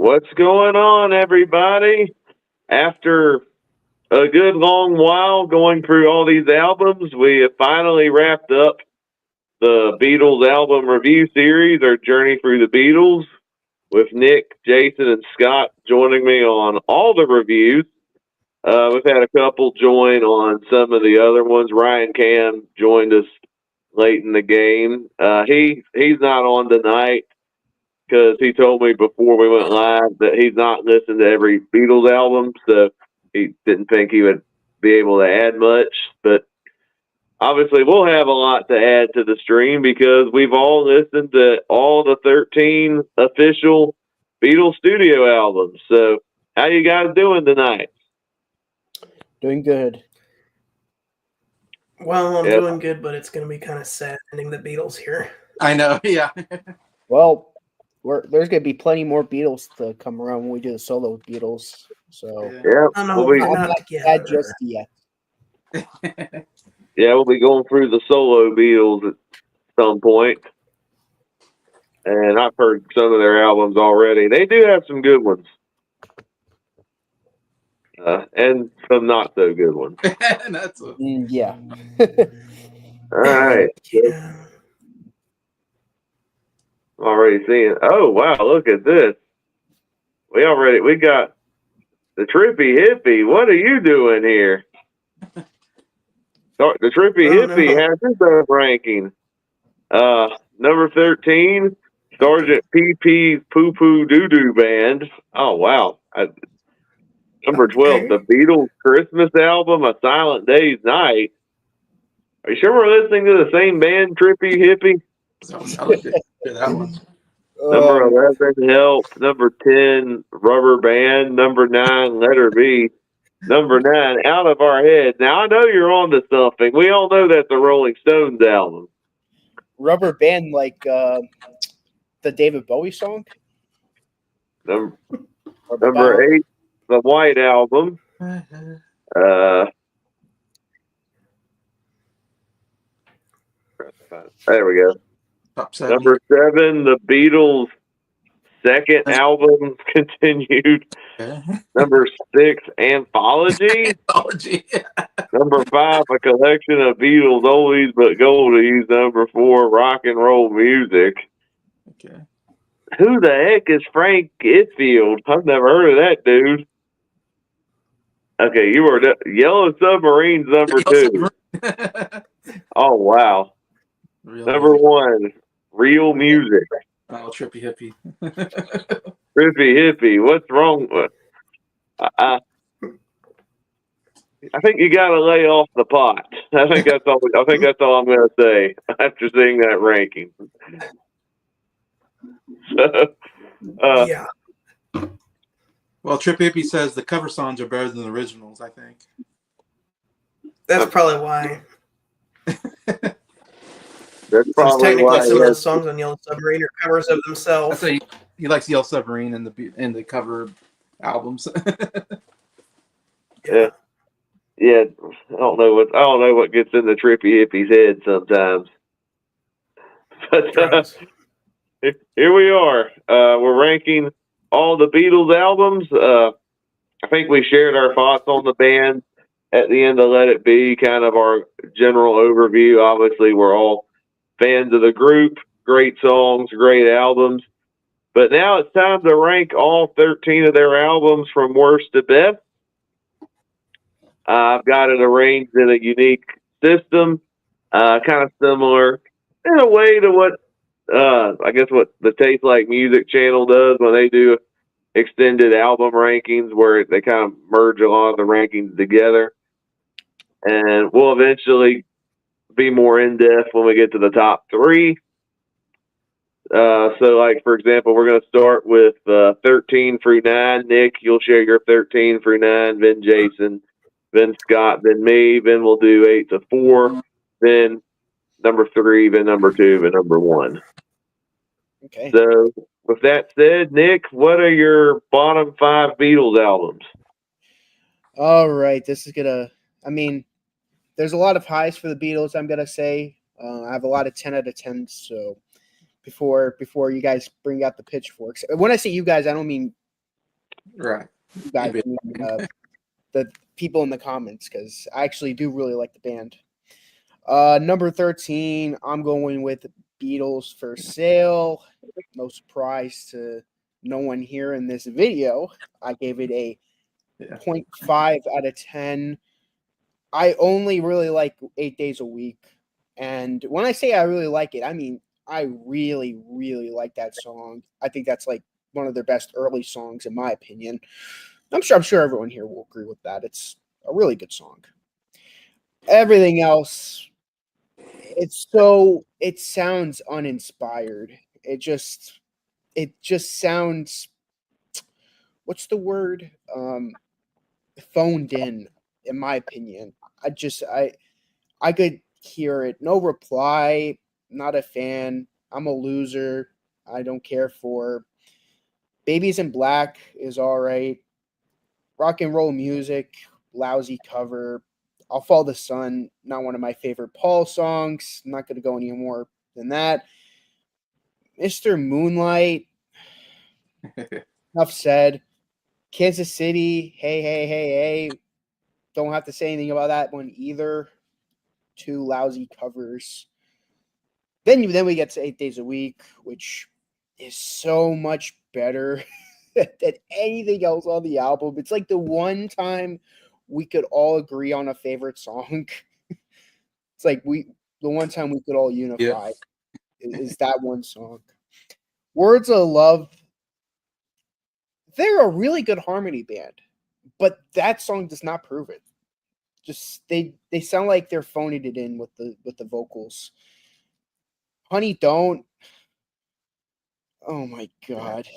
What's going on, everybody? After a good long while going through all these albums, we have finally wrapped up the Beatles album review series, our journey through the Beatles, with Nick, Jason, and Scott joining me on all the reviews. We've had a couple join on some of the other ones. Ryan Cam joined us late in the game. He's not on tonight because he told me before we went live that he's not listened to every Beatles album, so he didn't think he would be able to add much. But obviously, we'll have a lot to add to the stream because we've all listened to all the 13 official Beatles studio albums. So, how you guys doing tonight? Doing good. Well, I'm doing good, but it's going to be kind of sad ending the Beatles here. I know, yeah. Well, there's going to be plenty more Beatles to come around when we do the solo Beatles. So, yeah, we'll be not that just yet. Yeah, we'll be going through the solo Beatles at some point. And I've heard some of their albums already. They do have some good ones. And some not so good ones. Yeah. All right. Yeah. Already seeing. Oh, wow. Look at this. We got the Trippy Hippie. What are you doing here? The Trippy Hippie has his own ranking. Number 13, Sergeant PP's Poo Poo Doo Doo Band. Oh, wow. Number 12, the Beatles Christmas album, A Silent Day's Night. Are you sure we're listening to the same band, Trippy Hippie? I like to hear that one. Number 11, Help. Number 10, Rubber Band. Number 9, Letter B. Number 9, Out of Our Head. Now, I know you're on to something. We all know that's a Rolling Stones album. Rubber Band, like the David Bowie song? Number 8, the White Album. There we go. Top 7. Number 7, the Beatles' second album continued. Number 6, Anthology. Number 5, a collection of Beatles oldies but goldies. Number 4, Rock and Roll Music. Okay. Who the heck is Frank Itfield? I've never heard of that dude. Okay, you were Yellow Submarine's number 2. Oh, wow. Number 1, Real Music. Oh, Trippy Hippie. Trippy Hippie. What's wrong with? I think you got to lay off the pot. I think that's all. I'm going to say after seeing that ranking. So, yeah. Well, Trippy Hippie says the cover songs are better than the originals, I think. That's probably why. That's probably technically why some of those songs on Yellow Submarine are covers of themselves. That's he likes Yellow Submarine in the cover albums. Yeah. I don't know what gets in the Trippy Hippie's head sometimes. But here we are. We're ranking all the Beatles albums. I think we shared our thoughts on the band at the end of Let It Be, kind of our general overview. Obviously, we're all fans of the group. Great songs, great albums. But now it's time to rank all 13 of their albums from worst to best. I've got it arranged in a unique system, kind of similar in a way to what what the Taste Like Music channel does when they do extended album rankings, where they kind of merge a lot of the rankings together. And we'll eventually be more in-depth when we get to the top 3. So, like, for example, we're going to start with 13 through 9. Nick, you'll share your 13 through 9. Then Jason, then Scott, then me. Then we'll do 8 to 4. Then number 3, then number 2, then number 1. Okay. So, with that said, Nick, what are your bottom 5 Beatles albums? All right. This is there's a lot of highs for the Beatles, I'm going to say. I have a lot of 10 out of 10s. So before you guys bring out the pitchforks. When I say you guys, I don't mean Right. You guys, Maybe. the people in the comments, because I actually do really like the band. Number 13, I'm going with Beatles for Sale. No surprise to no one here in this video. I gave it a Yeah. 0.5 out of 10. I only really like 8 days a week. And when I say I really like it, I mean, I really, really like that song. I think that's like one of their best early songs, in my opinion. I'm sure everyone here will agree with that. It's a really good song. Everything else, it sounds uninspired. It just sounds, what's the word? Phoned in my opinion. I could hear it. No Reply, not a fan. I'm a loser. I don't care for Babies in Black is all right. Rock and Roll Music, lousy cover. I'll Follow the Sun, not one of my favorite Paul songs. I'm not going to go any more than that. Mr. Moonlight, enough said. Kansas City, hey, hey, hey, hey. Don't have to say anything about that one either. Two lousy covers. Then we get to 8 days a week, which is so much better than anything else on the album. It's like the one time we could all agree on a favorite song. It's like the one time we could all unify is that one song. Words of Love, they're a really good harmony band, but that song does not prove it. Just they sound like they're phoning it in with the vocals. Honey Don't. Oh my god.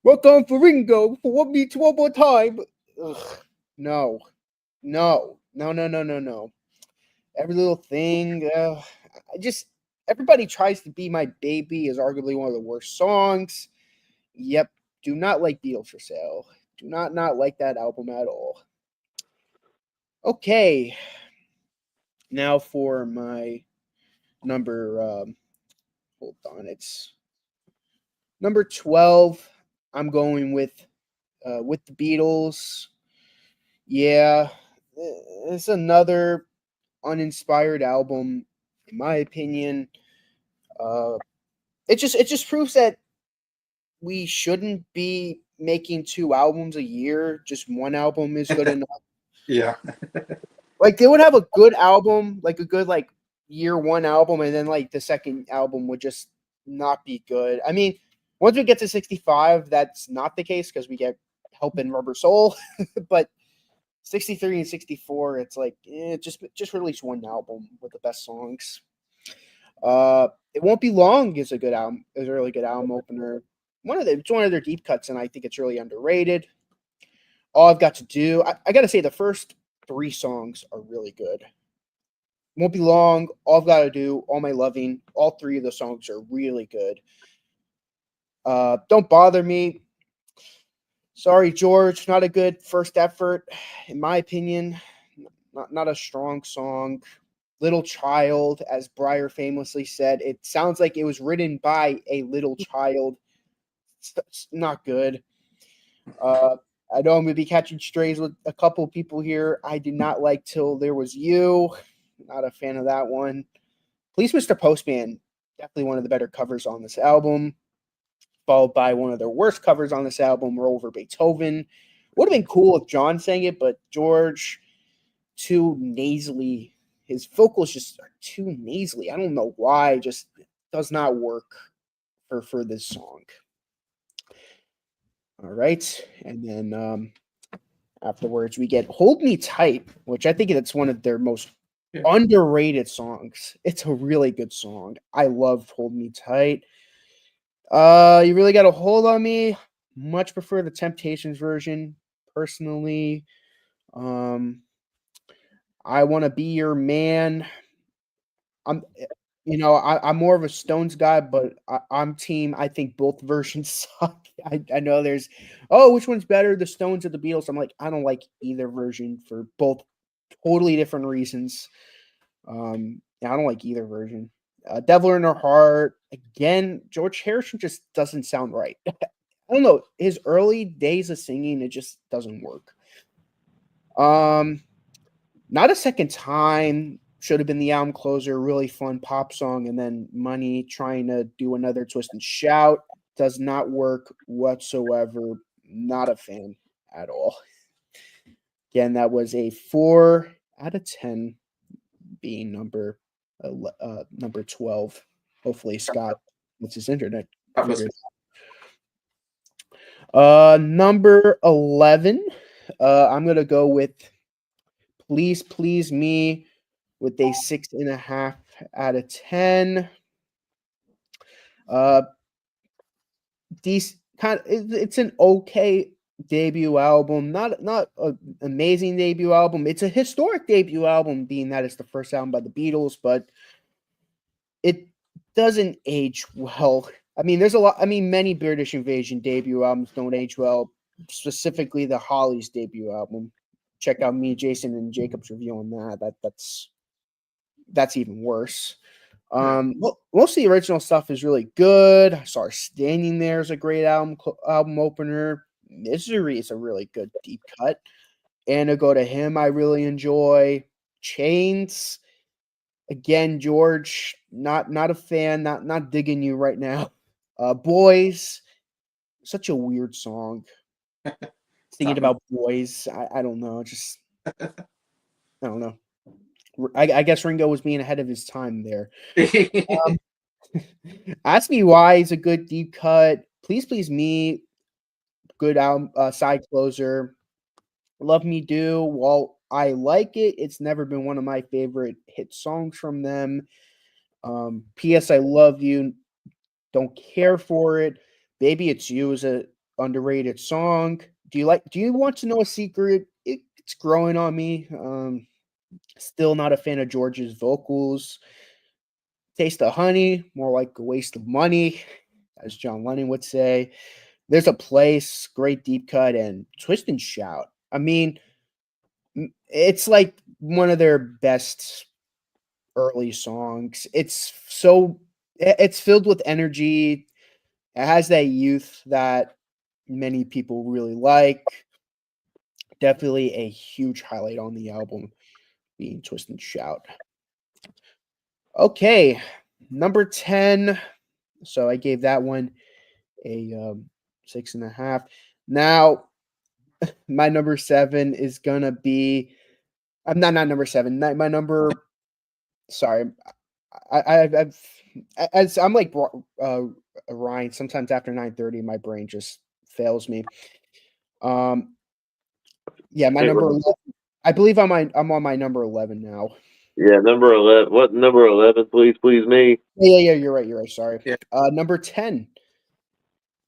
Welcome for Ringo for one beat one more time. Ugh, no. No. No, no, no, no, no. Every Little Thing. I just Everybody Tries to Be My Baby is arguably one of the worst songs. Yep. Do not like Beatles for Sale. Do not like that album at all. Okay. Now for my number hold on, it's number 12. I'm going with the Beatles. Yeah, it's another uninspired album, in my opinion. It just proves that we shouldn't be making two albums a year. Just one album is good enough. Yeah. Like they would have a good album, like a good like year one album, and then like the second album would just not be good. I mean, once we get to 65, that's not the case because we get Help and Rubber Soul, but 63 and 64, it's like just release one album with the best songs. It Won't Be Long is a good album, is a really good album opener. It's one of their deep cuts, and I think it's really underrated. All I've Got to Do, I gotta say the first three songs are really good. Won't Be Long, All I've Got to Do, All My Loving, all three of the songs are really good. Don't Bother Me. Sorry, George, not a good first effort, in my opinion. Not a strong song. Little Child, as Breyer famously said, it sounds like it was written by a little child. It's not good. I know I'm going to be catching strays with a couple people here. I did not like Till There Was You. Not a fan of that one. Please, Mr. Postman, definitely one of the better covers on this album. Followed by one of their worst covers on this album, Roll Over Beethoven. Would have been cool if John sang it, but George, too nasally. His vocals just are too nasally. I don't know why. It just does not work for this song. All right. And then afterwards, we get Hold Me Tight, which I think that's one of their most underrated songs. It's a really good song. I love Hold Me Tight. You Really Got a Hold on Me. Much prefer the Temptations version, personally. I Want to Be Your Man. I'm I'm more of a Stones guy, but I'm team. I think both versions suck. I know there's, which one's better, the Stones or the Beatles? I'm like, I don't like either version for both totally different reasons. Yeah, I don't like either version. Devil in Her Heart, again, George Harrison just doesn't sound right. I don't know, his early days of singing, it just doesn't work. Not a Second Time should have been the album closer, really fun pop song, and then Money trying to do another Twist and Shout does not work whatsoever. Not a fan at all. Again, that was a 4 out of 10, being number 12. Hopefully Scott, what's his internet That must figured. Number 11, I'm gonna go with Please Please Me with a 6.5 out of 10. It's an okay debut album, not an amazing debut album. It's a historic debut album, being that it's the first album by the Beatles, but it doesn't age well. I mean, many British Invasion debut albums don't age well, specifically the Hollies debut album. Check out me, Jason, and Jacob's review on that. That's even worse. Most of the original stuff is really good. I saw Standing There is a great album opener. Misery is a really good deep cut. And to go to him, I really enjoy. Chains, again, George, not a fan, not digging you right now. Boys, such a weird song. Thinking about boys, I don't know, just I don't know. I guess Ringo was being ahead of his time there. Ask Me Why is a good deep cut. Please Please Me, good album, side closer. Love Me Do, while I like it, it's never been one of my favorite hit songs from them. P.S. I Love You, don't care for it. Baby It's You is a underrated song. Do you want to know a secret? It's growing on me. Still not a fan of George's vocals. Taste of Honey, more like a waste of money, as John Lennon would say. There's a Place, great deep cut, and Twist and Shout. I mean, it's like one of their best early songs. It's filled with energy. It has that youth that many people really like. Definitely a huge highlight on the album, being Twist and Shout. Okay, number 10. So I gave that one a 6.5. Now, my number 7 is gonna be. I'm not number 7. My number. Sorry, I'm like Ryan. Sometimes after 9:30, my brain just fails me. Yeah, my number 11. I believe I'm on my number 11 now. Yeah, number 11. What number 11? Please, please me. Yeah. You're right. Sorry. Yeah. Number 10.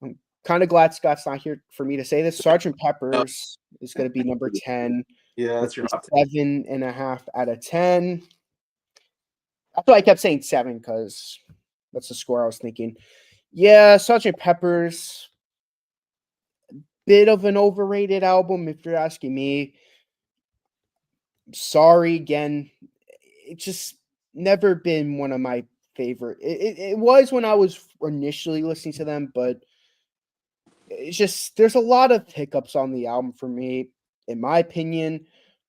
I'm kind of glad Scott's not here for me to say this. Sergeant Pepper's is going to be number 10. Yeah, that's your hot take. 7.5 out of 10. That's why I kept saying 7, because that's the score I was thinking. Yeah, Sergeant Pepper's, bit of an overrated album, if you're asking me. Sorry, again, it's just never been one of my favorite. It was when I was initially listening to them, but it's just there's a lot of hiccups on the album for me, in my opinion.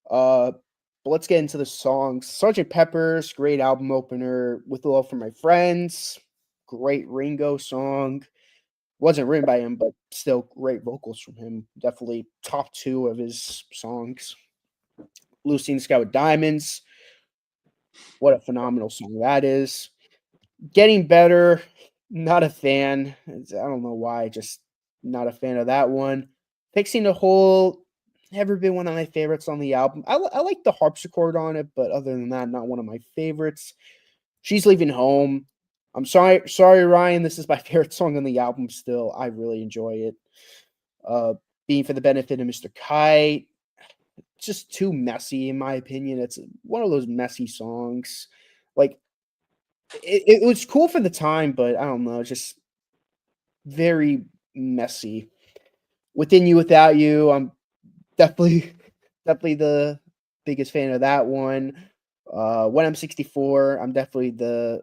But let's get into the songs. Sergeant Pepper's, great album opener. With Love for My Friends, great Ringo song. Wasn't written by him, but still great vocals from him. Definitely top 2 of his songs. Lucy in the Sky with Diamonds. What a phenomenal song that is. Getting Better, not a fan. I don't know why, just not a fan of that one. Fixing the Hole, never been one of my favorites on the album. I like the harpsichord on it, but other than that, not one of my favorites. She's Leaving Home. I'm sorry, Ryan. This is my favorite song on the album still. I really enjoy it. Being for the Benefit of Mr. Kite. Just too messy, in my opinion. It's one of those messy songs. Like, it was cool for the time, but I don't know, just very messy. Within You, Without You, I'm definitely the biggest fan of that one. When I'm 64, I'm definitely the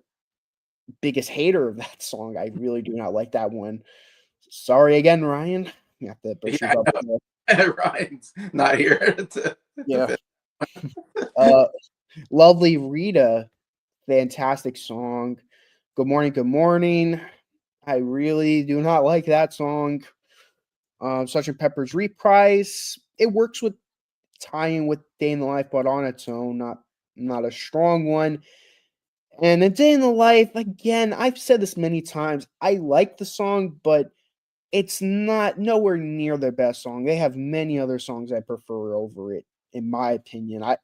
biggest hater of that song. I really do not like that one. Sorry again, Ryan. You have to brush Yeah, your I butt. know. Ryan's not here. Yeah. Lovely Rita, fantastic song. Good morning, good morning. I really do not like that song. Sgt. Pepper's Reprise. It works with tying with Day in the Life, but on its own, not a strong one. And A Day in the Life, again, I've said this many times. I like the song, but it's not nowhere near their best song. They have many other songs I prefer over it, in my opinion. I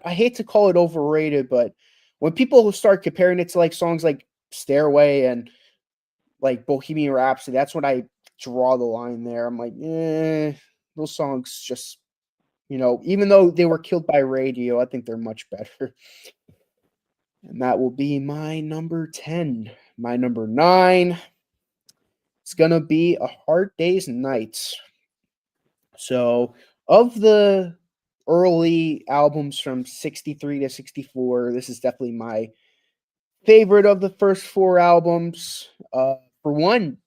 hate to call it overrated, but when people start comparing it to like songs like Stairway and like Bohemian Rhapsody, that's when I draw the line there. I'm like, those songs just, even though they were killed by radio, I think they're much better. And that will be my number 10. My number 9, it's going to be A Hard Day's Night. So, of the early albums from 63 to 64, this is definitely my favorite of the first 4 albums. For one,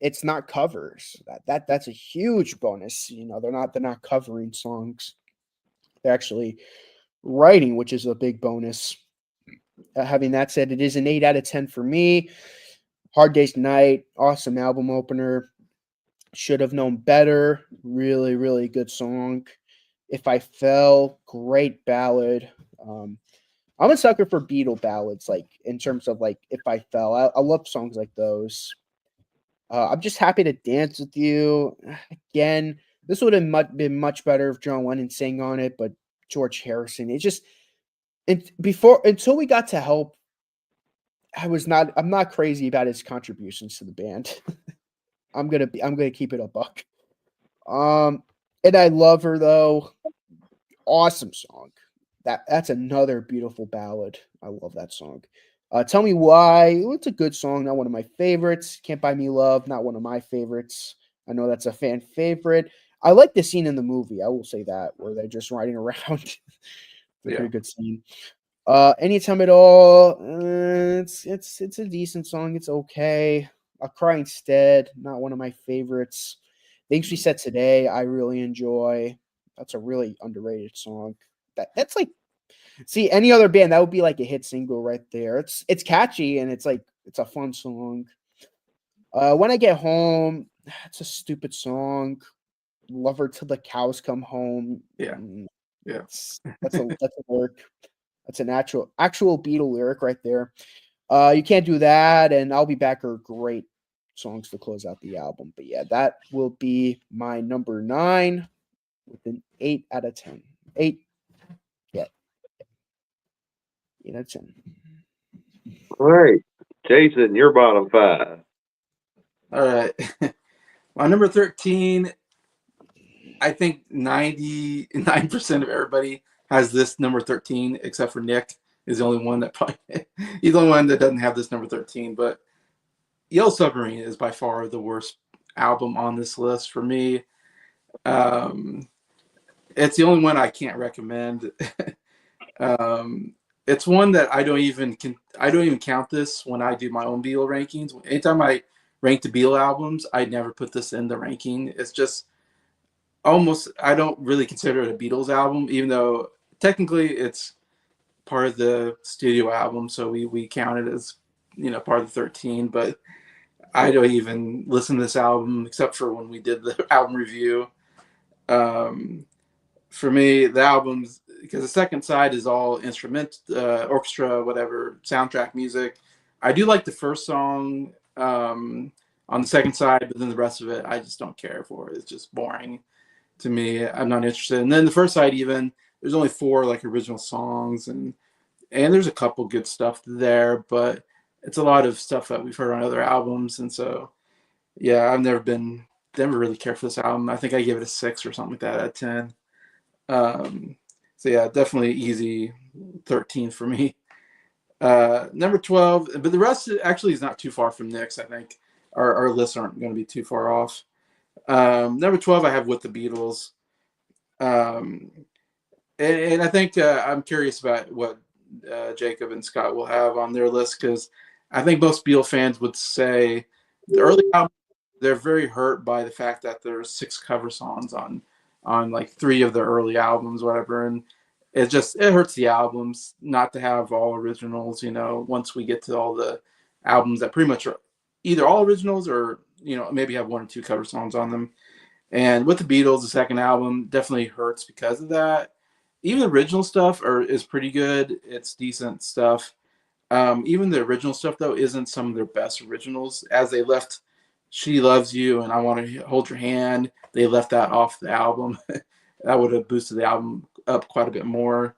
it's not covers. That's a huge bonus. They're not covering songs. They're actually writing, which is a big bonus. Having that said, it is an 8 out of 10 for me. Hard Day's Night, awesome album opener. Should Have Known Better. Really, really good song. If I Fell, great ballad. I'm a sucker for Beatle ballads, like in terms of like If I Fell. I love songs like those. I'm just happy to dance with you. Again, this would have been much better if John Lennon sang on it, but George Harrison. Until we got to Help, I'm not crazy about his contributions to the band. I'm gonna keep it a buck. And I Love Her though. Awesome song. That's another beautiful ballad. I love that song. Tell Me Why. It's a good song, not one of my favorites. Can't Buy Me Love, not one of my favorites. I know that's a fan favorite. I like the scene in the movie. I will say that, where they're just riding around. It's a pretty good scene. Anytime at all. It's a decent song. It's okay. I'll Cry Instead, not one of my favorites. Things We Said Today, I really enjoy. That's a really underrated song. That's like, see, any other band that would be like a hit single right there. It's catchy and it's a fun song. When I Get Home, it's a stupid song. Love Her Till the Cows Come Home. Yeah. Yeah. That's a lyric. That's an actual Beatle lyric right there. You Can't Do That and I'll Be Back are great songs to close out the album. But yeah, that will be my number 9 with an 8 out of 10. 8. Yeah. 8 out of 10. All right. Jason, your bottom 5. All right. My number 13, I think 99% of everybody has this number 13, except for Nick is the only one that probably he's the only one that doesn't have this number 13. But Yellow Submarine is by far the worst album on this list for me. It's the only one I can't recommend. It's one that I don't even count this when I do my own Beatle rankings. Anytime I rank the Beatle albums, I never put this in the ranking. It's just almost, I don't really consider it a Beatles album, even though technically it's part of the studio album, so we count it as part of the 13. But I don't even listen to this album except for when we did the album review. For me, the albums, because the second side is all instrument, orchestra, whatever, soundtrack music. I do like the first song on the second side, but then the rest of it, I just don't care for. It's just boring to me. I'm not interested. And then the first side, even there's only 4 like original songs, and there's a couple good stuff there, but it's a lot of stuff that we've heard on other albums, and so yeah, I've never really cared for this album. I think I gave it a 6 or something like that out of 10. So yeah, definitely easy 13 for me. Number 12, but the rest actually is not too far from Nick's. I think our lists aren't going to be too far off. Number 12, I have With the Beatles. And I think I'm curious about what Jacob and Scott will have on their list, because I think most Beatle fans would say the early album, they're very hurt by the fact that there's 6 cover songs on like 3 of their early albums, whatever, and it hurts the albums not to have all originals. Once we get to all the albums that pretty much are either all originals or maybe have 1 or 2 cover songs on them. And with the Beatles, the second album definitely hurts because of that. Even the original stuff is pretty good. It's decent stuff. Even the original stuff, though, isn't some of their best originals. As they left She Loves You and I Want to Hold Your Hand, they left that off the album. That would have boosted the album up quite a bit more.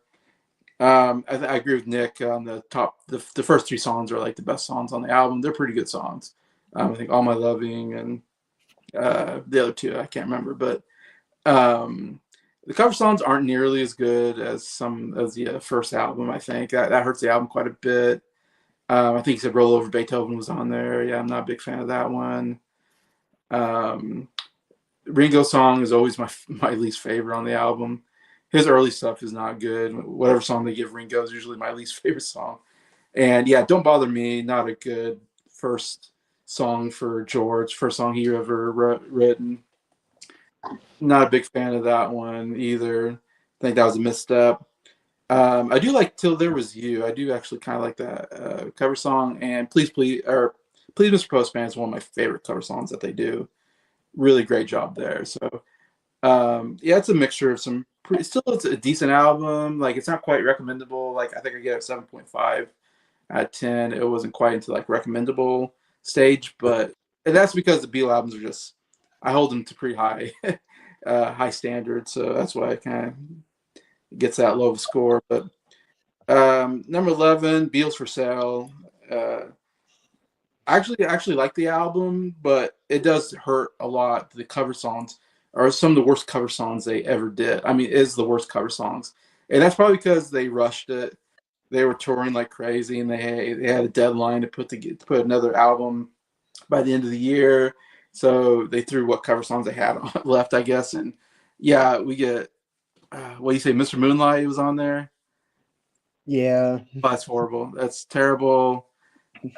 I agree with Nick on the top. The first 3 songs are like the best songs on the album. They're pretty good songs. I think All My Loving and the other 2, I can't remember. But the cover songs aren't nearly as good as some of the first album. I think that hurts the album quite a bit. I think he said "Roll Over Beethoven" was on there. Yeah, I'm not a big fan of that one. Ringo's song is always my least favorite on the album. His early stuff is not good. Whatever song they give Ringo is usually my least favorite song. And yeah, "Don't Bother Me," not a good first song for George. First song he ever written. Not a big fan of that one either. I think that was a misstep. I do like "Till There Was You." I do actually kind of like that cover song. And "Please, Please," or "Please, Mr. Postman" is one of my favorite cover songs that they do. Really great job there. So yeah, it's a mixture of some it's a decent album. Like, it's not quite recommendable. Like, I think I get a 7.5 out of 10. It wasn't quite into like recommendable stage, and that's because the Beatle albums are I hold them to pretty high high standards. So that's why it kind of gets that low of a score. But number 11, "Beatles for Sale." I actually like the album, but it does hurt a lot. The cover songs are some of the worst cover songs they ever did. I mean, it is the worst cover songs, and that's probably because they rushed it. They were touring like crazy, and they had a deadline to put another album by the end of the year. So they threw what cover songs they had left, I guess. And yeah, we get what do you say, "Mr. Moonlight" was on there. Yeah. Oh, that's horrible. That's terrible.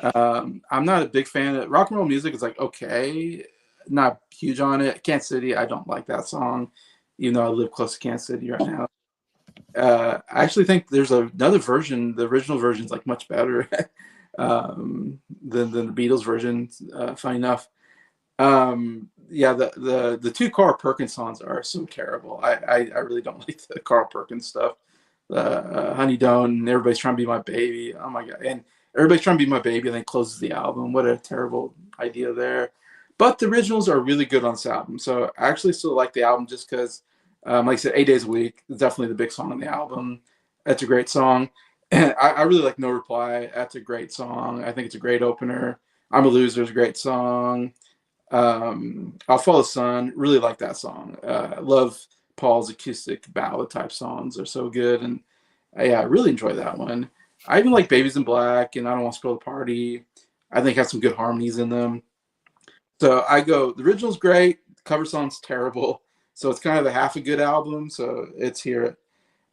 I'm not a big fan of rock and roll music. Is like okay, not huge on it. Kansas City, I don't like that song, even though I live close to Kansas City right now. I actually think there's another version. The original version is like much better than the Beatles version. Funny enough, yeah, the 2 Carl Perkins songs are so terrible. I really don't like the Carl Perkins stuff. "Honey Don't" and "Everybody's Trying to Be My Baby." Oh my god! And "Everybody's Trying to Be My Baby" and then closes the album. What a terrible idea there. But the originals are really good on this album, so I actually still like the album just because, like I said, "8 Days a Week" is definitely the big song on the album. That's a great song. And I really like "No Reply." That's a great song. I think it's a great opener. "I'm a Loser" is a great song. "I'll Follow the Sun," really like that song. I love Paul's acoustic ballad type songs, are so good, and yeah, I really enjoy that one. I even like "Babies in Black" and "I Don't Want to Spoil the Party." I think has some good harmonies in them. So I go, the original's great, the cover song's terrible. So it's kind of a half a good album. So it's here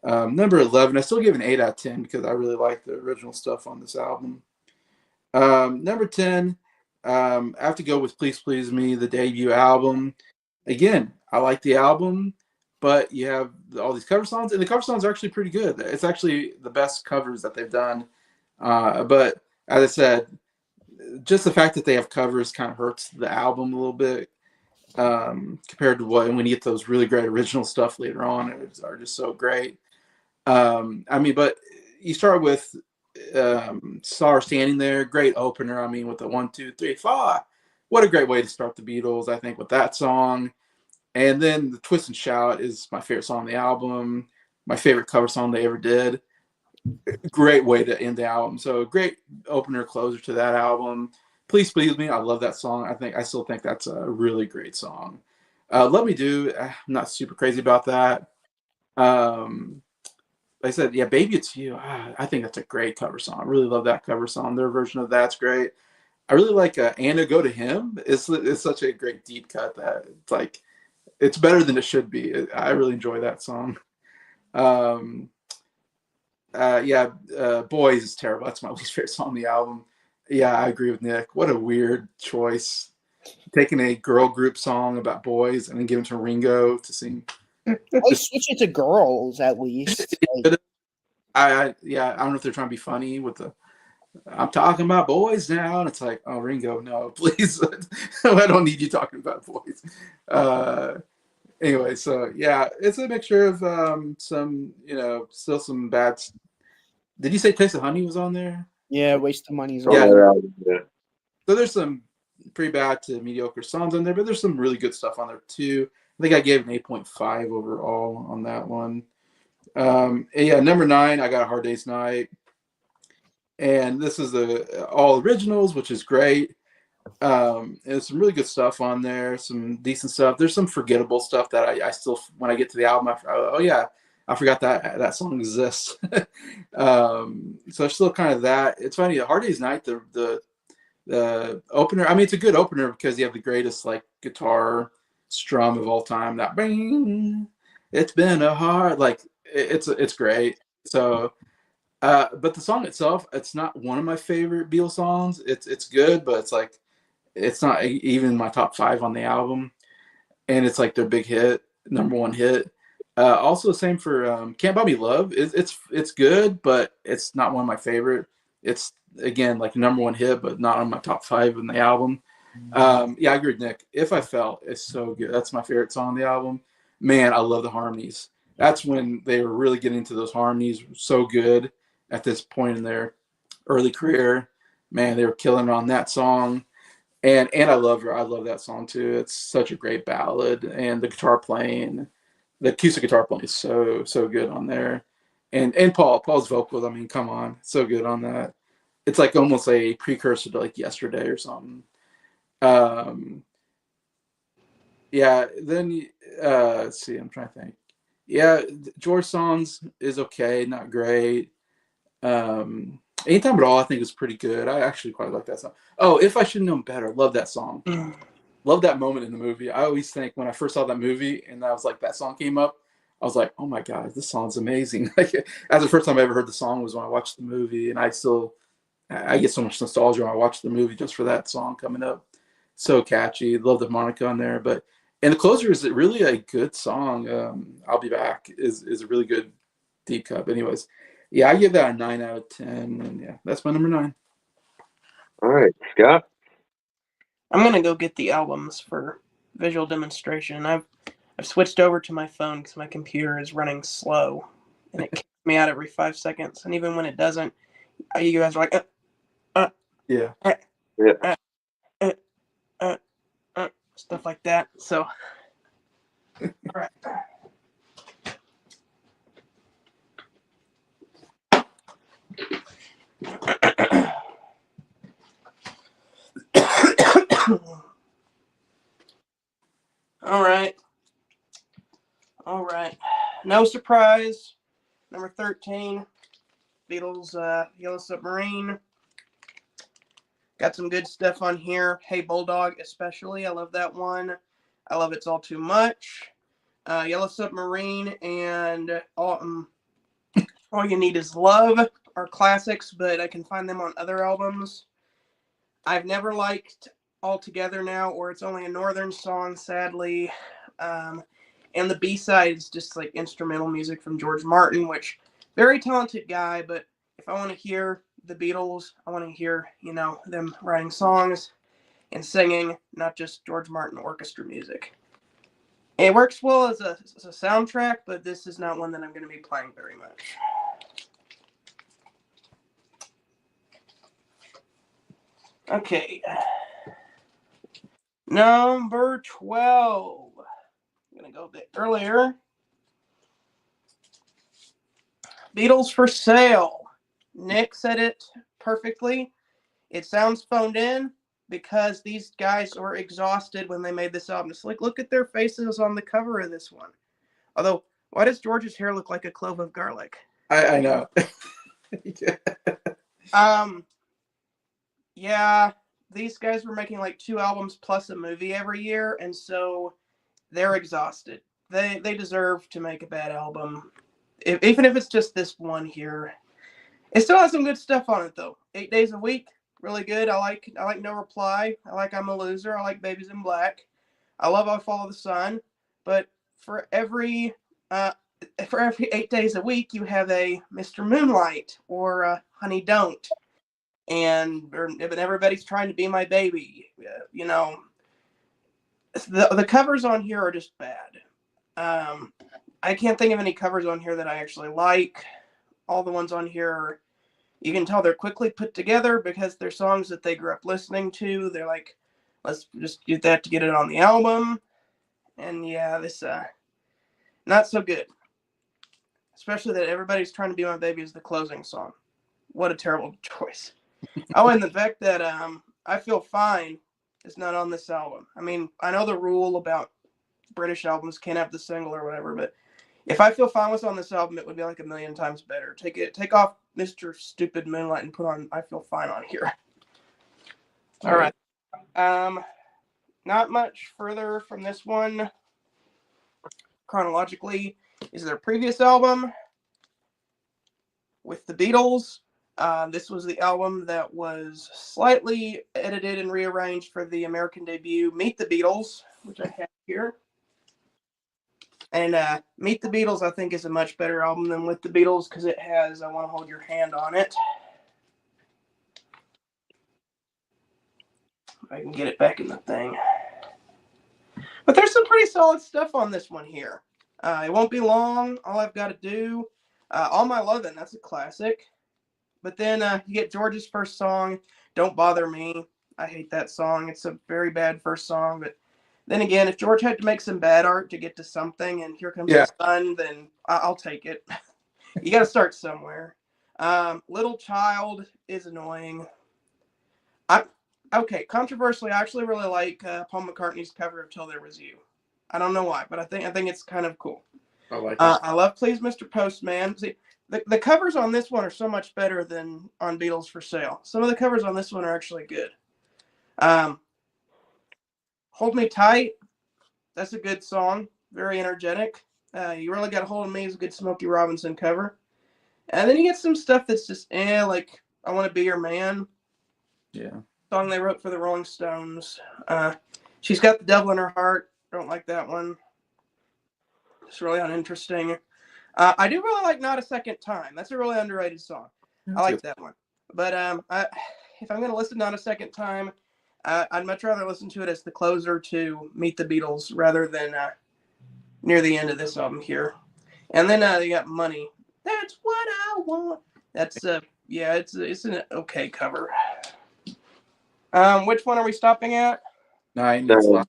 at number 11. I still give an 8 out of 10 because I really like the original stuff on this album. Number 10, I have to go with "Please Please Me," the debut album. Again, I like the album, but you have all these cover songs, and the cover songs are actually pretty good. It's actually the best covers that they've done. But as I said, just the fact that they have covers kind of hurts the album a little bit compared to when you get those really great original stuff later on, are just so great. I mean, but you start with "Saw Her Standing There," great opener. I mean, with the 1, 2, 3, 4. What a great way to start the Beatles, I think, with that song. And then the "Twist and Shout" is my favorite song on the album, my favorite cover song they ever did. Great way to end the album. So great opener, closer to that album. "Please Please Me," I love that song. I still think that's a really great song. "Let Me Do," I'm not super crazy about that. Um, like I said, yeah, "Baby It's You." I think that's a great cover song. I really love that cover song. Their version of that's great. I really like "Anna Go to Him." It's such a great deep cut that it's like it's better than it should be. I really enjoy that song. Um, yeah, "Boys" is terrible. That's my least favorite song on the album. Yeah, I agree with Nick. What a weird choice. taking a girl group song about boys and then giving it to Ringo to sing. I switch it to girls at least. Like, I don't know if they're trying to be funny with the I'm talking about boys now, and it's like, oh, Ringo, no, please, I don't need you talking about boys. Anyway, so yeah, it's a mixture of some, still some bad. Did you say Taste of Honey was on there? yeah, waste of money's on on. that album, yeah. So there's some pretty bad to mediocre songs on there, but there's some really good stuff on there too. I think I gave an 8.5 overall on that one. Yeah, number 9, I got A Hard Day's Night. And this is the all originals, which is great. There's some really good stuff on there, some decent stuff. There's some forgettable stuff that I still, when I get to the album, oh yeah, I forgot that song exists. So still kind of that. It's funny, A Hard Day's Night, the opener. I mean, it's a good opener because you have the greatest like guitar strum of all time. That bing, it's been a hard it's great. So. But the song itself, it's not one of my favorite Beatles songs. It's good, but it's not even my top 5 on the album. And it's like their big hit, number 1 hit. Also, same for "Can't Buy Me Love." It's good, but it's not one of my favorite. It's again like number 1 hit, but not on my top 5 in the album. Yeah, I agree with Nick. "If I Fell" is so good. That's my favorite song on the album. Man, I love the harmonies. That's when they were really getting into those harmonies. So good at this point in their early career. Man, they were killing on that song. And I love her. I love that song too. It's such a great ballad. And the guitar playing, the acoustic guitar playing is so good on there. And Paul's vocals, I mean, come on, so good on that. It's like almost a precursor to like Yesterday or something. Yeah, then let's see, I'm trying to think. Yeah, George songs is okay, not great. Anytime at All, I think is pretty good. I actually quite like that song. Oh, If I Should Have Known Better, love that song. Love that moment in the movie. I always think when I first saw that movie and I was like that song came up, I was like, oh my god, this song's amazing. Like, that's the first time I ever heard the song was when I watched the movie, and I get so much nostalgia when I watch the movie just for that song coming up. So catchy. Love the harmonica on there, and the closer is really a good song. I'll Be Back is a really good deep cut. Anyways, yeah, I give that a 9 out of 10, and yeah, that's my number 9. All right, Scott. I'm gonna go get the albums for visual demonstration. I've switched over to my phone because my computer is running slow, and it kicks me out every 5 seconds. And even when it doesn't, you guys are like, Yeah. Stuff like that. So, all right. All right. No surprise. Number 13, Beatles, Yellow Submarine. Got some good stuff on here. Hey Bulldog, especially. I love that one. I love It's All Too Much. Yellow Submarine and All You Need Is Love are classics, but I can find them on other albums. I've never liked All Together Now, or It's Only a Northern Song, sadly. And the B-side is just like instrumental music from George Martin, which very talented guy, but if I want to hear the Beatles, I want to hear, them writing songs and singing, not just George Martin orchestra music. It works well as a soundtrack, but this is not one that I'm going to be playing very much. Okay. Number 12. I'm going to go a bit earlier. Beatles for Sale. Nick said it perfectly. It sounds phoned in because these guys were exhausted when they made this album. Just like, look at their faces on the cover of this one. Although, why does George's hair look like a clove of garlic? I know. Yeah, these guys were making like 2 albums plus a movie every year, and so they're exhausted. They deserve to make a bad album, even if it's just this one here. It still has some good stuff on it, though. 8 Days a Week, really good. I like No Reply. I like I'm a Loser. I like Babies in Black. I love I Follow the Sun. But for every uh, 8 days a week, you have a Mr. Moonlight or Honey Don't, and everybody's trying to be my baby. You know, the covers on here are just bad. I can't think of any covers on here that I actually like. All the ones on here are, you can tell they're quickly put together because they're songs that they grew up listening to. They're like, let's just get that to get it on the album. And yeah, this not so good. Especially that Everybody's Trying to Be My Baby is the closing song. What a terrible choice. Oh, and the fact that I Feel Fine is not on this album. I mean, I know the rule about British albums can't have the single or whatever, but if I Feel Fine was on this album, it would be like a million times better. Take off Mr. Stupid Moonlight and put on I Feel Fine on here. All right. Not much further from this one chronologically is their previous album with the Beatles. This was the album that was slightly edited and rearranged for the American debut, Meet the Beatles, which I have here. And Meet the Beatles, I think, is a much better album than With the Beatles because it has I Want to Hold Your Hand on it. If I can get it back in the thing. But there's some pretty solid stuff on this one here. It Won't Be Long, All I've Got to Do. All My Lovin', that's a classic. But then you get George's first song, Don't Bother Me. I hate that song. It's a very bad first song. But then again, if George had to make some bad art to get to something, and Here Comes the Sun, then I'll take it. You got to start somewhere. Little Child is annoying. Okay, controversially, I actually really like Paul McCartney's cover of Till There Was You. I don't know why, but I think it's kind of cool. I like it. I love Please Mr. Postman. See, the covers on this one are so much better than on Beatles for Sale. Some of the covers on this one are actually good. Hold Me Tight, that's a good song. Very energetic. You Really Got a Hold of Me is a good Smokey Robinson cover. And then you get some stuff that's just like I Want to Be Your Man. Yeah. Song they wrote for the Rolling Stones. She's Got the Devil in Her Heart. Don't like that one. It's really uninteresting. I do really like Not a Second Time. That's a really underrated song. I like that one. But if I'm going to listen Not a Second Time, I'd much rather listen to it as the closer to Meet the Beatles rather than near the end of this album here. And then you got Money. That's What I Want. That's it's an okay cover. Which one are we stopping at? 9. It's loud.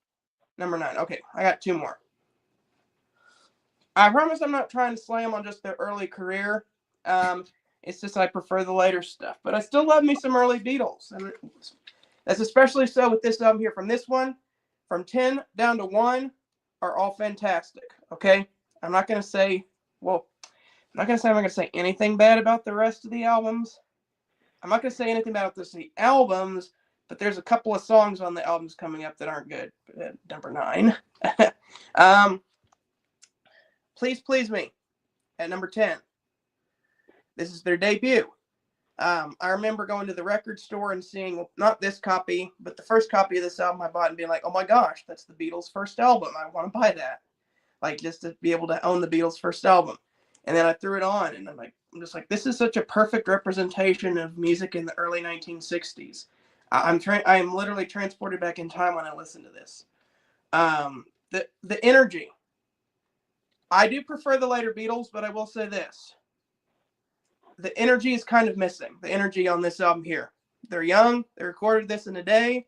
Number 9. Okay, I got 2 more. I promise I'm not trying to slam on just their early career. It's just I prefer the later stuff. But I still love me some early Beatles. And that's especially so with this album here. From this one, from 10 down to 1 are all fantastic. Okay? I'm not going to say anything bad about the rest of the albums. I'm not going to say anything about the albums, but there's a couple of songs on the albums coming up that aren't good. Number 9. Please Please Me at number 10. This is their debut. I remember going to the record store and seeing not this copy, but the first copy of this album I bought and being like, oh my gosh, that's the Beatles' first album. I want to buy that. Like, just to be able to own the Beatles' first album. And then I threw it on and I'm just like, this is such a perfect representation of music in the early 1960s. I am literally transported back in time when I listen to this. The energy. I do prefer the later Beatles, but I will say this. The energy is kind of missing. The energy on this album here. They're young. They recorded this in a day.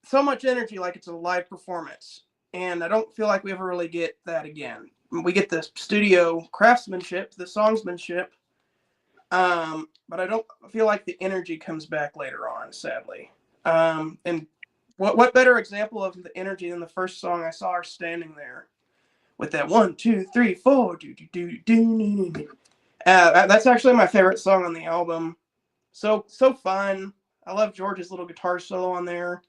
So much energy like it's a live performance. And I don't feel like we ever really get that again. We get the studio craftsmanship, the songsmanship, but I don't feel like the energy comes back later on, sadly. And what better example of the energy than the first song I saw her standing there with that 1, 2, 3, 4. That's actually my favorite song on the album. So fun. I love George's little guitar solo on there.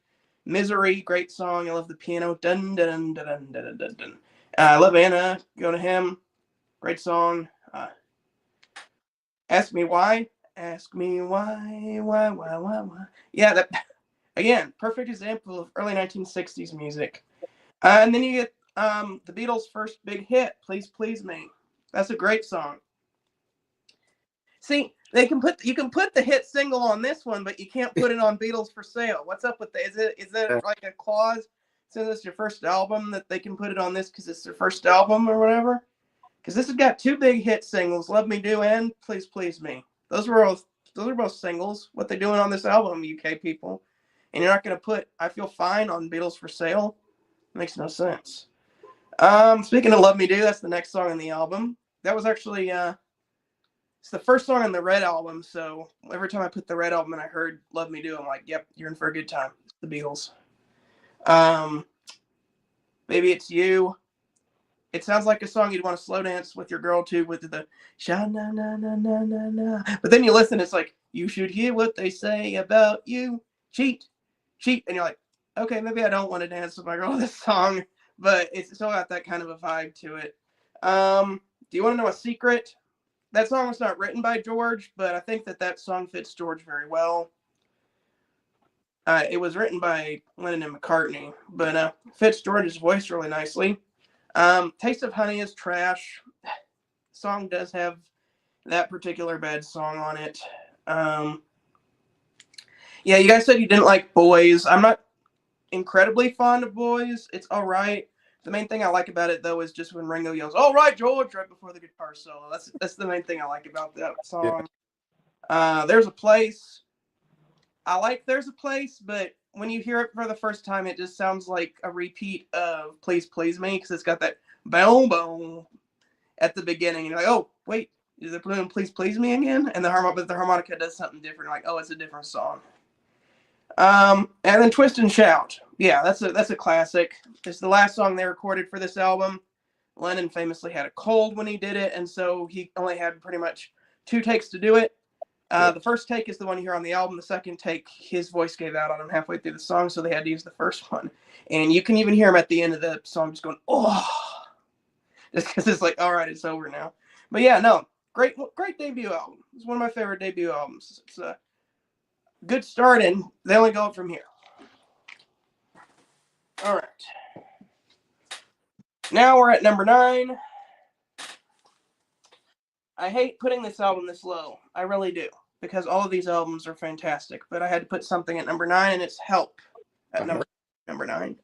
Misery, great song. I love the piano. Dun dun dun dun dun dun dun. I love Anna. Go to Him. Great song. Ask Me Why. Ask me why. Yeah, that again, perfect example of early 1960s music. And then you get the Beatles' first big hit, "Please Please Me." That's a great song. See, you can put the hit single on this one, but you can't put it on Beatles for Sale. What's up with that? Is that like a clause since it's your first album that they can put it on this because it's their first album or whatever? Because this has got two big hit singles, "Love Me Do" and "Please Please Me." Those are both singles. What they doing on this album, UK people? And you're not going to put "I Feel Fine" on Beatles for Sale? It makes no sense. Speaking of "Love Me Do," that's the next song on the album. That was actually it's the first song on the Red album. So every time I put the Red album and I heard "Love Me Do," I'm like, "Yep, you're in for a good time." It's the Beatles. Maybe It's You. It sounds like a song you'd want to slow dance with your girl to, with the sha na na na na na na. But then you listen, it's like, "You should hear what they say about you. Cheat, cheat," and you're like, okay, maybe I don't want to dance with my girl this song, but it's still got that kind of a vibe to it. Do you want to know a secret? That song was not written by George, but I think that song fits George very well. It was written by Lennon and McCartney, but fits George's voice really nicely. "Taste of Honey" is trash. Song does have that particular bad song on it. Yeah, you guys said you didn't like Boys. I'm not incredibly fond of Boys. It's all right. The main thing I like about it, though, is just when Ringo yells, "All right, George," right before the guitar solo. That's the main thing I like about that song. "There's a Place." I like "There's a Place," but when you hear it for the first time, it just sounds like a repeat of "Please Please Me," because it's got that boom boom at the beginning. And you're like, oh, wait, is it playing "Please Please Me" again? And the harmonica does something different. Like, oh, it's a different song. And then "Twist and Shout." Yeah, that's a classic. It's the last song they recorded for this album. Lennon famously had a cold when he did it, and so he only had pretty much 2 takes to do it. The first take is the one you hear on the album. The second take, his voice gave out on him halfway through the song, so they had to use the first one. And you can even hear him at the end of the song just going, "Oh," just because it's like, all right, it's over now. But yeah, no, great debut album. It's one of my favorite debut albums. It's a good start, and they only go up from here. All right. Now we're at number 9. I hate putting this album this low. I really do. Because all of these albums are fantastic. But I had to put something at number 9, and it's "Help" at number 9.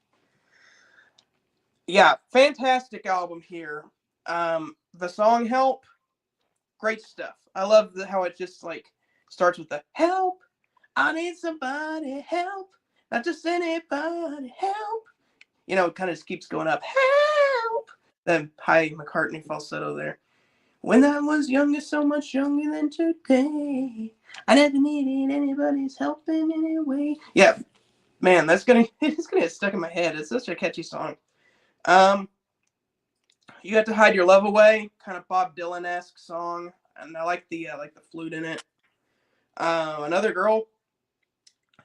Yeah, fantastic album here. The song "Help," great stuff. I love how it just like starts with the "Help, I need somebody help, not just anybody help." You know, it kind of just keeps going up. "Help." Then high McCartney falsetto there. "When I was younger, so much younger than today, I never needed anybody's help in any way." Yeah, man, it's gonna get stuck in my head. It's such a catchy song. "You Got to Hide Your Love Away," kind of Bob Dylan-esque song, and I like the flute in it. "Another Girl,"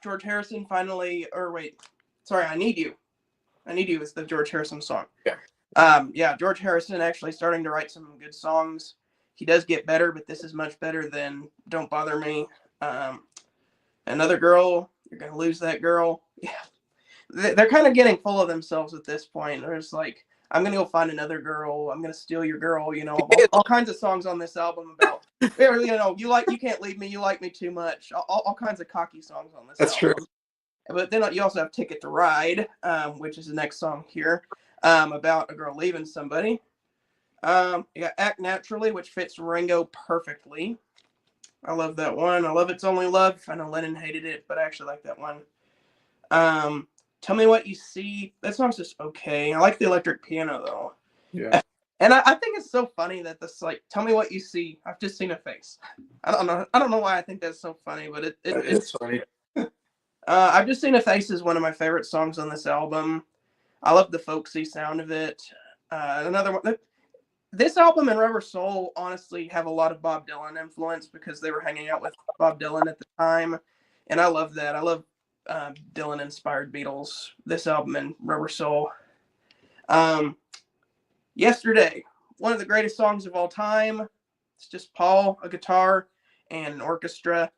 George Harrison finally, or wait, sorry, "I Need You." "I Need You" is the George Harrison song. Yeah, George Harrison actually starting to write some good songs. He does get better, but this is much better than "Don't Bother Me." "Another Girl," "You're Gonna Lose That Girl." Yeah, they're kind of getting full of themselves at this point. There's like, "I'm gonna go find another girl," "I'm gonna steal your girl," you know, all kinds of songs on this album about, you know, you can't leave me, you like me too much. All kinds of cocky songs on this album. True. But then you also have "Ticket to Ride," which is the next song here, about a girl leaving somebody. You got "Act Naturally," which fits Ringo perfectly. I love that one. I love "It's Only Love." I know Lennon hated it, but I actually like that one. "Tell Me What You See." That song's just okay. I like the electric piano though. Yeah. And I think it's so funny that this, like, "Tell me what you see. I've just seen a face." I don't know why I think that's so funny, but it's funny. "I've Just Seen a Face" is one of my favorite songs on this album. I love the folksy sound of it. Another one. This album and "Rubber Soul" honestly have a lot of Bob Dylan influence because they were hanging out with Bob Dylan at the time, and I love that. I love Dylan-inspired Beatles. This album and "Rubber Soul." "Yesterday," one of the greatest songs of all time. It's just Paul, a guitar, and an orchestra,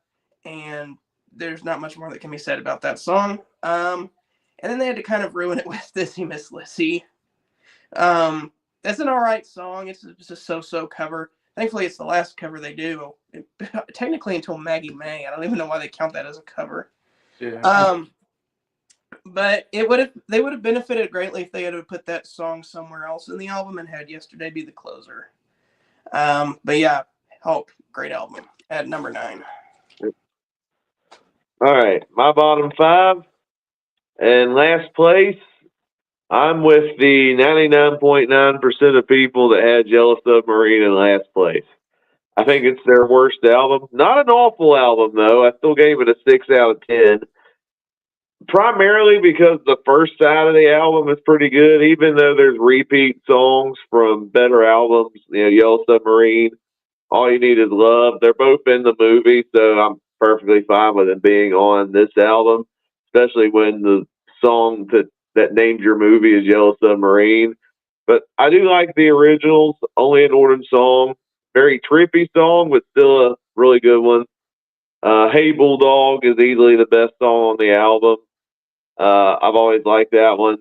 and there's not much more that can be said about that song. And then they had to kind of ruin it with Dizzy Miss Lizzy. That's an all right song. It's a so-so cover. Thankfully, it's the last cover they do. Technically, until Maggie May. I don't even know why they count that as a cover. Yeah. But they would have benefited greatly if they had put that song somewhere else in the album and had Yesterday be the closer. But yeah, Help, great album at number 9. All right, my bottom 5. And last place, I'm with the 99.9% of people that had Yellow Submarine in last place. I think it's their worst album. Not an awful album, though. I still gave it a 6 out of 10. Primarily because the first side of the album is pretty good, even though there's repeat songs from better albums, Yellow Submarine, All You Need Is Love. They're both in the movie, so I'm perfectly fine with them being on this album, especially when the song that named your movie is Yellow Submarine. But I do like the originals, Only an Orange Song. Very trippy song, but still a really good one. Hey Bulldog is easily the best song on the album. I've always liked that one.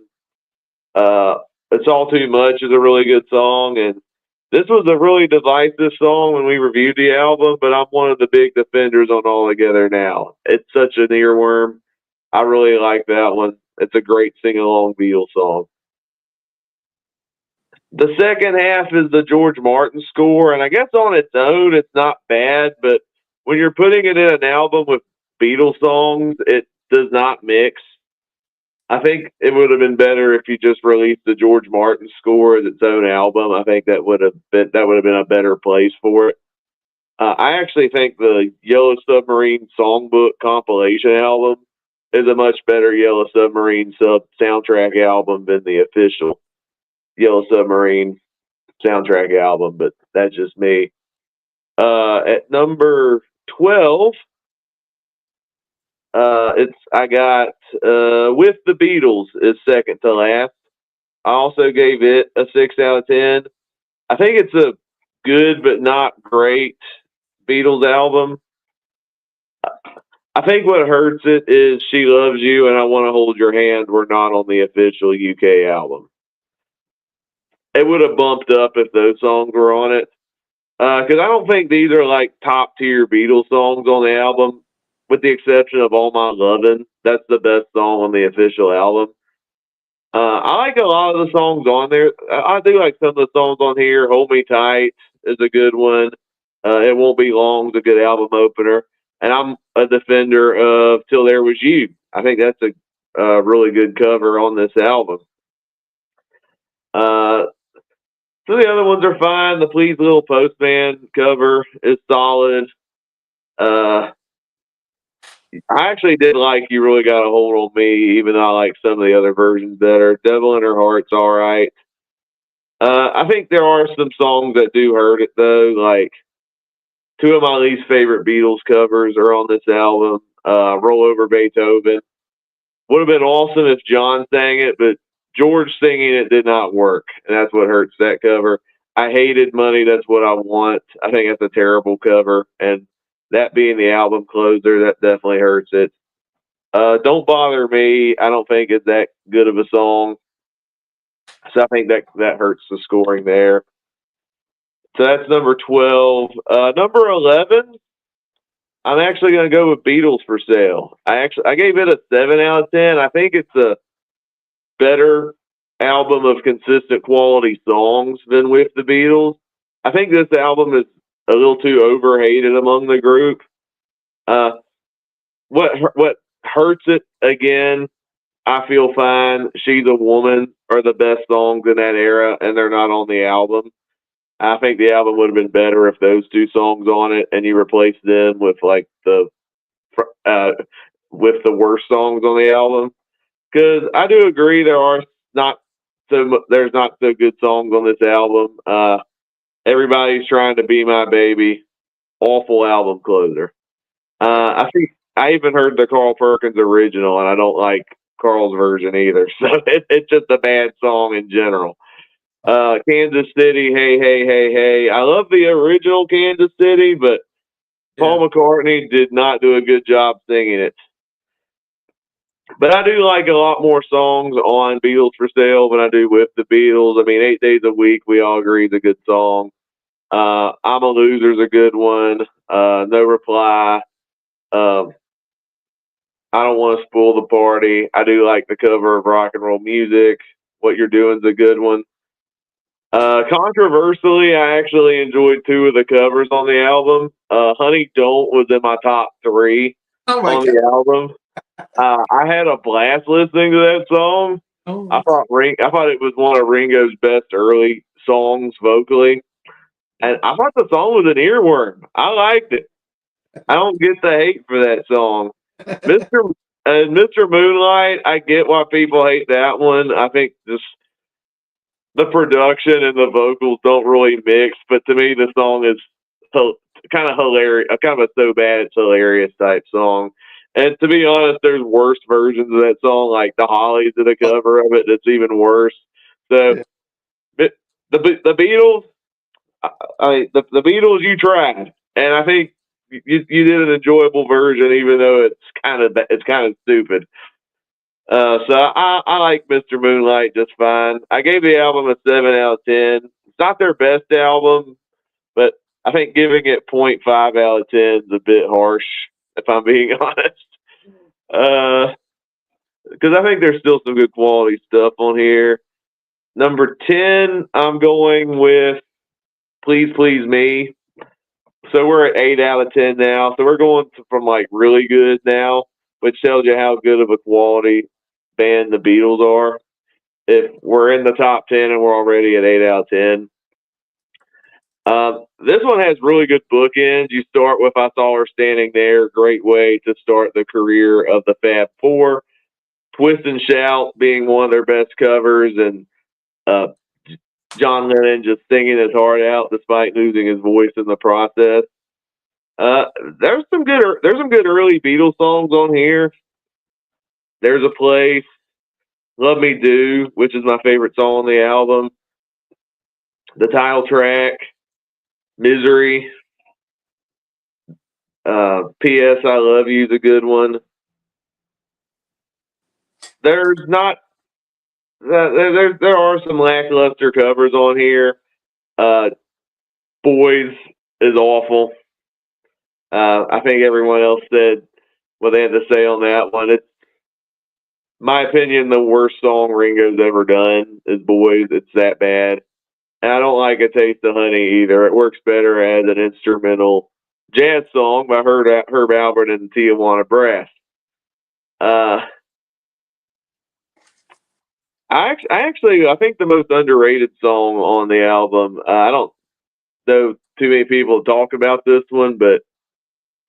It's All Too Much is a really good song, and this was a really divisive song when we reviewed the album, but I'm one of the big defenders on All Together Now. It's such an earworm. I really like that one. It's a great sing-along Beatles song. The second half is the George Martin score, and I guess on its own it's not bad, but when you're putting it in an album with Beatles songs, it does not mix. I think it would have been better if you just released the George Martin score as its own album. I think that would have been a better place for it. I actually think the Yellow Submarine Songbook compilation album is a much better Yellow Submarine soundtrack album than the official Yellow Submarine soundtrack album, but that's just me. At number 12, I got With the Beatles is second to last. I also gave it a 6 out of 10. I think it's a good but not great Beatles album. I think what hurts it is She Loves You and I Want to Hold Your Hand were not on the official UK album. It would have bumped up if those songs were on it. Because I don't think these are like top tier Beatles songs on the album, with the exception of All My Lovin'. That's the best song on the official album. I like a lot of the songs on there. I do like some of the songs on here. Hold Me Tight is a good one. It Won't Be Long is a good album opener. And I'm a defender of Till There Was You. I think that's a really good cover on this album. So the other ones are fine. The Please Little Postman cover is solid. I actually did like You Really Got a Hold on Me, even though I like some of the other versions better. Devil in Her Heart's all right. I think there are some songs that do hurt it, though. Like, two of my least favorite Beatles covers are on this album. Roll Over Beethoven. Would have been awesome if John sang it, but George singing it did not work, and that's what hurts that cover. I hated Money, That's What I Want. I think that's a terrible cover, and that being the album closer, that definitely hurts it. Don't Bother Me, I don't think is that good of a song, so I think that hurts the scoring there. So that's number 12. Number 11, I'm actually going to go with Beatles for Sale. I gave it a 7 out of 10. I think it's a better album of consistent quality songs than With the Beatles. I think this album is a little too overhated among the group. What hurts it again? I Feel Fine, She's a Woman are the best songs in that era, and they're not on the album. I think the album would have been better if those two songs on it, and you replaced them with like uh, with the worst songs on the album. Because I do agree there's not so good songs on this album. Everybody's Trying to Be My Baby, awful album closer. I think I even heard the Carl Perkins original, and I don't like Carl's version either. So it's just a bad song in general. Kansas City, Hey, Hey, Hey, Hey. I love the original Kansas City, but Paul McCartney did not do a good job singing it. But I do like a lot more songs on Beatles for Sale than I do with the Beatles. I mean, 8 Days a Week, we all agree is a good song. I'm a Loser's a good one. No Reply. Um, I Don't Want to Spoil the Party. I do like the cover of Rock and Roll Music. What You're Doing's a good one. Controversially, I actually enjoyed 2 of the covers on the album. Honey Don't was in my top 3 Oh my on god. the album. I had a blast listening to that song. Oh, I thought it was one of Ringo's best early songs vocally, and I thought the song was an earworm. I liked it. I don't get the hate for that song, Mister Mister Moonlight. I get why people hate that one. I think just the production and the vocals don't really mix, but to me, the song is kind of hilarious, kind of a so bad it's hilarious type song. And to be honest, there's worse versions of that song, like the Hollies did a cover of it that's even worse. So yeah. the Beatles, the Beatles, you tried, and I think you did an enjoyable version, even though it's kind of stupid. So I like Mr. Moonlight just fine. I gave the album a 7 out of 10. It's not their best album, but I think giving it 0.5 out of 10 is a bit harsh, if I'm being honest. Because I think there's still some good quality stuff on here. Number 10, I'm going with Please Please Me. So we're at 8 out of 10 now. So we're going from like really good now, which tells you how good of a quality band the Beatles are. If we're in the top 10 and we're already at 8 out of 10. This one has really good bookends. You start with I Saw Her Standing There, great way to start the career of the Fab Four. Twist and Shout being one of their best covers, and uh, John Lennon just singing his heart out despite losing his voice in the process. There's some good early Beatles songs on here. There's a Place, Love Me Do, which is my favorite song on the album. The title track, Misery. P.S. I Love You is a good one. There's not there are some lackluster covers on here. Boys is awful. I think everyone else said what they had to say on that one. It's my opinion, the worst song Ringo's ever done is Boys. It's that bad. And I don't like A Taste of Honey either. It works better as an instrumental jazz song by Herb Alpert and Tijuana Brass. I think the most underrated song on the album. I don't know too many people talk about this one, but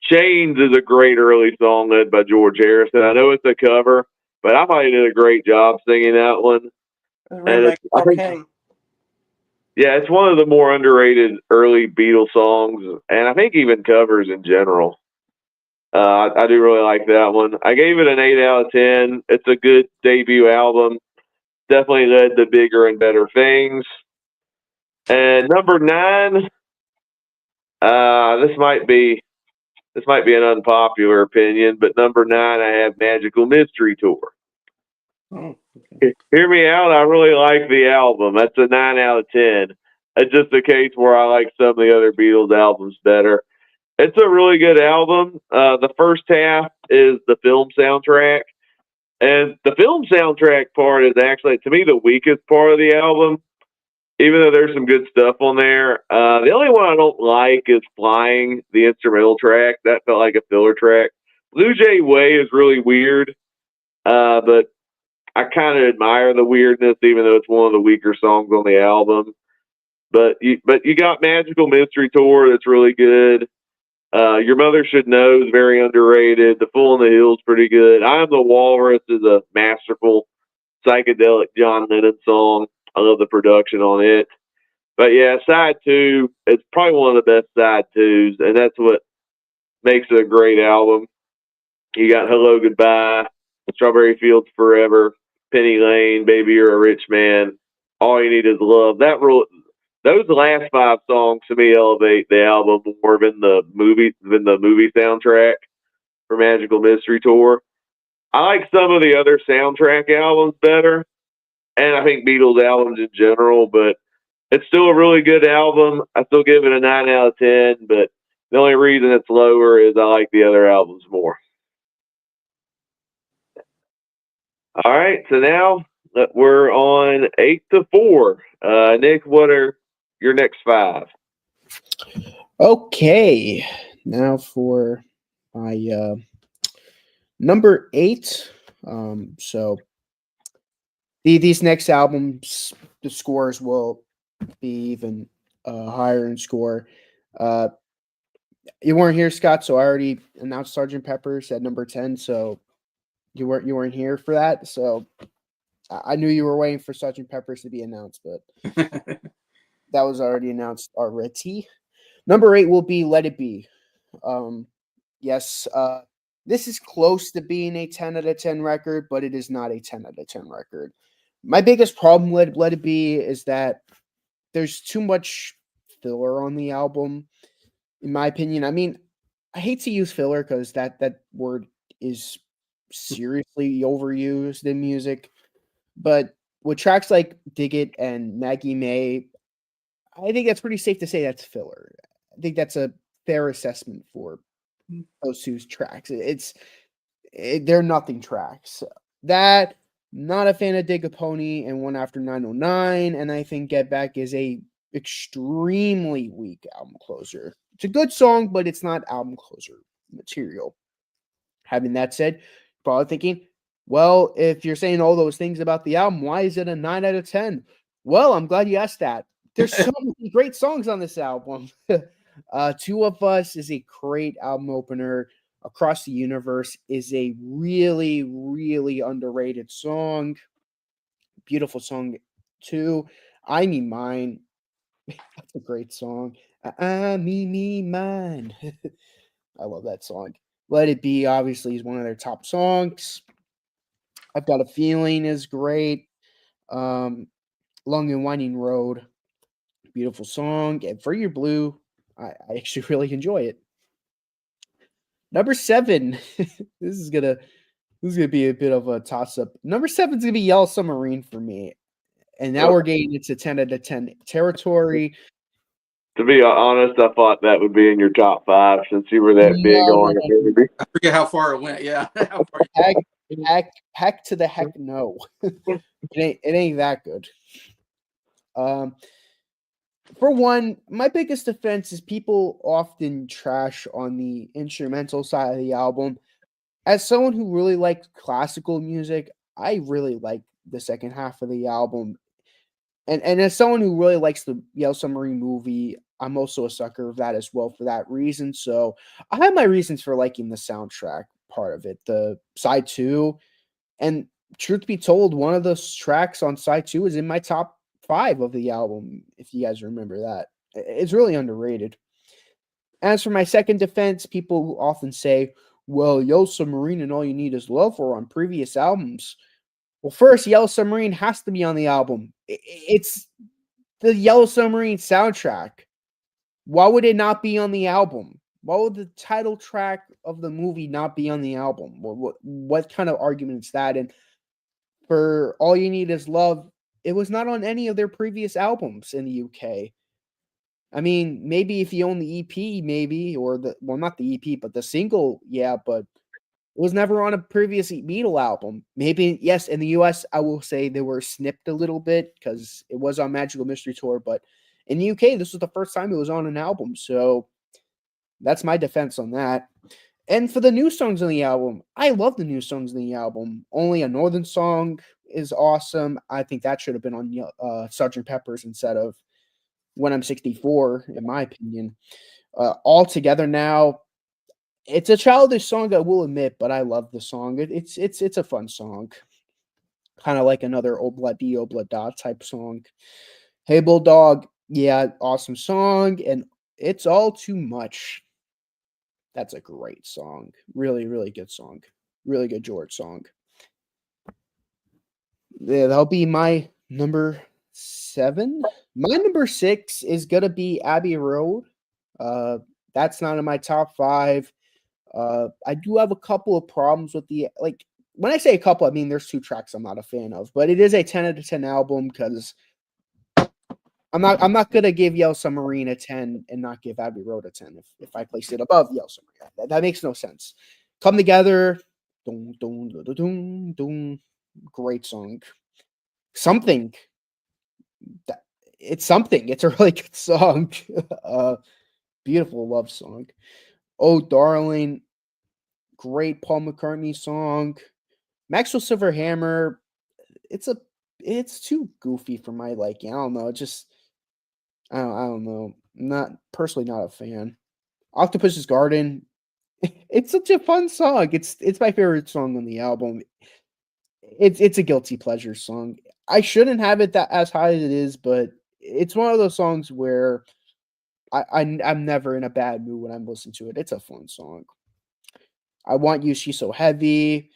Chains is a great early song led by George Harrison. I know it's a cover, but I thought he did a great job singing that one. And I think, yeah, it's one of the more underrated early Beatles songs, and I think even covers in general. I do really like that one. I gave it an 8 out of 10. It's a good debut album. Definitely led to bigger and better things. And number 9, this might be an unpopular opinion, but number 9, I have Magical Mystery Tour. Oh, okay. Hear me out. I really like the album. That's a 9 out of 10. It's just a case where I like some of the other Beatles albums better. It's a really good album. The first half is the film soundtrack. And the film soundtrack part is actually, to me, the weakest part of the album, even though there's some good stuff on there. The only one I don't like is Flying, the instrumental track. That felt like a filler track. Blue Jay Way is really weird, but I kind of admire the weirdness, even though it's one of the weaker songs on the album. But you got Magical Mystery Tour that's really good. Your Mother Should Know is very underrated. The Fool in the Hill is pretty good. I Am the Walrus is a masterful psychedelic John Lennon song. I love the production on it. But yeah, side 2, it's probably one of the best side 2s, and that's what makes it a great album. You got Hello Goodbye, Strawberry Fields Forever, Penny Lane, Baby You're a Rich Man, All You Need Is Love. those last 5 songs to me elevate the album more than the movie soundtrack for Magical Mystery Tour. I like some of the other soundtrack albums better, and I think Beatles albums in general, but it's still a really good album. I still give it a 9 out of 10, but the only reason it's lower is I like the other albums more. All right, so now we're on 8 to 4. Nick, what are your next 5? Okay, now for my number 8. So these next albums, the scores will be even higher in score. You weren't here, Scott, so I already announced Sergeant Pepper's at number 10. So you weren't here for that. So I knew you were waiting for Sergeant Pepper's to be announced, but that was already announced already. Number 8 will be Let It Be. Yes, this is close to being a 10 out of 10 record, but it is not a 10 out of 10 record. My biggest problem with Let It Be is that there's too much filler on the album, in my opinion. I mean, I hate to use filler because that word is seriously overused in music, but with tracks like Dig It and Maggie May, I think that's pretty safe to say that's filler. I think that's a fair assessment for those two tracks. They're nothing tracks. That, not a fan of Dig a Pony and One After 909, and I think Get Back is a extremely weak album closer. It's a good song, but it's not album closer material. Having that said, probably thinking, well, if you're saying all those things about the album, why is it a 9 out of 10? Well, I'm glad you asked that. There's so many great songs on this album. Two of Us is a great album opener. Across the Universe is a really, really underrated song. Beautiful song, too. I Mean Mine. That's a great song. I mean mine. I love that song. Let It Be, obviously, is one of their top songs. I've Got a Feeling is great. Long and Winding Road, beautiful song. And For Your Blue, I actually really enjoy it. Number 7. This is gonna be a bit of a toss-up. Number 7 is gonna be Yellow Submarine for me. And now we're getting into 10 out of 10 territory. To be honest, I thought that would be in your top 5 since you were that big on it. I forget how far it went. Yeah. How far Heck to the heck no. It ain't that good. For one, my biggest defense is people often trash on the instrumental side of the album. As someone who really likes classical music, I really like the second half of the album. And as someone who really likes the Yellow Submarine movie, I'm also a sucker of that as well for that reason. So I have my reasons for liking the soundtrack part of it, the side 2. And truth be told, one of those tracks on side 2 is in my top 5 of the album, if you guys remember that. It's really underrated. As for my second defense, people often say, well, Yellow Submarine and All You Need Is Love were on previous albums. Well, first, Yellow Submarine has to be on the album. It's the Yellow Submarine soundtrack. Why would it not be on the album? Why would the title track of the movie not be on the album? What kind of argument is that? And for All You Need Is Love, it was not on any of their previous albums in the UK. I mean, maybe if you own the EP, maybe, or not the EP, but the single, yeah, but it was never on a previous Beatle album. Maybe, yes, in the US, I will say they were snipped a little bit because it was on Magical Mystery Tour, but in the UK, this was the first time it was on an album, so that's my defense on that. And for the new songs on the album, I love the new songs in the album. Only a Northern Song is awesome. I think that should have been on Sgt. Pepper's instead of When I'm 64, in my opinion. All Together Now, it's a childish song, I will admit, but I love the song. It's a fun song. Kind of like another Obla Di Obla Da type song. Hey Bulldog, yeah, awesome song. And It's All Too Much. That's a great song. Really, really good song. Really good George song. Yeah, that'll be my number 7. 7. My number 6 is gonna be Abbey Road. That's not in my top 5. I do have a couple of problems with like when I say a couple, I mean there's 2 tracks I'm not a fan of, but it is a 10 out of 10 album because I'm not gonna give Yellow Submarine a 10 and not give Abbey Road a 10 if I place it above Yellow Submarine. That makes no sense. Come Together, dun, dun, dun, dun, dun, great song. Something. It's something. It's a really good song. Beautiful love song. Oh Darling, great Paul McCartney song. Maxwell Silverhammer, it's too goofy for my liking. I don't know. I don't know. Not personally not a fan. Octopus's Garden, it's such a fun song. It's my favorite song on the album. It's a guilty pleasure song. I shouldn't have it that as high as it is, but it's one of those songs where I'm never in a bad mood when I'm listening to it. It's a fun song. I Want You, She's So Heavy.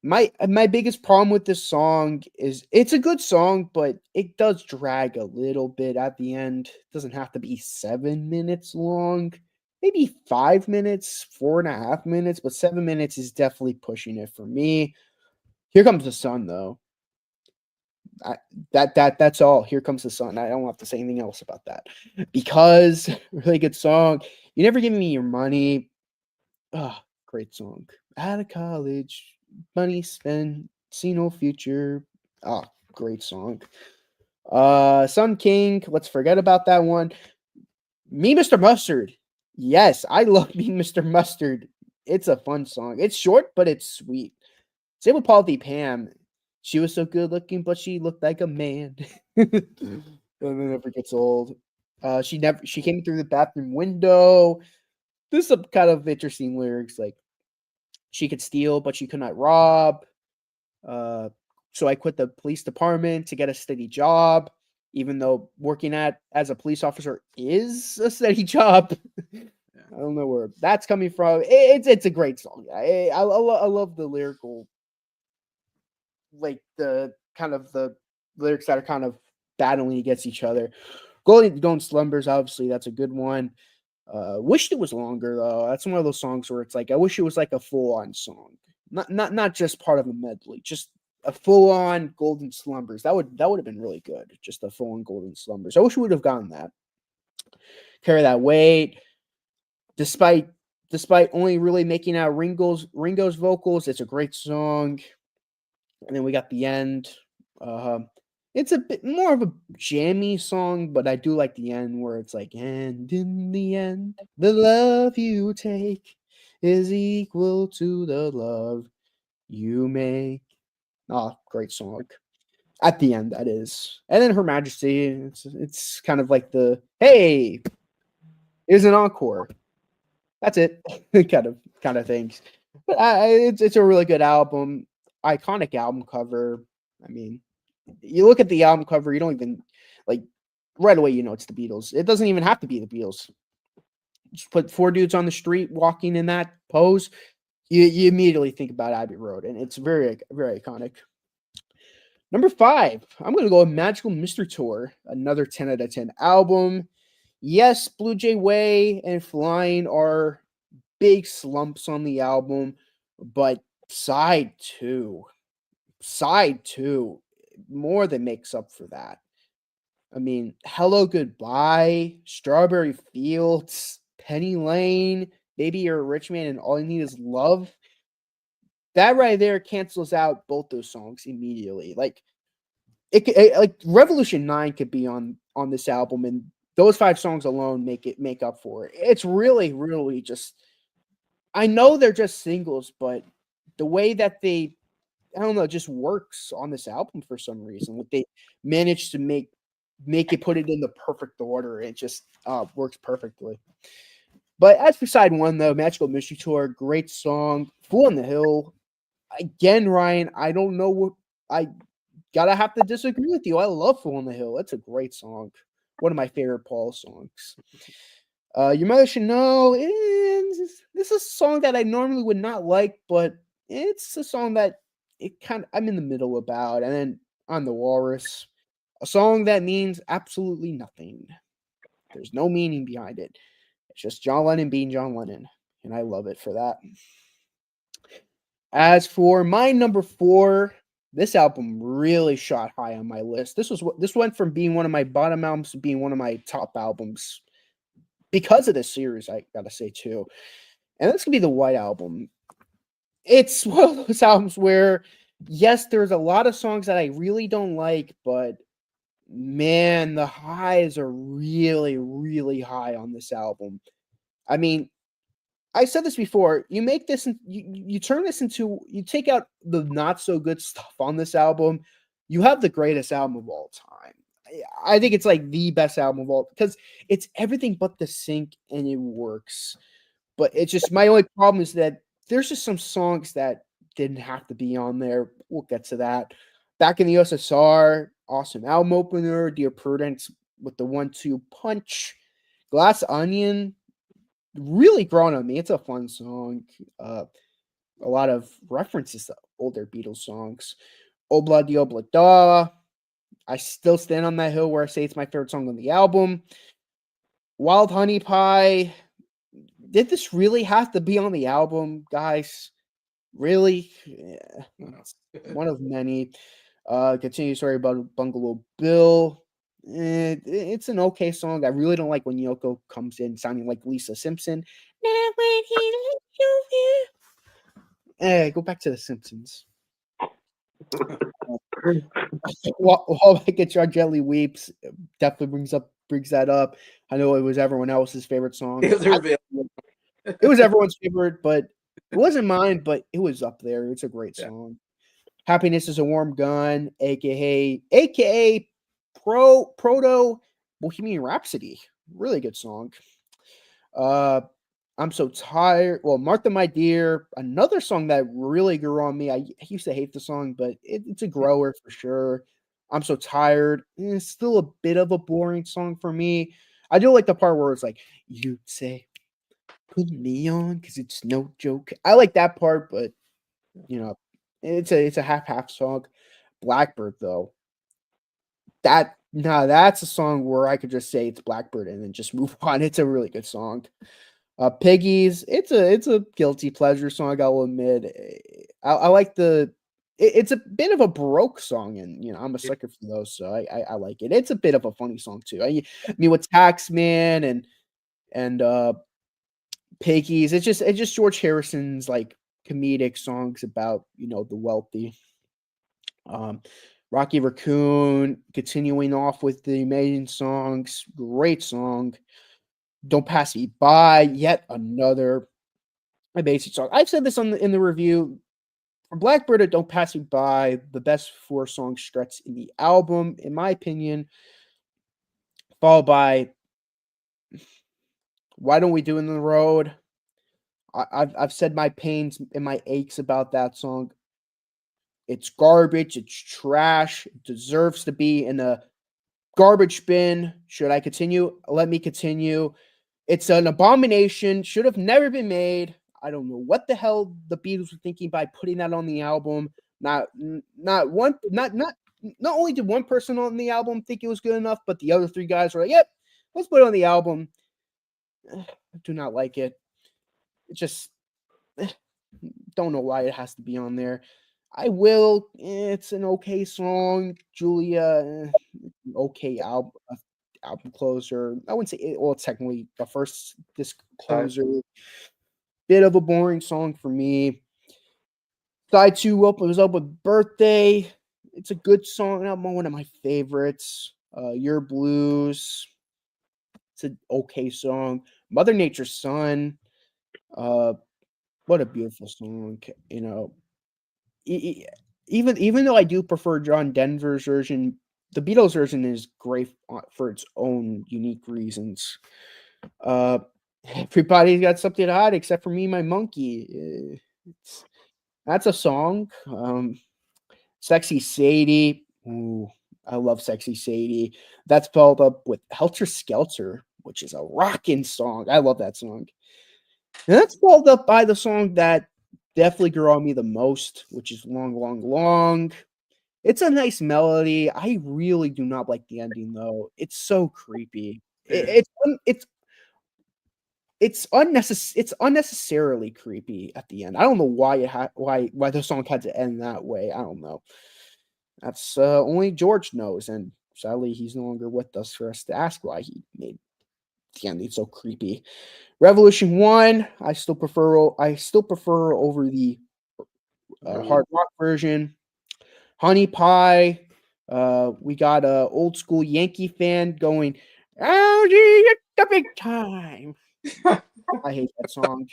My biggest problem with this song is it's a good song, but it does drag a little bit at the end. It doesn't have to be 7 minutes long. Maybe 5 minutes, 4.5 minutes, but 7 minutes is definitely pushing it for me. Here Comes the Sun, though. That's all. Here Comes the Sun. I don't have to say anything else about that because really good song. You Never Give Me Your Money. Oh, great song. Out of college, money spent, see no future. Oh, great song. Sun King. Let's forget about that one. Me, Mr. Mustard. Yes, I love Me, Mr. Mustard. It's a fun song. It's short, but it's sweet. Same with Paul V. Pam. She was so good looking, but she looked like a man. And it never gets old. She came through the bathroom window. There's some kind of interesting lyrics like she could steal, but she could not rob. So I quit the police department to get a steady job, even though working as a police officer is a steady job. I don't know where that's coming from. It's a great song. I love the lyrical, like the kind of the lyrics that are kind of battling against each other. Golden Slumbers, obviously, that's a good one. Wished it was longer though. That's one of those songs where it's like I wish it was like a full-on song, not just part of a medley, just a full-on Golden Slumbers. That would have been really good. Just a full-on Golden Slumbers. I wish we would have gotten that. Carry That Weight. Despite only really making out Ringo's vocals, it's a great song. And then we got the end. It's a bit more of a jammy song, but I do like the end where it's like, and in the end, the love you take is equal to the love you make. Oh, great song. At the end, that is. And then Her Majesty, it's kind of like the, hey, here's an encore. That's it. kind of things. But it's a really good album. Iconic album cover. I mean, you look at the album cover, you don't even like right away you know it's the Beatles. It doesn't even have to be the Beatles. Just put 4 dudes on the street walking in that pose, you immediately think about Abbey Road, and it's very, very iconic. Number 5, I'm gonna go with Magical Mystery Tour, another 10 out of 10 album. Yes, Blue Jay Way and Flying are big slumps on the album, but side 2 more than makes up for that. I mean, Hello Goodbye, Strawberry Fields, Penny Lane, Baby You're a Rich Man, and All You Need Is Love. That right there cancels out both those songs immediately. Like like Revolution 9 could be on this album, and those 5 songs alone make up for it. It's really, really just, I know they're just singles, but the way that they, I don't know, just works on this album for some reason. Like they managed to make it, put it in the perfect order. It just works perfectly. But as for side 1, though, Magical Mystery Tour, great song. Fool on the Hill. Again, Ryan, I don't know what I gotta have to disagree with you. I love Fool on the Hill. It's a great song. One of my favorite Paul songs. Your Mother Should Know. This is a song that I normally would not like, but it's a song that I'm in the middle about. And then On the Walrus. A song that means absolutely nothing. There's no meaning behind it. It's just John Lennon being John Lennon, and I love it for that. As for my number 4, this album really shot high on my list. This went from being one of my bottom albums to being one of my top albums because of this series, I gotta say too. And that's gonna be the White Album. It's one of those albums where, yes, there's a lot of songs that I really don't like, but man, the highs are really, really high on this album. I mean, I said this before. You make this, you turn this into, you take out the not so good stuff on this album, you have the greatest album of all time. I think it's like the best album of all, because it's everything but the sync and it works. But it's just, my only problem is that there's just some songs that didn't have to be on there. We'll get to that. Back in the USSR, awesome album opener. Dear Prudence with the 1-2 punch. Glass Onion, really grown on me. It's a fun song. A lot of references to older Beatles songs. Obla di Obla Da. I still stand on that hill where I say it's my favorite song on the album. Wild Honey Pie. Did this really have to be on the album, guys? Really? Yeah. It's one of many. Continue story about Bungalow Bill. It's an okay song. I really don't like when Yoko comes in sounding like Lisa Simpson. Now when he lets you in. Go back to The Simpsons. While Back at John Gently Weeps definitely brings that up. I know it was everyone else's favorite song. It was everyone's favorite, but it wasn't mine, but it was up there. It's a great song. Happiness is a Warm Gun, aka Proto Bohemian Rhapsody. Really good song. I'm So Tired. Well, Martha, My Dear, another song that really grew on me. I used to hate the song, but it's a grower for sure. I'm So Tired. It's still a bit of a boring song for me. I do like the part where it's like, you'd say, put me on, because it's no joke. I like that part, but it's a half song. Blackbird, though. That's a song where I could just say it's Blackbird and then just move on. It's a really good song. Piggies, it's a guilty pleasure song, I'll admit. I like it's a bit of a Baroque song, and I'm a sucker for those, so I like it. It's a bit of a funny song too. I mean, with Taxman and Piggies, it's just George Harrison's like comedic songs about the wealthy. Rocky Raccoon, continuing off with the amazing songs, great song. Don't Pass Me By, yet another amazing song. I've said this in the review. From Blackbird to Don't Pass Me By, the best 4-song stretch in the album, in my opinion, followed by Why Don't We Do It in the Road. I've said my pains and my aches about that song. It's garbage. It's trash. It deserves to be in a garbage bin. Should I continue? Let me continue. It's an abomination. Should have never been made. I don't know what the hell the Beatles were thinking by putting that on the album. Not only did one person on the album think it was good enough, but the other 3 guys were like, "Yep, let's put it on the album." I do not like it. It just don't know why it has to be on there. I will. It's an okay song. Julia, okay album closer. I wouldn't say it, well, it's technically the first disc closer. Bit of a boring song for me. Side 2 was up with Birthday. It's a good song. Not one of my favorites. Your Blues. It's an okay song. Mother Nature's Son. What a beautiful song. Even though I do prefer John Denver's version, the Beatles version is great for its own unique reasons. Everybody's got something to hide except for me, my monkey. That's a song. Sexy Sadie. Ooh, I love Sexy Sadie. That's followed up with Helter Skelter, which is a rockin' song. I love that song. And that's followed up by the song that definitely grew on me the most, which is Long, Long, Long. It's a nice melody. I really do not like the ending though. It's so creepy. Yeah. It's unnecessarily creepy at the end. I don't know why why the song had to end that way. I don't know. That's only George knows, and sadly he's no longer with us for us to ask why he made the ending so creepy. Revolution 1, I still prefer over the hard rock version. Honey Pie, we got a old school Yankee fan going, "Rowdy at the big time." I hate that song.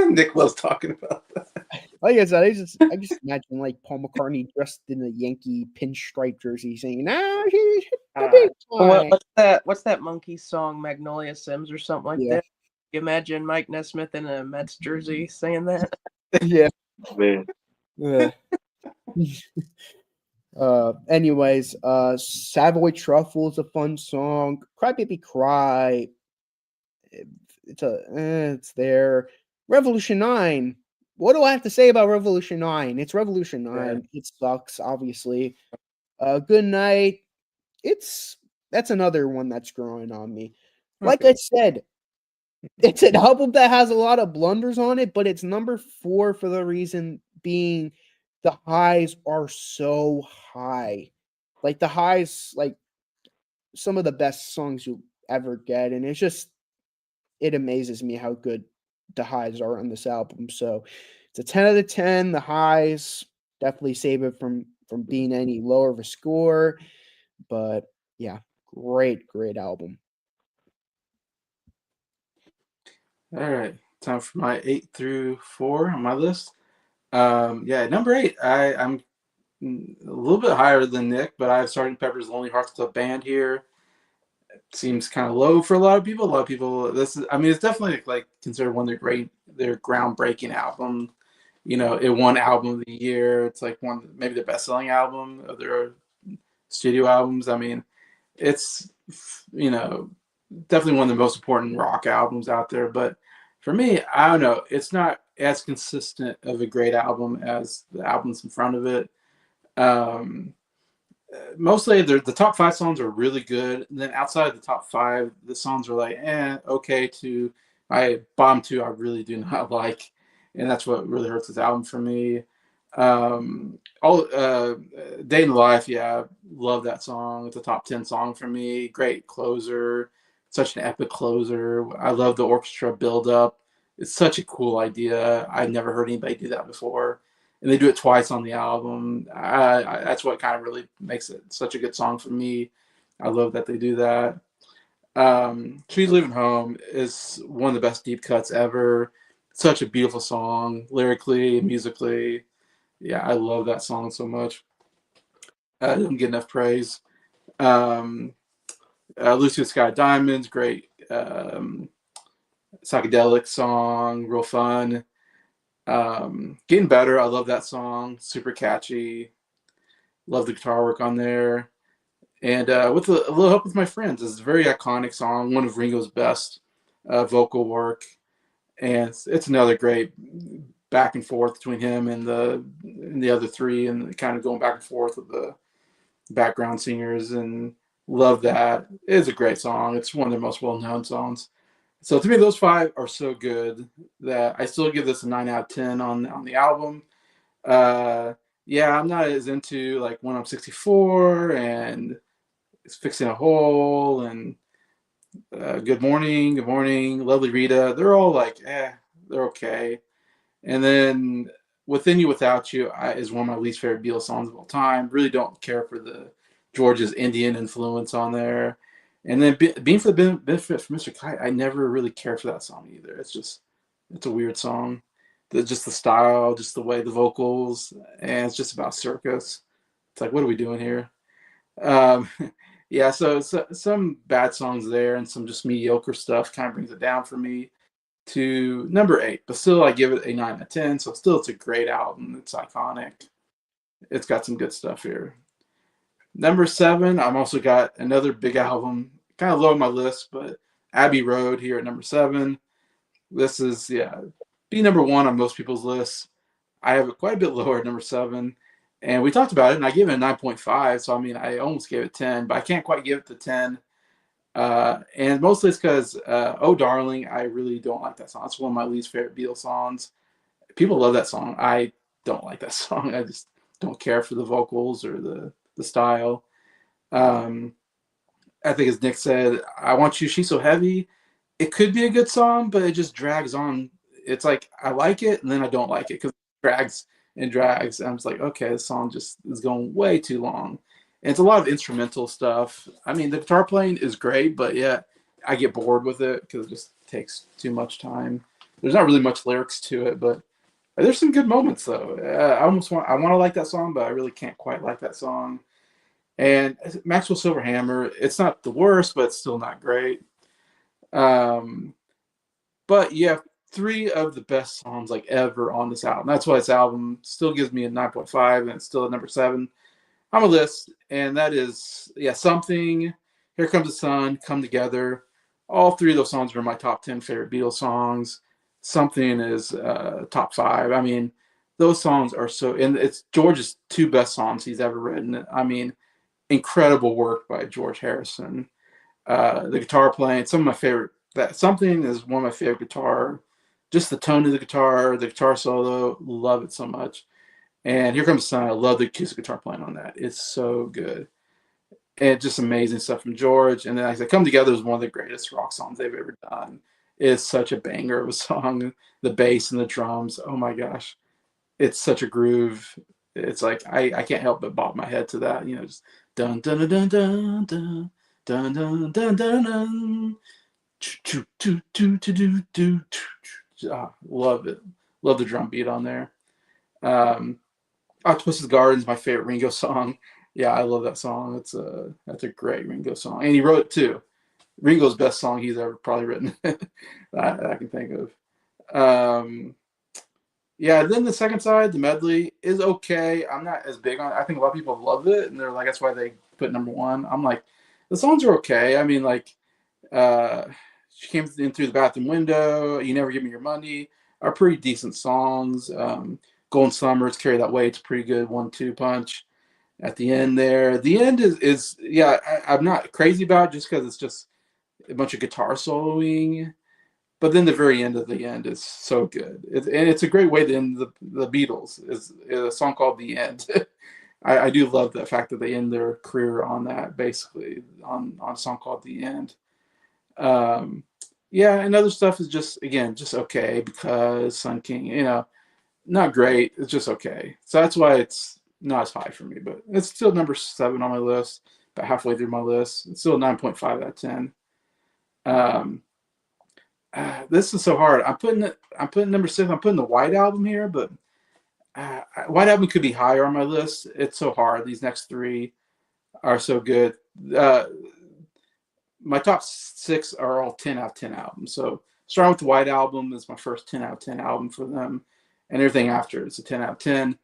Nick was talking about that. Like I said, I just imagine like Paul McCartney dressed in a Yankee pinstripe jersey saying, "Now he's hit the big time." What's that monkey song, Magnolia Sims or something like Yeah, that? You imagine Mike Nesmith in a Mets jersey saying that? yeah. Man, Ugh. Anyways, Savoy Truffle is a fun song. Cry Baby Cry, it's there. Revolution 9. What do I have to say about Revolution 9? It's Revolution 9. It sucks, obviously. Good Night. That's another one that's growing on me. Like Okay. I said, it's an album that has a lot of blunders on it, but it's number 4 for the reason being the highs are so high. Like the highs, like some of the best songs you'll ever get, and it amazes me how good the highs are on this album. So it's a 10 out of 10. The highs definitely save it from being any lower of a score. But yeah, great album. All right. Time for my 8 through 4 on my list. Yeah, number 8. I'm a little bit higher than Nick, but I have Sgt. Pepper's Lonely Hearts Club Band here. Seems kind of low for a lot of people. A lot of people, I mean, it's definitely like considered one of their groundbreaking album. You know, it won album of the year. It's like maybe the best selling album of their studio albums. I mean, it's, you know, definitely one of the most important rock albums out there. But for me, I don't know, it's not as consistent of a great album as the albums in front of it. Um, Mostly the top 5 songs are really good. And then outside of the top 5, the songs are like, okay to my bottom 2 I really do not like. And that's what really hurts this album for me. All Day in the Life, yeah, love that song. It's a top 10 song for me. Great closer, such an epic closer. I love the orchestra build up. It's such a cool idea. I've never heard anybody do that before, and they do it twice on the album. That's what kind of really makes it such a good song for me. I love that they do that. She's Leaving Home is one of the best deep cuts ever. Such a beautiful song, lyrically, musically. Yeah, I love that song so much. It doesn't get enough praise. Um, Lucy Sky Diamonds, great psychedelic song, real fun. Getting Better, I love that song, super catchy. Love the guitar work on there. And with a little help with my friends, it's a very iconic song, one of Ringo's best vocal work, and it's another great back and forth between him and the other three, and kind of going back and forth with the background singers, and love that. It's a great song. It's one of their most well known songs. So to me, those 5 are so good that I still give this a 9 out of 10 on the album. Uh, yeah, I'm not as into like When I'm 64 and It's Fixing a Hole and Good Morning, Lovely Rita. They're all like, they're okay. And then Within You Without You is one of my least favorite Beatles songs of all time. Really don't care for the George's Indian influence on there. And then Being for the Benefit for Mr. Kite, I never really cared for that song either. It's a weird song. Just the style, just the way the vocals, and it's just about circus. It's like, what are we doing here? Um, yeah, so some bad songs there and some just mediocre stuff kind of brings it down for me to number 8. But still, I give it a 9 out of 10. So still, it's a great album. It's iconic. It's got some good stuff here. Number 7, I've also got another big album, kind of low on my list, but Abbey Road here at number 7. This is, yeah, be number 1 on most people's lists. I have it quite a bit lower at number 7. And we talked about it, and I gave it a 9.5. So I mean, I almost gave it 10, but I can't quite give it the 10. And mostly it's because "Oh Darling," I really don't like that song. It's one of my least favorite Beatles songs. People love that song. I don't like that song. I just don't care for the vocals or the style. Um, I think, as Nick said, "I Want You," "She's So Heavy." It could be a good song, but it just drags on. It's like I like it, and then I don't like it because it drags and drags. And I'm just like, okay, this song just is going way too long. And it's a lot of instrumental stuff. I mean, the guitar playing is great, but yeah, I get bored with it because it just takes too much time. There's not really much lyrics to it, but there's some good moments though. I want to like that song, but I really can't quite like that song. And Maxwell Silverhammer, it's not the worst, but it's still not great. Um, but yeah, three of the best songs like ever on this album. That's why this album still gives me a 9.5, and it's still at number 7 on my list. And that is, yeah, Something, Here Comes the Sun, Come Together. All three of those songs are my top 10 favorite Beatles songs. Something is top 5. I mean, those songs are so, and it's George's 2 best songs he's ever written. I mean, incredible work by George Harrison. The guitar playing, some of my favorite. That Something is one of my favorite guitar. Just the tone of the guitar solo, love it so much. And Here Comes the Sun, I love the acoustic guitar playing on that. It's so good. And just amazing stuff from George. And then, like I said, Come Together is one of the greatest rock songs they've ever done. It's such a banger of a song. The bass and the drums, oh my gosh. It's such a groove. It's like I can't help but bob my head to that. Just dun dun dun dun dun dun dun dun dun dun. Love it. Love the drum beat on there. Um, Octopus's Garden is my favorite Ringo song. Yeah, I love that song. That's a great Ringo song, and he wrote it too. Ringo's best song he's ever probably written that I can think of. Um, yeah, then the second side, the medley, is okay. I'm not as big on it. I think a lot of people have loved it, and they're like, that's why they put number 1. I'm like, the songs are okay. I mean, like, uh, She Came In Through the Bathroom Window, You Never Give Me Your Money are pretty decent songs. Golden Summers, Carry That Weight, it's a pretty good 1-2 punch at the end there. The end is yeah, I'm not crazy about it just because it's just a bunch of guitar soloing. But then the very end of the end is so good. And it's a great way to end the Beatles. Is a song called "The End." I do love the fact that they end their career on that, basically on a song called "The End." Um, yeah, and other stuff is just again just okay because Sun King, not great. It's just okay. So that's why it's not as high for me, but it's still number 7 on my list. About halfway through my list, it's still 9.5 out of 10. Um, this is so hard. I'm putting number 6. I'm putting the White Album here, but White Album could be higher on my list. It's so hard. These next 3 are so good. Uh, my top 6 are all 10 out of 10 albums. So starting with the White Album is my first 10 out of 10 album for them, and everything after is a 10 out of 10.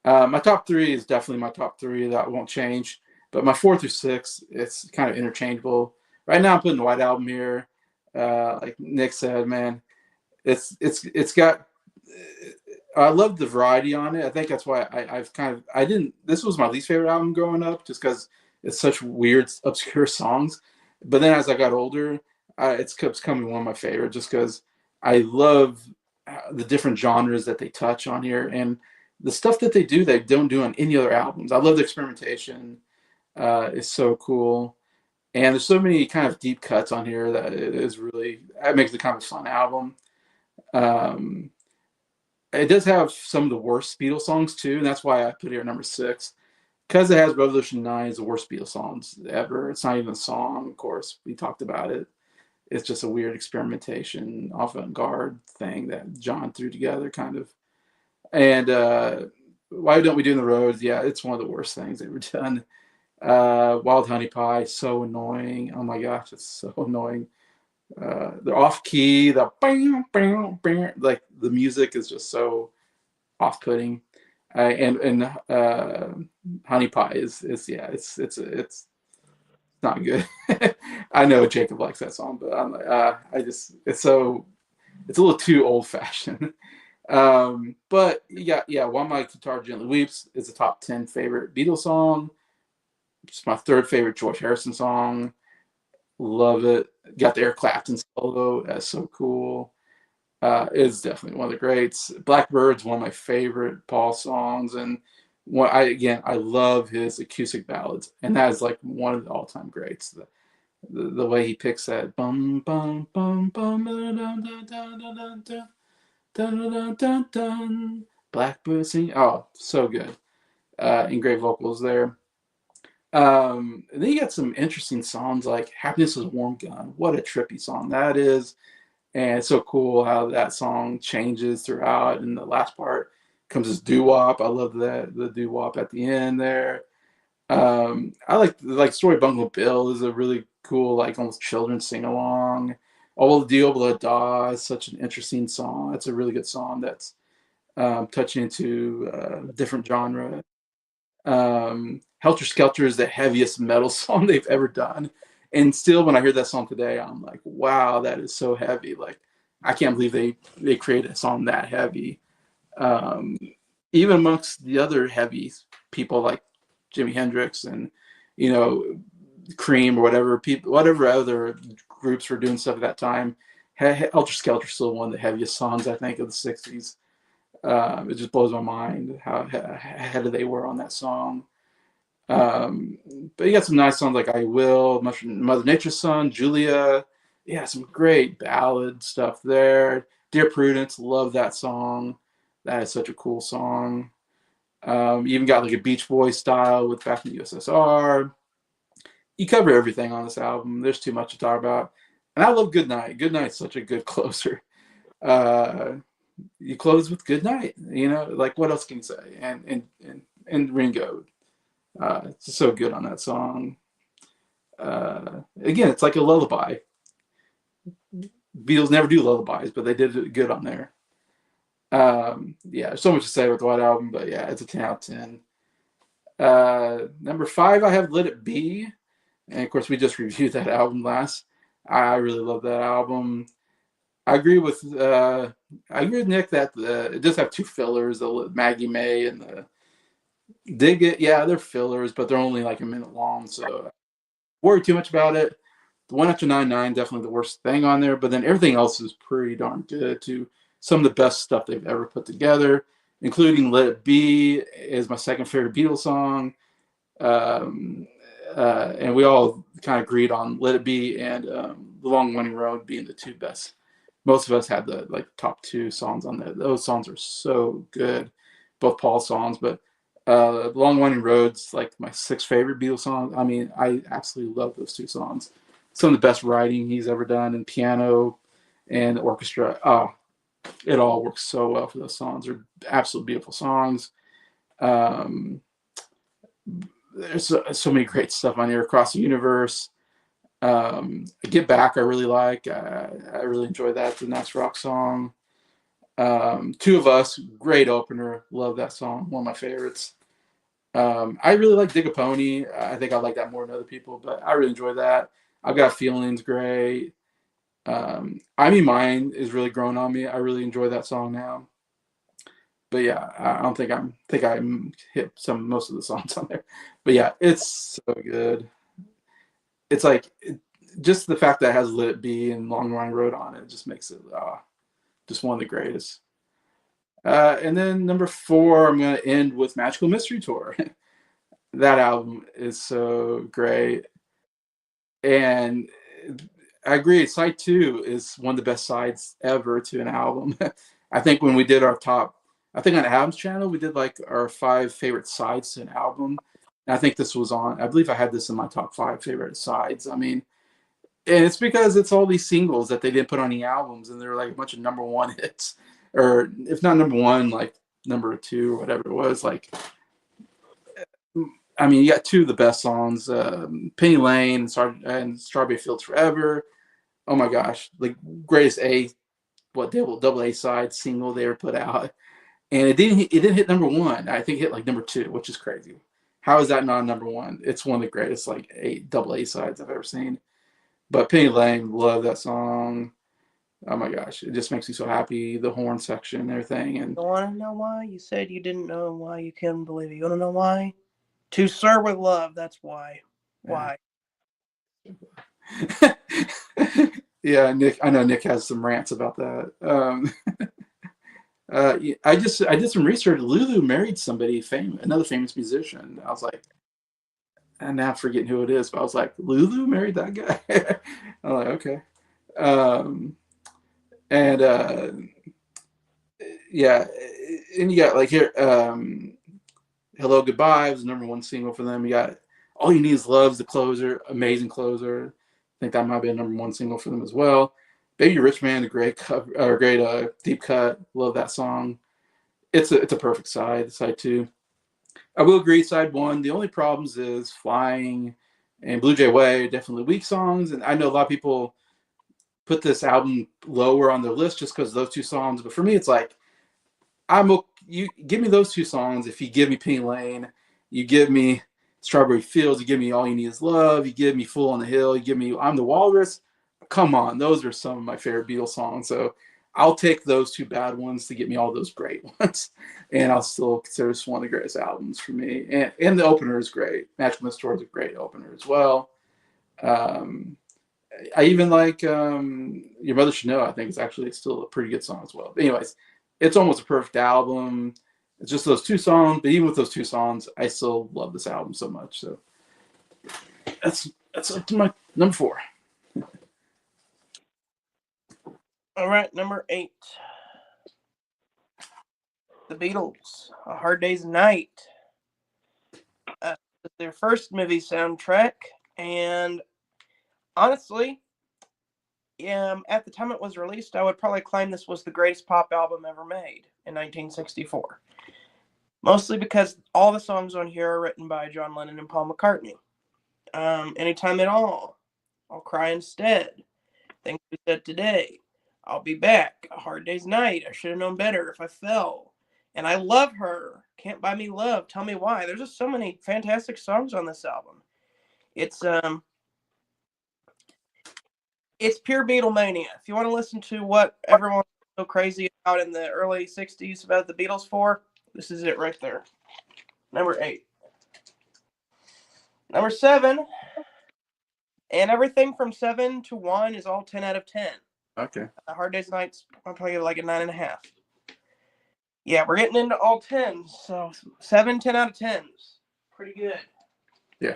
My top 3 is definitely my top 3. That won't change. But my 4 through 6, it's kind of interchangeable. Right now, I'm putting the White Album here. Like Nick said, man, it's got. I love the variety on it. I think that's why I've kind of I didn't. This was my least favorite album growing up, just because it's such weird, obscure songs. But then as I got older, it's becoming one of my favorites, just because I love the different genres that they touch on here and the stuff that they don't do on any other albums. I love the experimentation. It's so cool. And there's so many kind of deep cuts on here that it is really, that makes it kind of a fun album. Um, it does have some of the worst Beatles songs too, and that's why I put it here at number 6. Because it has Revolution 9 is the worst Beatles songs ever. It's not even a song, of course. We talked about it. It's just a weird experimentation, avant-garde thing that John threw together, kind of. And Why Don't We Do in the Roads? Yeah, it's one of the worst things ever done. Wild Honey Pie, so annoying. Oh my gosh, it's so annoying. They're off key. The bang, bang, bang, like the music is just so off-putting. And Honey Pie is yeah, it's not good. I know Jacob likes that song, but I'm like, it's a little too old-fashioned. But yeah, While My Guitar Gently Weeps is a top 10 favorite Beatles song. It's my third favorite George Harrison song. Love it. Got the Eric Clapton solo. That's so cool. It's definitely one of the greats. Blackbird's one of my favorite Paul songs, and I love his acoustic ballads, and that is like one of the all-time greats. The way he picks that bum bum bum bum dun dun dun dun dun dun dun dun dun Blackbird sing. Oh, so good. And great vocals there. And then you got some interesting songs like Happiness is a Warm Gun. What a trippy song that is. And it's so cool how that song changes throughout. And the last part comes as doo-wop. I love that, the doo-wop at the end there. I like Story Bungalow Bill is a really cool, like almost children's sing-along. All the Dio Blah Da is such an interesting song. It's a really good song that's touching into a different genre. Helter Skelter is the heaviest metal song they've ever done. And still, when I hear that song today, I'm like, wow, that is so heavy. Like, I can't believe they created a song that heavy. Um, Even amongst the other heavy people like Jimi Hendrix and, you know, Cream or whatever other groups were doing stuff at that time, Helter Skelter is still one of the heaviest songs, I think, of the 60s. It just blows my mind how ahead they were on that song. Um, but you got some nice songs like I Will, Mother Nature's Son, Julia. Yeah, some great ballad stuff there. Dear Prudence, love that song. That is such a cool song. You even got like a Beach Boys style with Back in the USSR. You cover everything on this album. There's too much to talk about. And I love Goodnight. Goodnight's such a good closer. Uh, you close with Goodnight. You know, like what else can you say? And Ringo. It's just so good on that song. Again, it's like a lullaby. Beatles never do lullabies, but they did it good on there. Yeah, there's so much to say with the White Album, but yeah, it's a 10 out of 10. Number 5, I have Let It Be. And of course, we just reviewed that album last. I really love that album. I agree with Nick that it does have 2 fillers, the Maggie May and the Dig It. Yeah, they're fillers, but they're only like a minute long, so worry too much about it. The One After 9/9 definitely the worst thing on there, but then everything else is pretty darn good too. Some of the best stuff they've ever put together, including Let It Be is my second favorite Beatles song. Um, and we all kind of agreed on Let It Be and The Long Winding Road being the 2 best. Most of us had the like top 2 songs on that. Those songs are so good, both Paul songs, but Long Winding Road's like my 6th favorite Beatles song. I mean, I absolutely love those 2 songs. Some of the best writing he's ever done in piano and orchestra. Oh, it all works so well for those songs. They're absolute beautiful songs. There's so many great stuff on here. Across the Universe. Get Back, I really like. I really enjoy that. It's a nice rock song. 2 of Us, great opener. Love that song. One of my favorites. I really like Dig a Pony. I think I like that more than other people, but I really enjoy that. I've Got Feelings, great. I Mean Mine is really growing on me. I really enjoy that song now. But yeah, I don't think I hit most of the songs on there. But yeah, it's so good. It's like just the fact that it has Let It Be and Long Run Road on it just makes it just one of the greatest. And then number 4, I'm going to end with Magical Mystery Tour. That album is so great. And I agree, side 2 is one of the best sides ever to an album. I think when we did our top, I think on Adam's channel, we did like our 5 favorite sides to an album. And I think this was on, I believe I had this in my top 5 favorite sides. I mean, and it's because it's all these singles that they didn't put on the albums, and they're like a bunch of number 1 hits, or if not number 1, like number 2 or whatever it was. Like, I mean, you got 2 of the best songs, Penny Lane and Strawberry Fields Forever. Oh my gosh, the greatest double A side single they ever put out, and it didn't hit number 1. I think it hit like number 2, which is crazy. How is that not number 1? It's one of the greatest like double A sides I've ever seen. But Penny Lane, love that song. Oh my gosh, it just makes me so happy. The horn section and everything, and You want to know why? You said you didn't know why. You couldn't believe it. You want to know why? To serve with love. That's why. Why? yeah, Nick. I know Nick has some rants about that. I did some research. Lulu married somebody famous, another famous musician. I was like, I'm now forgetting who it is, but I was like, Lulu married that guy. I'm like, okay. Um, and yeah, and you got like here, "Hello Goodbye" was the #1 single for them. You got "All You Need Is Love's" the closer, amazing closer. I think that might be a #1 single for them as well. "Baby Rich Man," a great cover, or great deep cut. Love that song. It's a perfect side two. I will agree, side one. The only problems is "Flying" and "Blue Jay Way" are definitely weak songs, and I know a lot of people put this album lower on their list just because of those two songs. But for me, it's like you give me those two songs. If you give me Penny Lane, you give me Strawberry Fields, you give me All You Need Is Love, you give me Fool on the Hill, you give me I'm the Walrus. Come on, those are some of my favorite Beatles songs. So I'll take those two bad ones to get me all those great ones, and I'll still consider this one of the greatest albums for me. And the opener is great. Magical Mystery is a great opener as well. Um, I even like Your Mother Should Know. I think it's actually still a pretty good song as well. But anyways, it's almost a perfect album. It's just those two songs, but even with those two songs, I still love this album so much. So that's up to my #4. All right, number 8. The Beatles, A Hard Day's Night. Their first movie soundtrack, and honestly, at the time it was released, I would probably claim this was the greatest pop album ever made in 1964. Mostly because all the songs on here are written by John Lennon and Paul McCartney. Anytime at all, I'll cry instead. Things we said today. I'll be back. A hard day's night. I should have known better if I fell. And I love her. Can't buy me love. Tell me why. There's just so many fantastic songs on this album. It's pure Beatlemania. If you want to listen to what everyone was so crazy about in the early '60s about the Beatles for, this is it right there. Number 8. Number 7, and everything from 7 to 1 is all 10 out of 10. Okay. Hard Day's Nights, I'll probably give it like a 9.5. Yeah, we're getting into all 10s, so 7, 10 out of 10s. Pretty good. Yeah.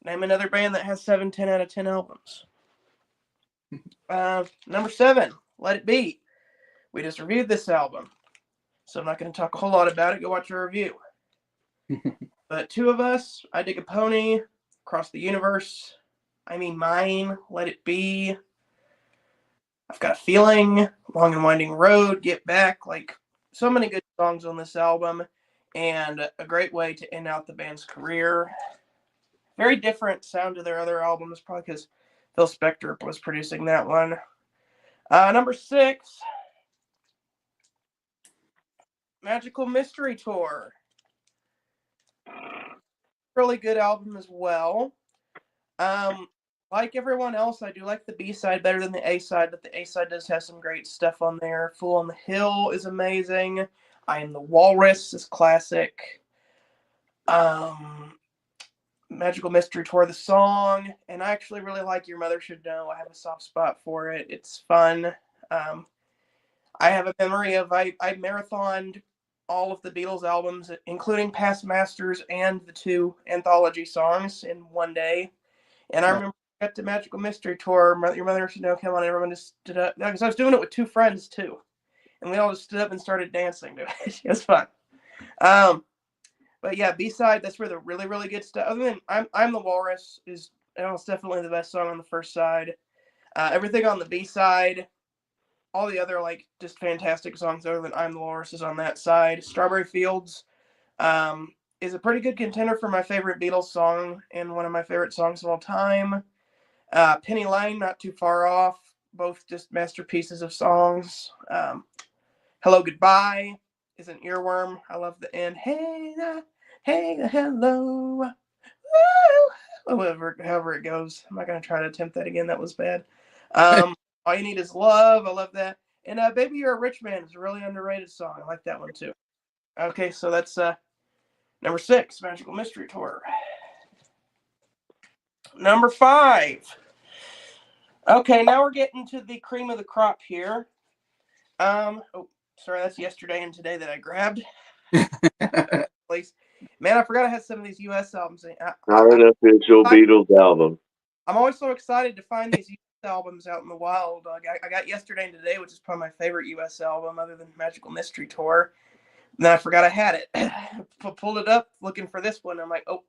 Name another band that has 7, 10 out of 10 albums. Number 7, Let It Be. We just reviewed this album, so I'm not going to talk a whole lot about it. Go watch our review. But two of us, I Dig a Pony, Across the Universe, I Mean Mine, Let It Be, I've Got a Feeling, Long and Winding Road, Get Back, like so many good songs on this album, and a great way to end out the band's career. Very different sound to their other albums, probably because Phil Spector was producing that one. Number 6, Magical Mystery Tour. Really good album as well. Like everyone else, I do like the B-side better than the A-side, but the A-side does have some great stuff on there. Fool on the Hill is amazing. I Am the Walrus is classic. Magical Mystery Tour, the song, and I actually really like Your Mother Should Know. I have a soft spot for it. It's fun. I have a memory of I marathoned all of the Beatles albums, including Past Masters and the 2 anthology songs in one day. And I remember I got to Magical Mystery Tour. Your Mother Should Know came on, and everyone just stood up. Because I was doing it with 2 friends too, and we all just stood up and started dancing to it. It was fun. But yeah, B-side, that's where the really, really good stuff. Other than I'm the Walrus is it's definitely the best song on the first side. Everything on the B-side, all the other like just fantastic songs other than I'm the Walrus is on that side. Strawberry Fields is a pretty good contender for my favorite Beatles song and one of my favorite songs of all time. Penny Lane, not too far off. Both just masterpieces of songs. Hello Goodbye is an earworm. I love the end. Hey, hello. Woo! However it goes. I'm not going to try to attempt that again. That was bad. All You Need Is Love. I love that. And Baby You're a Rich Man is a really underrated song. I like that one too. Okay, so that's number 6, Magical Mystery Tour. Number 5. Okay, now we're getting to the cream of the crop here. Oh, sorry, that's yesterday and today that I grabbed. Please. Man, I forgot I had some of these U.S. albums. Not an official Beatles album. I'm always so excited to find these U.S. albums out in the wild. I got Yesterday and Today, which is probably my favorite U.S. album other than Magical Mystery Tour. And then I forgot I had it. Pulled it up looking for this one. I'm like, oh,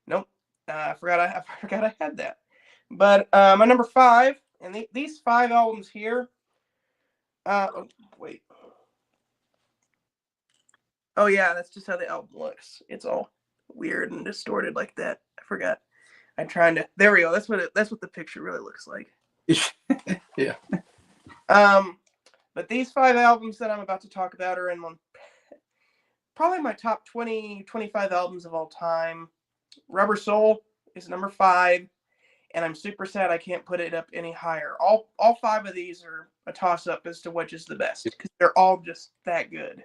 nope. I forgot I had that. But my number 5, and these 5 albums here. Oh, wait. Oh yeah, that's just how the album looks. It's all weird and distorted like that. I forgot. I'm trying to. There we go. That's what the picture really looks like. Yeah. But these 5 albums that I'm about to talk about are in probably my top 20, 25 albums of all time. Rubber Soul is number 5, and I'm super sad I can't put it up any higher. All 5 of these are a toss-up as to which is the best because they're all just that good.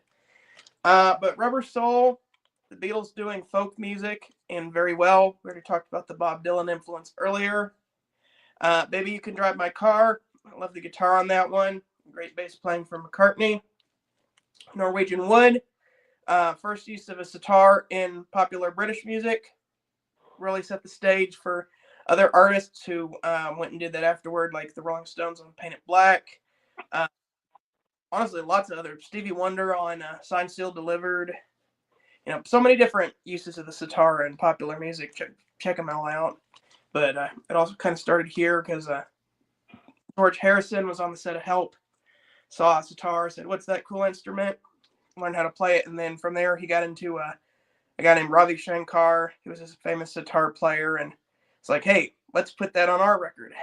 But Rubber Soul, the Beatles doing folk music and very well. We already talked about the Bob Dylan influence earlier. Baby You Can Drive My Car. I love the guitar on that one. Great bass playing from McCartney. Norwegian Wood. First use of a sitar in popular British music. Really set the stage for other artists who went and did that afterward, like the Rolling Stones on Paint It Black. Honestly, lots of other. Stevie Wonder on Signed, Sealed, Delivered. So many different uses of the sitar in popular music. Check them all out. But it also kind of started here because George Harrison was on the set of Help, saw a sitar, said, "What's that cool instrument?" Learned how to play it, and then from there he got into a guy named Ravi Shankar. He was a famous sitar player, and it's like, hey, let's put that on our record.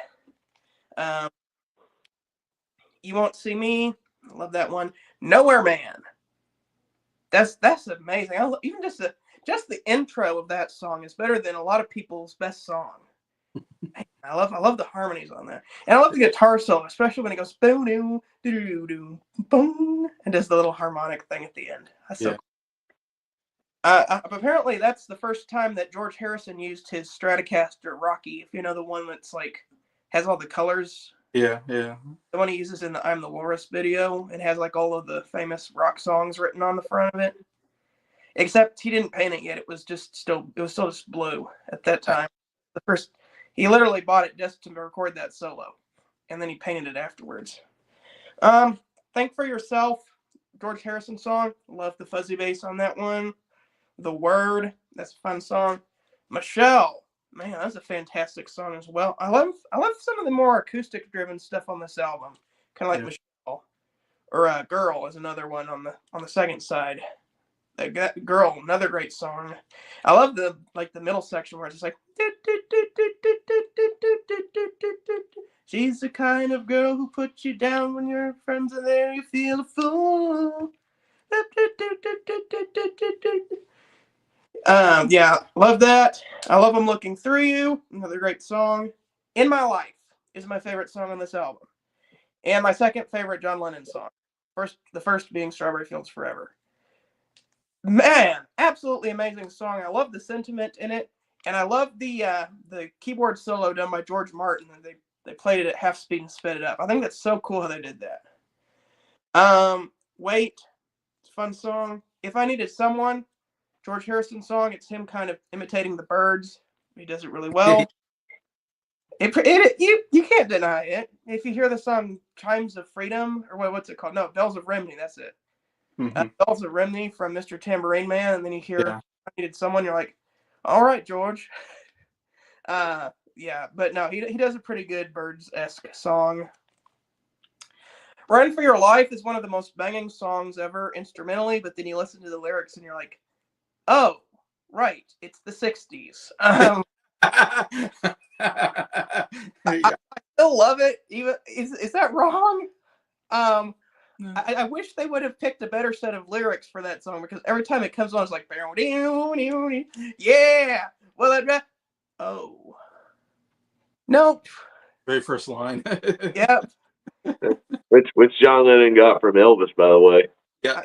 You Won't See Me. I love that one. Nowhere Man. That's amazing. Even just the intro of that song is better than a lot of people's best song. I love the harmonies on that, and I love the guitar solo, especially when it goes boom doo doo doo boom and does the little harmonic thing at the end. That's so cool. Apparently, that's the first time that George Harrison used his Stratocaster Rocky. If you know the one that's like has all the colors. Yeah. The one he uses in the I'm the Walrus video. It has like all of the famous rock songs written on the front of it. Except he didn't paint it yet. It was still just blue at that time. He literally bought it just to record that solo, and then he painted it afterwards. Think for Yourself, George Harrison song. Love the fuzzy bass on that one. The Word, that's a fun song. Michelle, man, that's a fantastic song as well. I love some of the more acoustic driven stuff on this album, kind of like Michelle. Or Girl is another one on the second side. That Girl, another great song. I love the middle section where it's just like she's the kind of girl who puts you down when your friends are there, you feel a fool. Yeah, love that. I love I'm Looking Through You, another great song. In My Life is my favorite song on this album. And my second favorite John Lennon song. The first being Strawberry Fields Forever. Man, absolutely amazing song. I love the sentiment in it, and I love the keyboard solo done by George Martin. They played it at half speed and sped it up. I think that's so cool how they did that. Wait, it's a fun song. If I Needed Someone, George Harrison song. It's him kind of imitating the Byrds. He does it really well. You can't deny it. If you hear the song "Chimes of Freedom" or what's it called? No, "Bells of Rhymney." That's it. Bells of Rhymney from Mr. Tambourine Man, and then you hear "I Needed Someone," you're like, all right, George. Yeah, but no, he does a pretty good Birds-esque song. Run for Your Life is one of the most banging songs ever instrumentally, but then you listen to the lyrics and you're like, oh, right, it's the 60s. I still love it. Even is that wrong? I wish they would have picked a better set of lyrics for that song because every time it comes on, it's like, yeah. Well, oh, nope. Very first line. Yep. which John Lennon got from Elvis, by the way. Yeah.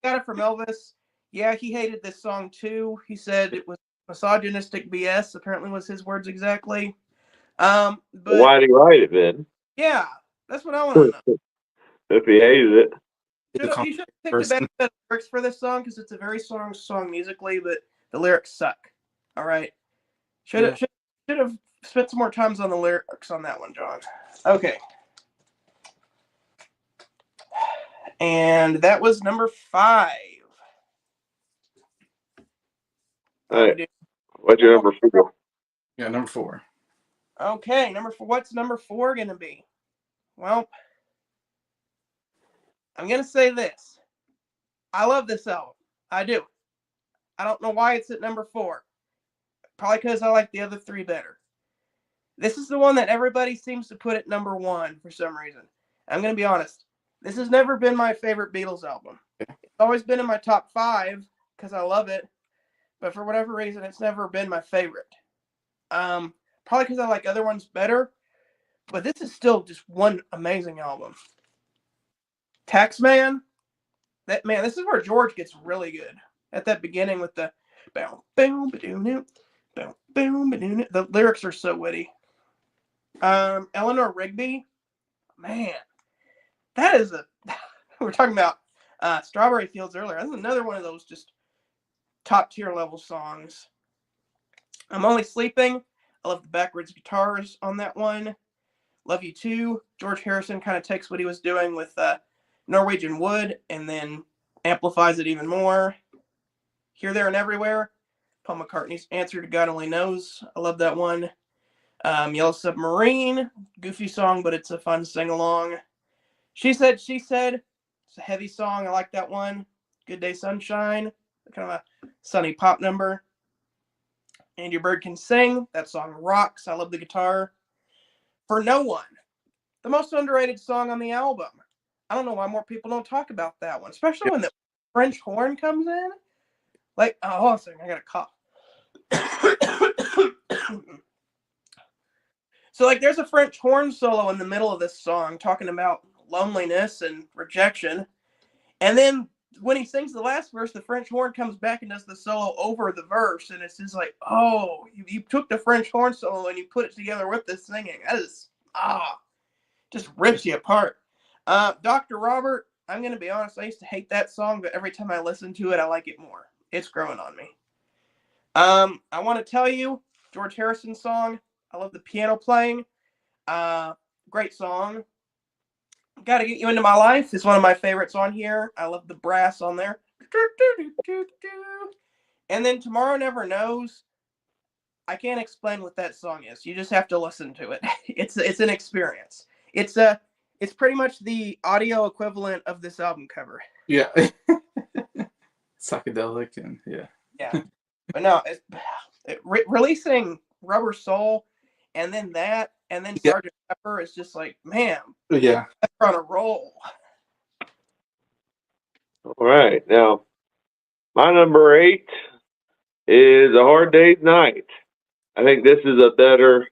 Got it from Elvis. Yeah, he hated this song too. He said it was misogynistic BS. Apparently, was his words exactly. But Why'd he write it then? yeah, that's what I want to know. If he hated it. He should have picked a better set of lyrics for this song because it's a very strong song musically, but the lyrics suck. All right, should have spent some more times on the lyrics on that one, John. Okay, and that was number 5. All right. What's your number 4? Yeah, number 4. Okay, number 4. What's number 4 gonna be? Well, I'm gonna say this. I love this album. I do. I don't know why it's at number 4. Probably because I like the other 3 better. This is the one that everybody seems to put at number 1 for some reason. I'm gonna be honest. This has never been my favorite Beatles album. It's always been in my top 5 because I love it, but for whatever reason, it's never been my favorite. Probably because I like other ones better, but this is still just one amazing album. Taxman, this is where George gets really good at that beginning with the boom boom ba-doom boom boom ba-doom. The lyrics are so witty. Eleanor Rigby, man, that is a we were talking about Strawberry Fields earlier. That's another one of those just top tier level songs. I'm Only Sleeping. I love the backwards guitars on that one. Love You Too. George Harrison kind of takes what he was doing with Norwegian Wood and then amplifies it even more. Here, There, and Everywhere. Paul McCartney's Answer to God Only Knows. I love that one. Yellow Submarine. Goofy song, but it's a fun sing-along. She Said, She Said. It's a heavy song. I like that one. Good Day Sunshine. Kind of a sunny pop number. And Your Bird Can Sing. That song rocks. I love the guitar. For No One. The most underrated song on the album. I don't know why more people don't talk about that one, especially when the French horn comes in. Like, oh, hold on a second, I got a cough. So, like, there's a French horn solo in the middle of this song talking about loneliness and rejection. And then when he sings the last verse, the French horn comes back and does the solo over the verse. And it's just like, oh, you took the French horn solo and you put it together with the singing. That is, just rips you apart. Dr. Robert, I'm going to be honest, I used to hate that song, but every time I listen to it, I like it more. It's growing on me. I Want to Tell You, George Harrison song. I love the piano playing. Great song. Gotta Get You Into My Life is one of my favorites on here. I love the brass on there. And then Tomorrow Never Knows. I can't explain what that song is. You just have to listen to it. It's an experience. It's pretty much the audio equivalent of this album cover. Yeah. Psychedelic and Yeah. But no, releasing Rubber Soul and then that and then Sgt. Pepper is just like, man, yeah, they're on a roll. All right. Now, my number 8 is A Hard Day's Night. I think this is a better,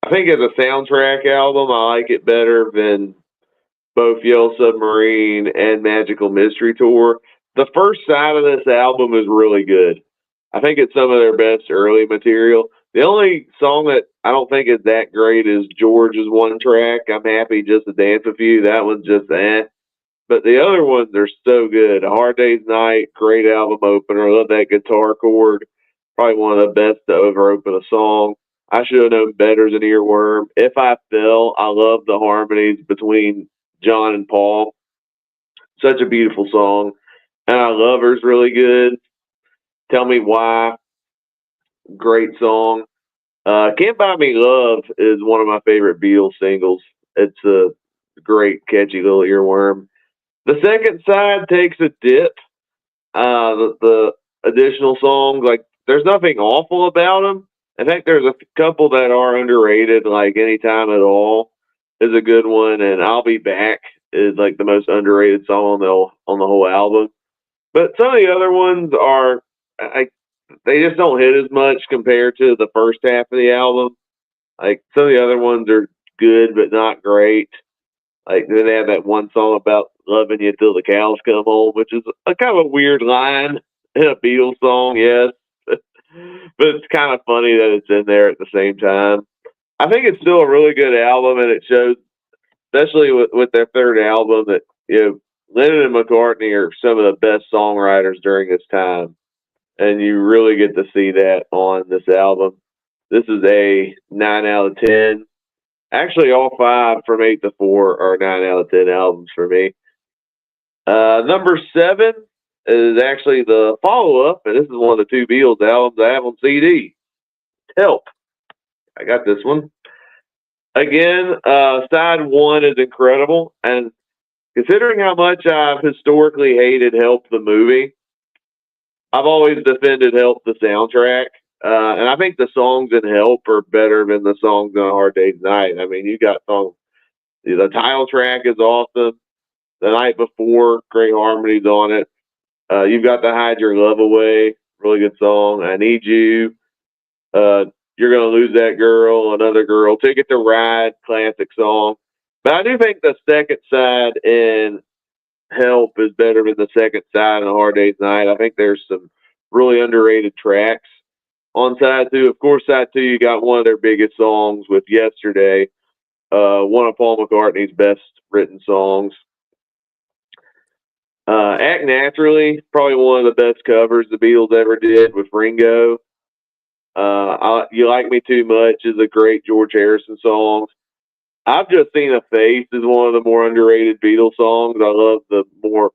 I think as a soundtrack album, I like it better than both Yellow Submarine and Magical Mystery Tour. The first side of this album is really good. I think it's some of their best early material. The only song that I don't think is that great is George's one track, I'm Happy Just to Dance With You. That one's just But the other ones are so good. A Hard Day's Night, great album opener. I love that guitar chord. Probably one of the best to ever open a song. I Should Have Known Better than Earworm. If I Fell, I love the harmonies between John and Paul. Such a beautiful song. And I Love Her's really good. Tell Me Why, great song. Can't Buy Me Love is one of my favorite Beatles singles. It's a great, catchy little earworm. The second side takes a dip. The additional songs, like, there's nothing awful about them. I think there's a couple that are underrated, like Anytime at All is a good one, and I'll Be Back is like the most underrated song on the whole album. But some of the other ones are, they just don't hit as much compared to the first half of the album. Like some of the other ones are good but not great. Like they have that one song about loving you till the cows come home, which is a kind of a weird line in a Beatles song, yes. But it's kind of funny that it's in there at the same time. I think it's still a really good album, and it shows, especially with their third album, that Lennon and McCartney are some of the best songwriters during this time, and you really get to see that on this album. This is a 9 out of 10. Actually, all five from 8 to 4 are 9 out of 10 albums for me. Number 7 is actually the follow up, and this is one of the two Beatles albums I have on CD. Help. I got this one. Again, side 1 is incredible, and considering how much I've historically hated Help the movie, I've always defended Help the soundtrack. And I think the songs in Help are better than the songs on A Hard Day's Night. I mean, you got songs. The title track is awesome. The Night Before, great harmonies on it. You've got the Hide Your Love Away, really good song. I Need You. You're Gonna Lose That Girl, Another Girl. Ticket to Ride, classic song. But I do think the second side in Help is better than the second side in A Hard Day's Night. I think there's some really underrated tracks on side 2. Of course, side 2, you got one of their biggest songs with Yesterday, one of Paul McCartney's best written songs. Act Naturally, probably one of the best covers the Beatles ever did with Ringo. You Like Me Too Much is a great George Harrison song. I've Just Seen a Face is one of the more underrated Beatles songs. I love the more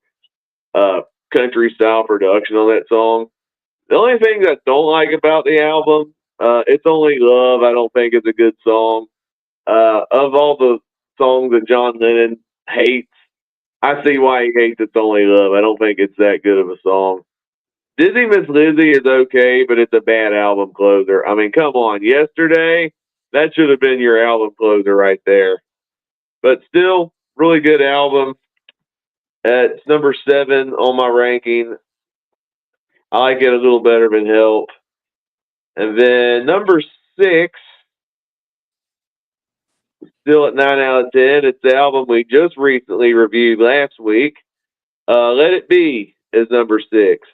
country style production on that song. The only thing I don't like about the album, It's Only Love, I don't think is a good song. Of all the songs that John Lennon hates, I see why he hates It's Only Love. I don't think it's that good of a song. Dizzy Miss Lizzy is okay, but it's a bad album closer. I mean, come on. Yesterday, that should have been your album closer right there. But still, really good album. It's number 7 on my ranking. I like it a little better than Help. And then number 6, still at 9 out of 10. It's the album we just recently reviewed last week. Let It Be is number 6.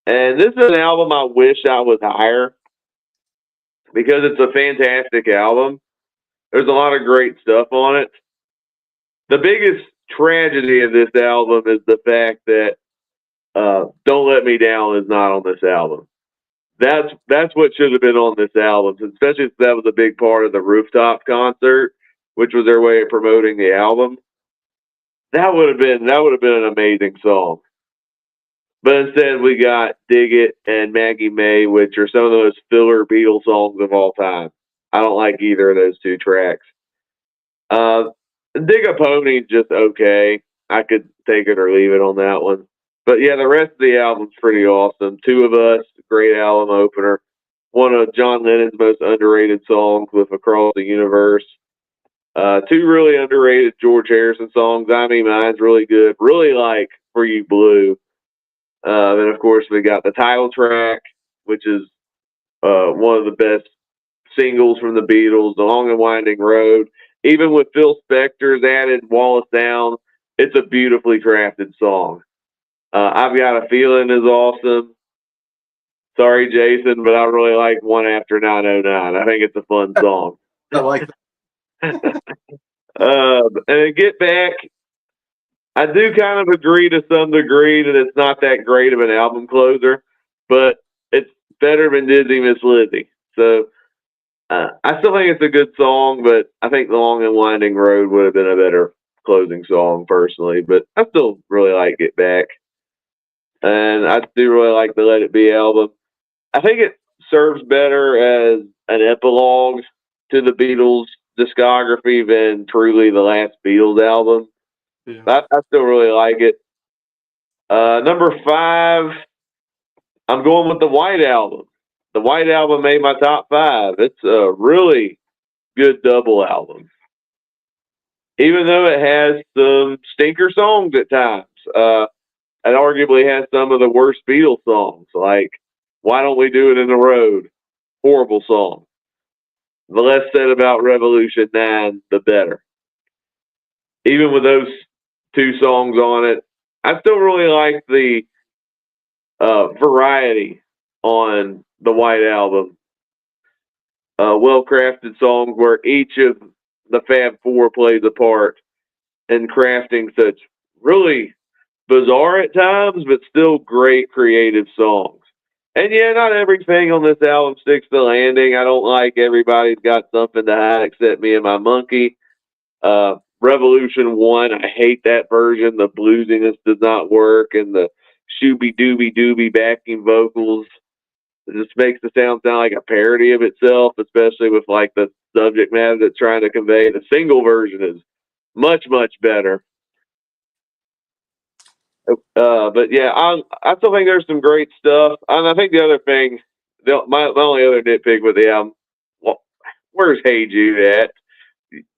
And this is an album I wish I was higher because it's a fantastic album. There's a lot of great stuff on it. The biggest tragedy of this album is the fact that Don't Let Me Down is not on this album. That's what should have been on this album, especially since that was a big part of the rooftop concert, which was their way of promoting the album. That would have been an amazing song. But instead, we got Dig It and Maggie May, which are some of the most filler Beatles songs of all time. I don't like either of those two tracks. Dig a Pony is just okay. I could take it or leave it on that one. But yeah, the rest of the album's pretty awesome. Two of Us, great album opener. One of John Lennon's most underrated songs with Across the Universe. Two really underrated George Harrison songs. I Mean Mine's really good. Really like For You Blue. Then of course we got the title track, which is one of the best singles from the Beatles, The Long and Winding Road. Even with Phil Spector's added Wallace Down, it's a beautifully crafted song. I've Got a Feeling is awesome. Sorry, Jason, but I really like One After 909. I think it's a fun song. I like that. And Get Back, I do kind of agree to some degree that it's not that great of an album closer, but it's better than Dizzy Miss Lizzy. So I still think it's a good song, but I think The Long and Winding Road would have been a better closing song personally. But I still really like Get Back. And I do really like the Let It Be album. I think it serves better as an epilogue to the Beatles discography than truly the last Beatles album. Yeah. I still really like it. Number 5, I'm going with the White Album. The White Album made my top 5. It's a really good double album. Even though it has some stinker songs at times. It arguably has some of the worst Beatles songs, like Why Don't We Do It in the Road? Horrible song. The less said about Revolution 9, the better. even with those two songs on it, I still really like the variety on the White Album. Well crafted songs where each of the Fab Four plays a part in crafting such really bizarre at times, but still great creative songs. And yeah, not everything on this album sticks the landing. I don't like Everybody's Got Something to Hide Except Me and My Monkey. Revolution 1, I hate that version. The bluesiness does not work, and the shooby dooby dooby backing vocals, it just makes the sound like a parody of itself, especially with like the subject matter that's trying to convey. The single version is much, much better. But yeah, I still think there's some great stuff. And I think the other thing, my only other nitpick with the album, well, where's Hey Jude at?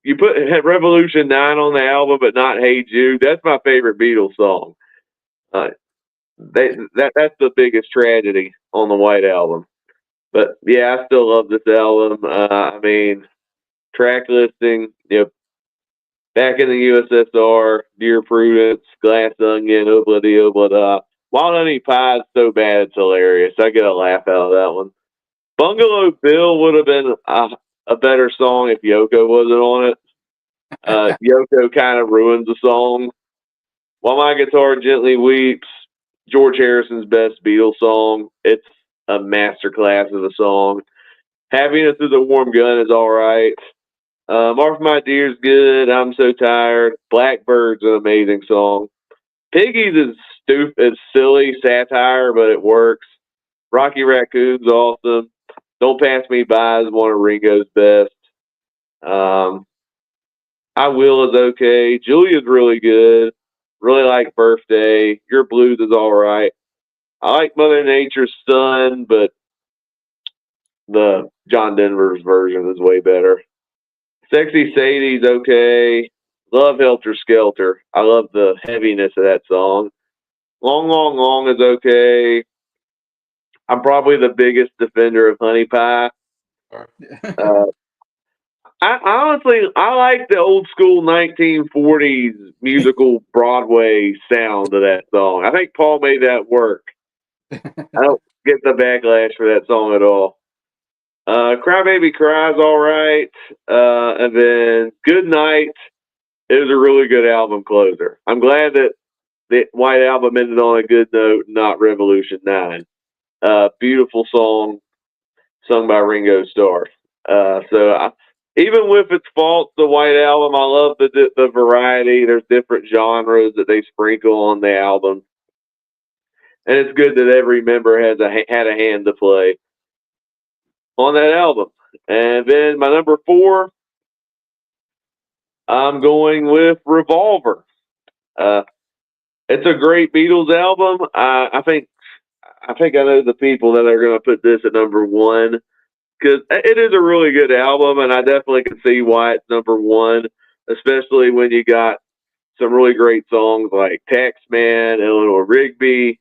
You put Revolution 9 on the album, but not Hey Jude. That's my favorite Beatles song. Uh, that's the biggest tragedy on the White Album. But yeah, I still love this album. I mean, track listing, Back in the USSR, Dear Prudence, Glass Onion, Obla Di Obla Da. Wild Honey Pie is so bad it's hilarious. I get a laugh out of that one. Bungalow Bill would have been a better song if Yoko wasn't on it. Yoko kind of ruins the song. While My Guitar Gently Weeps, George Harrison's best Beatles song. It's a masterclass of a song. Happiness is a Warm Gun is all right. Mark My Dear's good. I'm So Tired. Blackbird's an amazing song. Piggies is stupid, it's silly satire, but it works. Rocky Raccoon's awesome. Don't Pass Me By is one of Ringo's best. Um, I Will is okay. Julia's really good. Really like Birthday. Your Blues is all right. I like Mother Nature's Son, but the John Denver's version is way better. Sexy Sadie's okay. Love Helter Skelter. I love the heaviness of that song. Long, Long, Long is okay. I'm probably the biggest defender of Honey Pie. Uh, I honestly, I like the old school 1940s musical Broadway sound of that song. I think Paul made that work. I don't get the backlash for that song at all. Cry Baby Cry's all right. And then Good Night is a really good album closer. I'm glad that the White Album ended on a good note, not Revolution 9. Beautiful song sung by Ringo Starr. Even with its faults, the White Album, I love the variety. There's different genres that they sprinkle on the album, and it's good that every member had a hand to play on that album. And then my number 4, I'm going with Revolver. Uh, it's a great Beatles album. I think I know the people that are going to put this at number 1 because it is a really good album, and I definitely can see why it's number 1, especially when you got some really great songs like Taxman, Eleanor Rigby,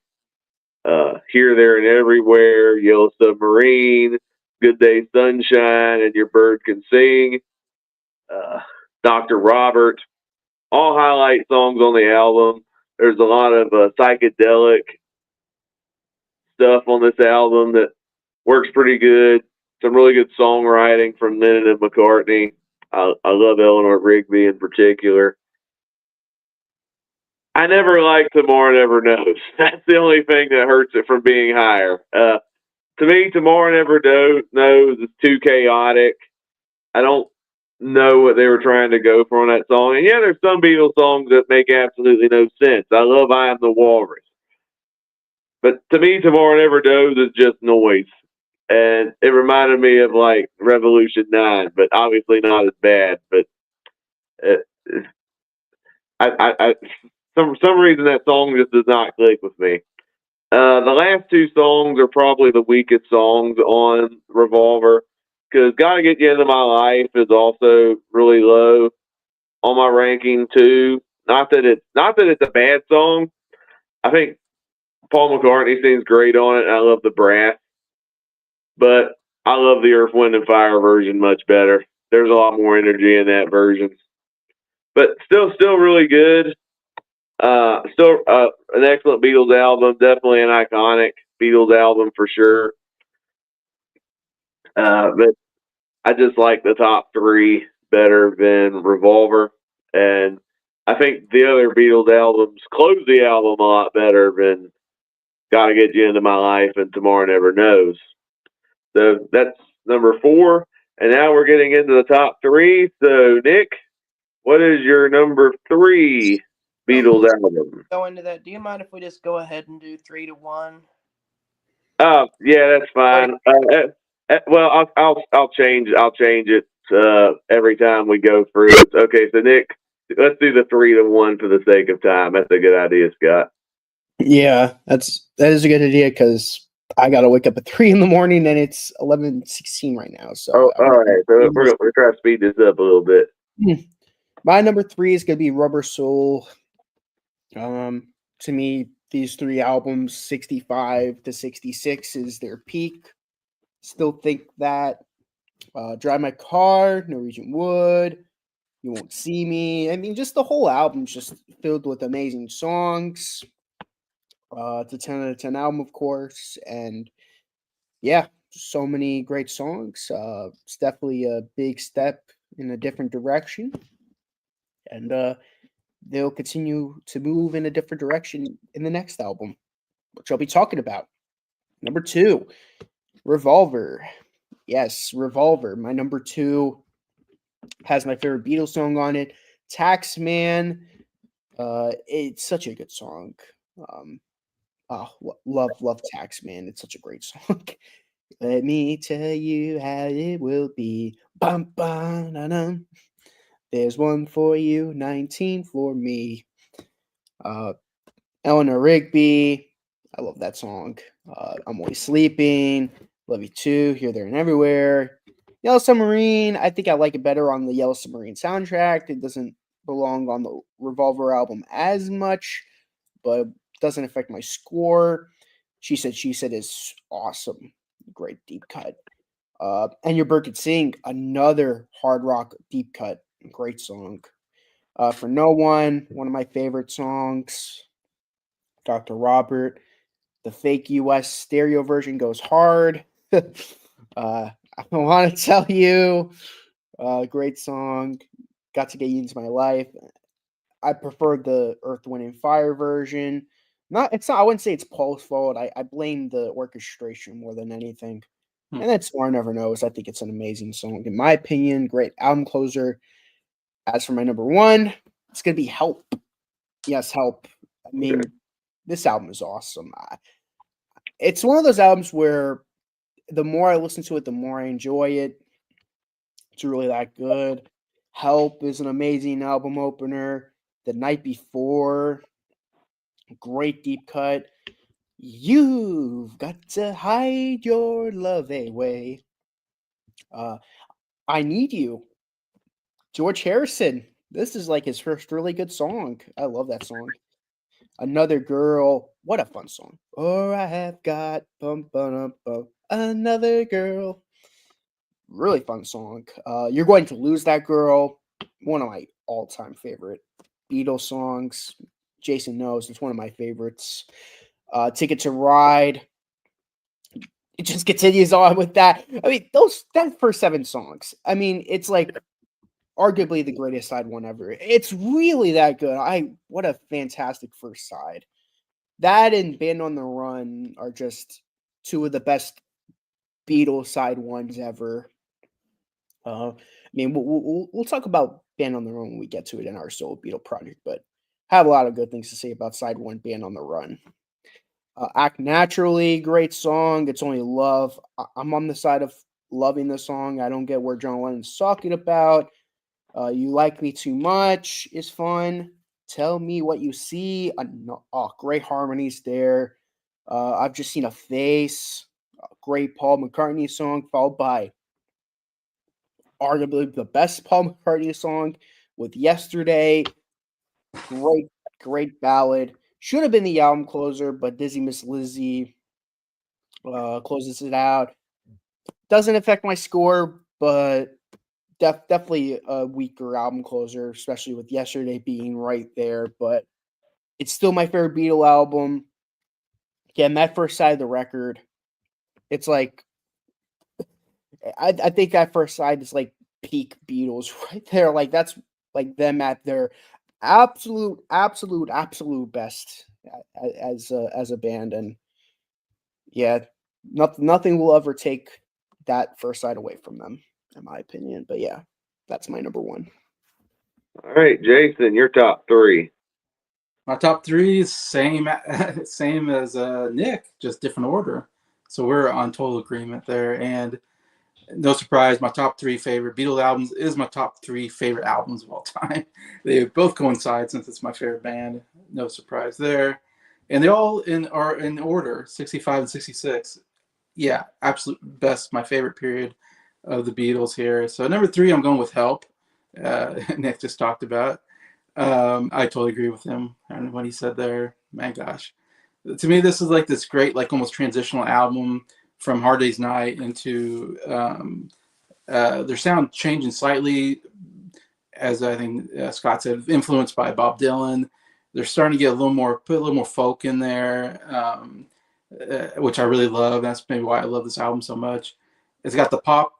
Here, There, and Everywhere, Yellow Submarine, Good Day Sunshine, and Your Bird Can Sing, uh, Dr. Robert, all highlight songs on the album. There's a lot of psychedelic stuff on this album that works pretty good. Some really good songwriting from Lennon and McCartney. I love Eleanor Rigby in particular. I never liked Tomorrow Never Knows. That's the only thing that hurts it from being higher. To me, Tomorrow Never Knows is too chaotic. I don't know what they were trying to go for on that song. And yeah, there's some Beatles songs that make absolutely no sense. I love I Am the Walrus. But to me, Tomorrow Never Knows is just noise. And it reminded me of like Revolution 9, but obviously not as bad. But it, I for some reason that song just does not click with me. The last 2 songs are probably the weakest songs on Revolver because "Gotta Get You Into My Life" is also really low on my ranking too. Not that it's a bad song. I think Paul McCartney sings great on it, and I love the brass, but I love the Earth, Wind, and Fire version much better. There's a lot more energy in that version. but still really good. Still an excellent Beatles album. Definitely an iconic Beatles album for sure. But I just like the top three better than Revolver, and I think the other Beatles albums close the album a lot better than "Gotta Get You Into My Life" and "Tomorrow Never Knows." So that's number four, and now we're getting into the top three. So Nick, what is your number three Beatles album? Go into that. Do you mind if we just go ahead and do 3-1? Yeah, that's fine. Well, I'll change it every time we go through it. Okay, so Nick, let's do the 3-1 for the sake of time. That's a good idea, Scott. Yeah, that is a good idea because I gotta wake up at 3 in the morning and it's 11:16 right now. So Oh, all right. So we're trying to speed this up a little bit. My number three is gonna be Rubber Soul. To me, these three albums, 65 to 66, is their peak. Still think that. Drive My Car, Norwegian Wood, You Won't See Me. I mean, just the whole album's just filled with amazing songs. It's a 10 out of 10 album, of course. And yeah, so many great songs. It's definitely a big step in a different direction. And they'll continue to move in a different direction in the next album, which I'll be talking about. Number two, Revolver. Yes, Revolver. My number two has my favorite Beatles song on it, Taxman. It's such a good song. Love Taxman. It's such a great song. Let me tell you how it will be. Bum, bum, da, dum. There's one for you, 19 for me. Eleanor Rigby. I love that song. I'm Always Sleeping. Love You Too. Here, There, and Everywhere. Yellow Submarine. I think I like it better on the Yellow Submarine soundtrack. It doesn't belong on the Revolver album as much, but doesn't affect my score. She Said is awesome. Great deep cut. And Your Bird Could Sing, another hard rock deep cut. Great song. For No one of my favorite songs. Dr. Robert. The fake US stereo version goes hard. I want to tell you, great song. Got to Get You Into My Life. I prefer the Earth, Wind, and Fire version. It's not. I wouldn't say it's Paul's fault. I blame the orchestration more than anything. And then Tomorrow Never Knows. I think it's an amazing song, in my opinion. Great album closer. As for my number one, it's gonna be Help. Yes, Help. I mean, this album is awesome. It's one of those albums where the more I listen to it, the more I enjoy it. It's really that good. Help is an amazing album opener. The Night Before, great deep cut. You've got to hide your love away. I Need You. George Harrison. This is like his first really good song. I love that song. Another Girl. What a fun song. Or I have got another girl. Really fun song. You're Going to Lose That Girl. One of my all-time favorite Beatles songs. Jason knows it's one of my favorites. Ticket to Ride. It just continues on with that. I mean, that first 7 songs. I mean, it's like arguably the greatest side one ever. It's really that good. What a fantastic first side. That and Band on the Run are just two of the best Beatles side ones ever. I mean, we'll talk about Band on the Run when we get to it in our solo Beatle project, but I have a lot of good things to say about side one, Band on the Run. Act Naturally, great song. It's Only Love. I'm on the side of loving the song. I don't get where John Lennon's talking about. You Like Me Too Much is fun. Tell Me What You See. Great harmonies there. I've Just Seen a Face. Great Paul McCartney song, followed by arguably the best Paul McCartney song with Yesterday. Great ballad. Should have been the album closer, but Dizzy Miss Lizzy closes it out. Doesn't affect my score, but definitely a weaker album closer, especially with Yesterday being right there. But it's still my favorite Beatle album. Again, that first side of the record, it's like I think that first side is like peak Beatles right there. Like that's like them at their absolute best as a band. And yeah, nothing will ever take that first side away from them, in my opinion. But yeah, that's my number one. All right, Jason, your top three. My top three is same same as Nick, just different order. So we're on total agreement there. And no surprise, my top three favorite Beatles albums is my top three favorite albums of all time. They both coincide since it's my favorite band. No surprise there. And they all are in order, 65 and 66. Yeah, absolute best, my favorite period of the Beatles here. So number three, I'm going with Help. Nick just talked about. I totally agree with him and what he said there. Man, gosh, to me, this is like this great, like almost transitional album from Hard Day's Night into their sound changing slightly, as I think Scott said, influenced by Bob Dylan. They're starting to get put a little more folk in there, which I really love. That's maybe why I love this album so much. It's got the pop,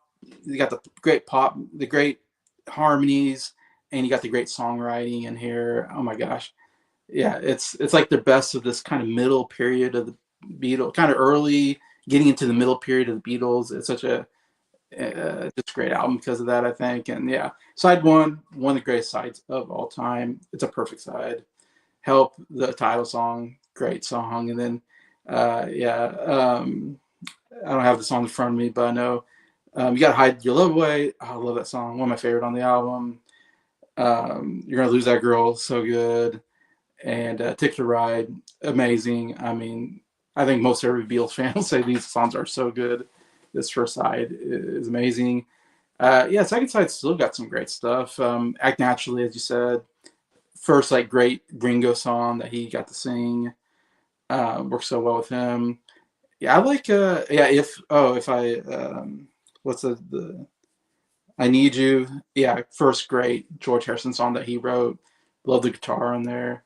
you got the great pop, the great harmonies, and you got the great songwriting in here. Oh my gosh, yeah, it's like the best of this kind of middle period of the Beatles, kind of early getting into the middle period of the Beatles. It's such a just a great album because of that, I think. And yeah, side one of the greatest sides of all time. It's a perfect side. Help, the title song, great song. And then I don't have the song in front of me, but I know you gotta hide your love away. Oh, I love that song. One of my favorite on the album. You're gonna lose that girl, so good. And Ticket to Ride, amazing. I mean, I think most every Beatles fan will say these songs are so good. This first side is amazing. Yeah, second side still got some great stuff. Act Naturally, as you said. First, like great Ringo song that he got to sing. Works so well with him. Yeah, I like. Yeah, if I what's the I Need You. Yeah, first great George Harrison song that he wrote. Love the guitar on there.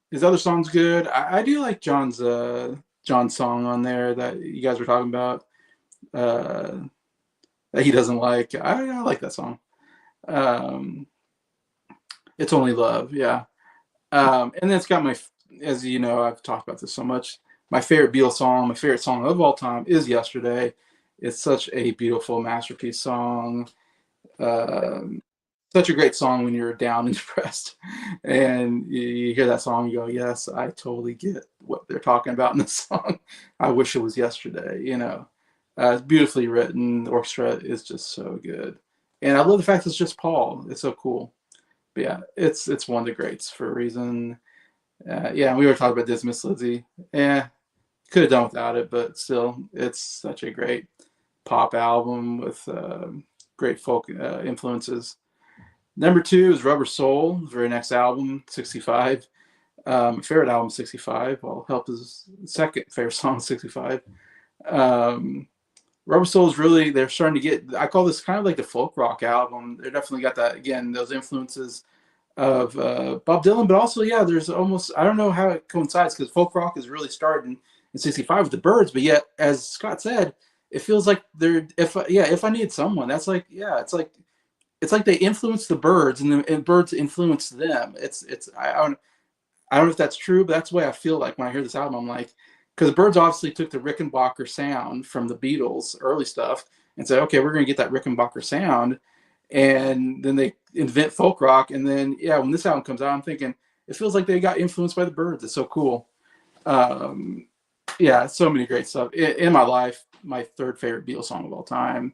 His other song's good. I do like John's song on there that you guys were talking about. That he doesn't like. I like that song. Um, it's Only Love. Yeah. And then it's got as you know, I've talked about this so much. My favorite Beatles song, my favorite song of all time is Yesterday. It's such a beautiful masterpiece song. Um, Such a great song when you're down and depressed, and you hear that song, you go, "Yes, I totally get what they're talking about in this song. I wish it was yesterday." It's beautifully written. The orchestra is just so good, and I love the fact it's just Paul. It's so cool. But yeah, it's one of the greats for a reason. Yeah, we were talking about this, Miss Lizzie. Yeah, could have done without it, but still, it's such a great pop album with great folk influences. Number two is Rubber Soul, the very next album, 65. Favorite album, 65. Well, Help is second favorite song, 65. Um, Rubber Soul is really, they're starting to get, I call this kind of like the folk rock album. They definitely got that, again, those influences of Bob Dylan, but also, yeah, there's almost, I don't know how it coincides because folk rock is really starting in 65 with the Byrds, but yet, as Scott said, it feels like if I need someone, that's like, yeah, it's like they influenced the Byrds and the Byrds influenced them. I don't know if that's true, but that's the way I feel like when I hear this album. I'm like, because the Byrds obviously took the Rickenbacker sound from the Beatles early stuff and said, okay, we're going to get that Rickenbacker sound. And then they invent folk rock. And then, yeah, when this album comes out, I'm thinking, it feels like they got influenced by the Byrds. It's so cool. Yeah, so many great stuff. In my life, my third favorite Beatles song of all time.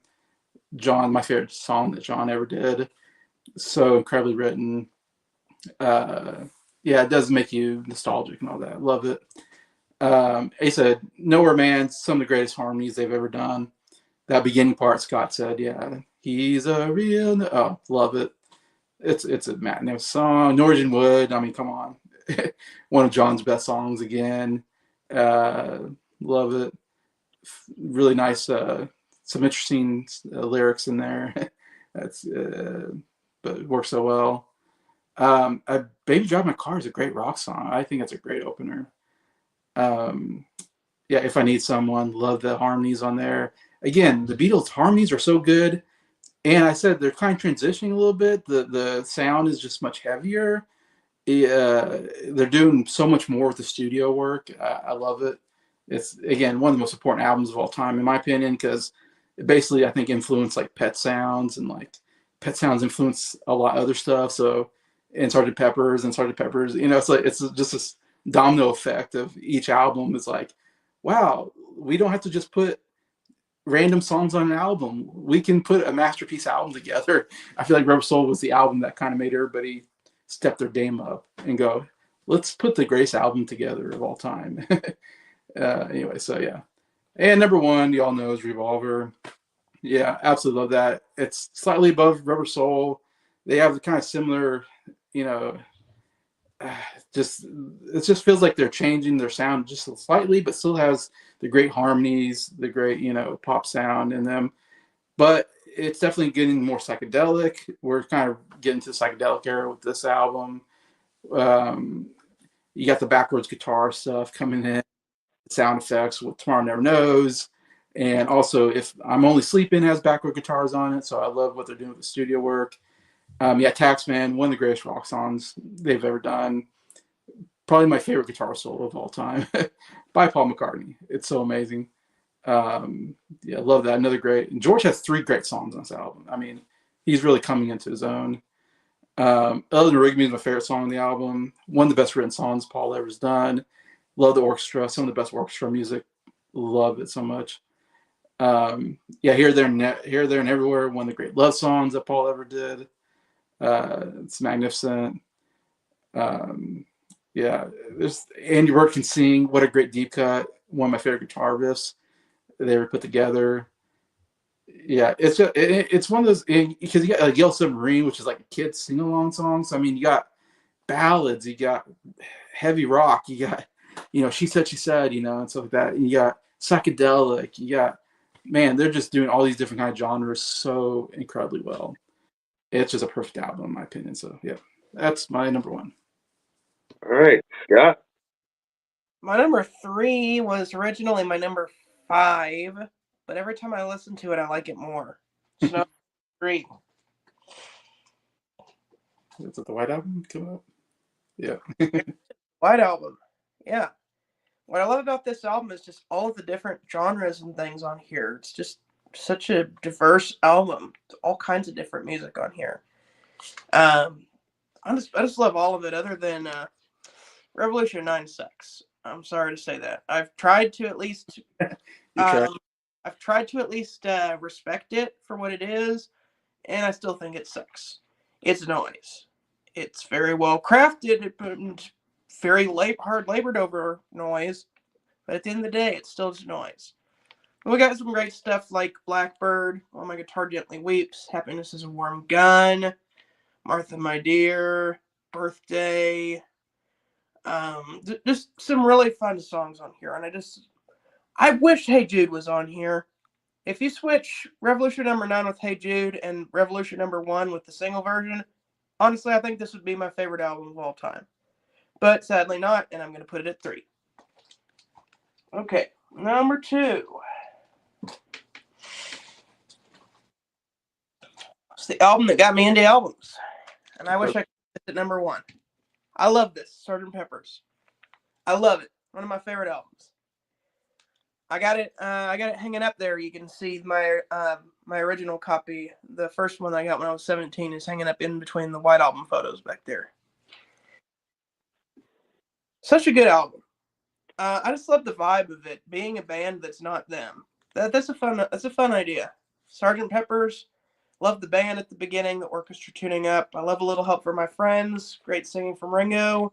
John, my favorite song that John ever did. So incredibly written. Yeah, it does make you nostalgic and all that. Love it. He said, Nowhere Man, some of the greatest harmonies they've ever done. That beginning part, Scott said, yeah, he's a real, oh, love it. It's a Matt Neff song. Norwegian Wood, I mean, come on. One of John's best songs again. Love it. Really nice, some interesting lyrics in there. That's but it works so well. Baby Drive My Car is a great rock song. I think it's a great opener. Um, yeah, If I Need Someone, love the harmonies on there. Again, the Beatles harmonies are so good. And I said they're kind of transitioning a little bit. The sound is just much heavier. They're doing so much more with the studio work. I love it. It's again one of the most important albums of all time, in my opinion, because it basically I think influenced like Pet Sounds, and like Pet Sounds influenced a lot of other stuff. So and Sgt. Peppers, it's like it's just this domino effect of each album is like, wow, we don't have to just put random songs on an album. We can put a masterpiece album together. I feel like Rubber Soul was the album that kind of made everybody step their game up and go, let's put the greatest album together of all time. Anyway, so yeah. And number one, y'all know, is Revolver. Yeah, absolutely love that. It's slightly above Rubber Soul. They have the kind of similar, you know, just it just feels like they're changing their sound just slightly, but still has the great harmonies, the great pop sound in them. But it's definitely getting more psychedelic. We're kind of getting to the psychedelic era with this album. Um, you got the backwards guitar stuff coming in, sound effects with Tomorrow Never Knows, and also If I'm Only Sleeping has backward guitars on it. So I love what they're doing with the studio work. Yeah, Taxman, one of the greatest rock songs they've ever done. Probably my favorite guitar solo of all time by Paul McCartney. It's so amazing. Yeah, love that. Another great. And George has 3 great songs on this album. I mean, he's really coming into his own. Other Than Rigby is my favorite song on the album. One of the best written songs Paul ever's done. Love the orchestra. Some of the best orchestra music. Love it so much. Yeah, Here, There, and Everywhere. One of the great love songs that Paul ever did. It's magnificent. Yeah, there's Andy Rourke can sing. What a great deep cut. One of my favorite guitar riffs they ever put together. Yeah, it's one of those, because you got like Yellow Submarine, which is like a kid's sing along song. So I mean, you got ballads, you got heavy rock, you got She Said She Said, and stuff like that. And you got psychedelic, you got man, they're just doing all these different kind of genres so incredibly well. It's just a perfect album in my opinion. So yeah, that's my number one. All right, Scott. My number 3 was originally my number 5, but every time I listen to it, I like it more. So 3. Is it the White Album coming up? Yeah. White Album. Yeah. What I love about this album is just all of the different genres and things on here. It's just such a diverse album. All kinds of different music on here. I just love all of it, other than Revolution 9 sucks. I'm sorry to say that. I've tried to at least respect it for what it is, and I still think it sucks. It's noise. It's very well crafted and very hard labored over noise, but at the end of the day, it's still just noise. We got some great stuff like Blackbird, While My Guitar Gently Weeps, Happiness Is a Warm Gun, Martha My Dear, Birthday. Just some really fun songs on here, and I wish Hey Jude was on here. If you switch Revolution number 9 with Hey Jude and Revolution number 1 with the single version, honestly, I think this would be my favorite album of all time. But sadly not, and I'm going to put it at 3. Okay, number 2. It's the album that got me into albums, and I wish I could put it at number 1. I love this, Sgt. Pepper's. I love it. One of my favorite albums. I got it hanging up there. You can see my original copy. The first one I got when I was 17 is hanging up in between the White Album photos back there. Such a good album. I just love the vibe of it, being a band that's not them. That's a fun idea. Sgt. Pepper's. Love the band at the beginning, the orchestra tuning up. I love A Little Help from My Friends. Great singing from Ringo.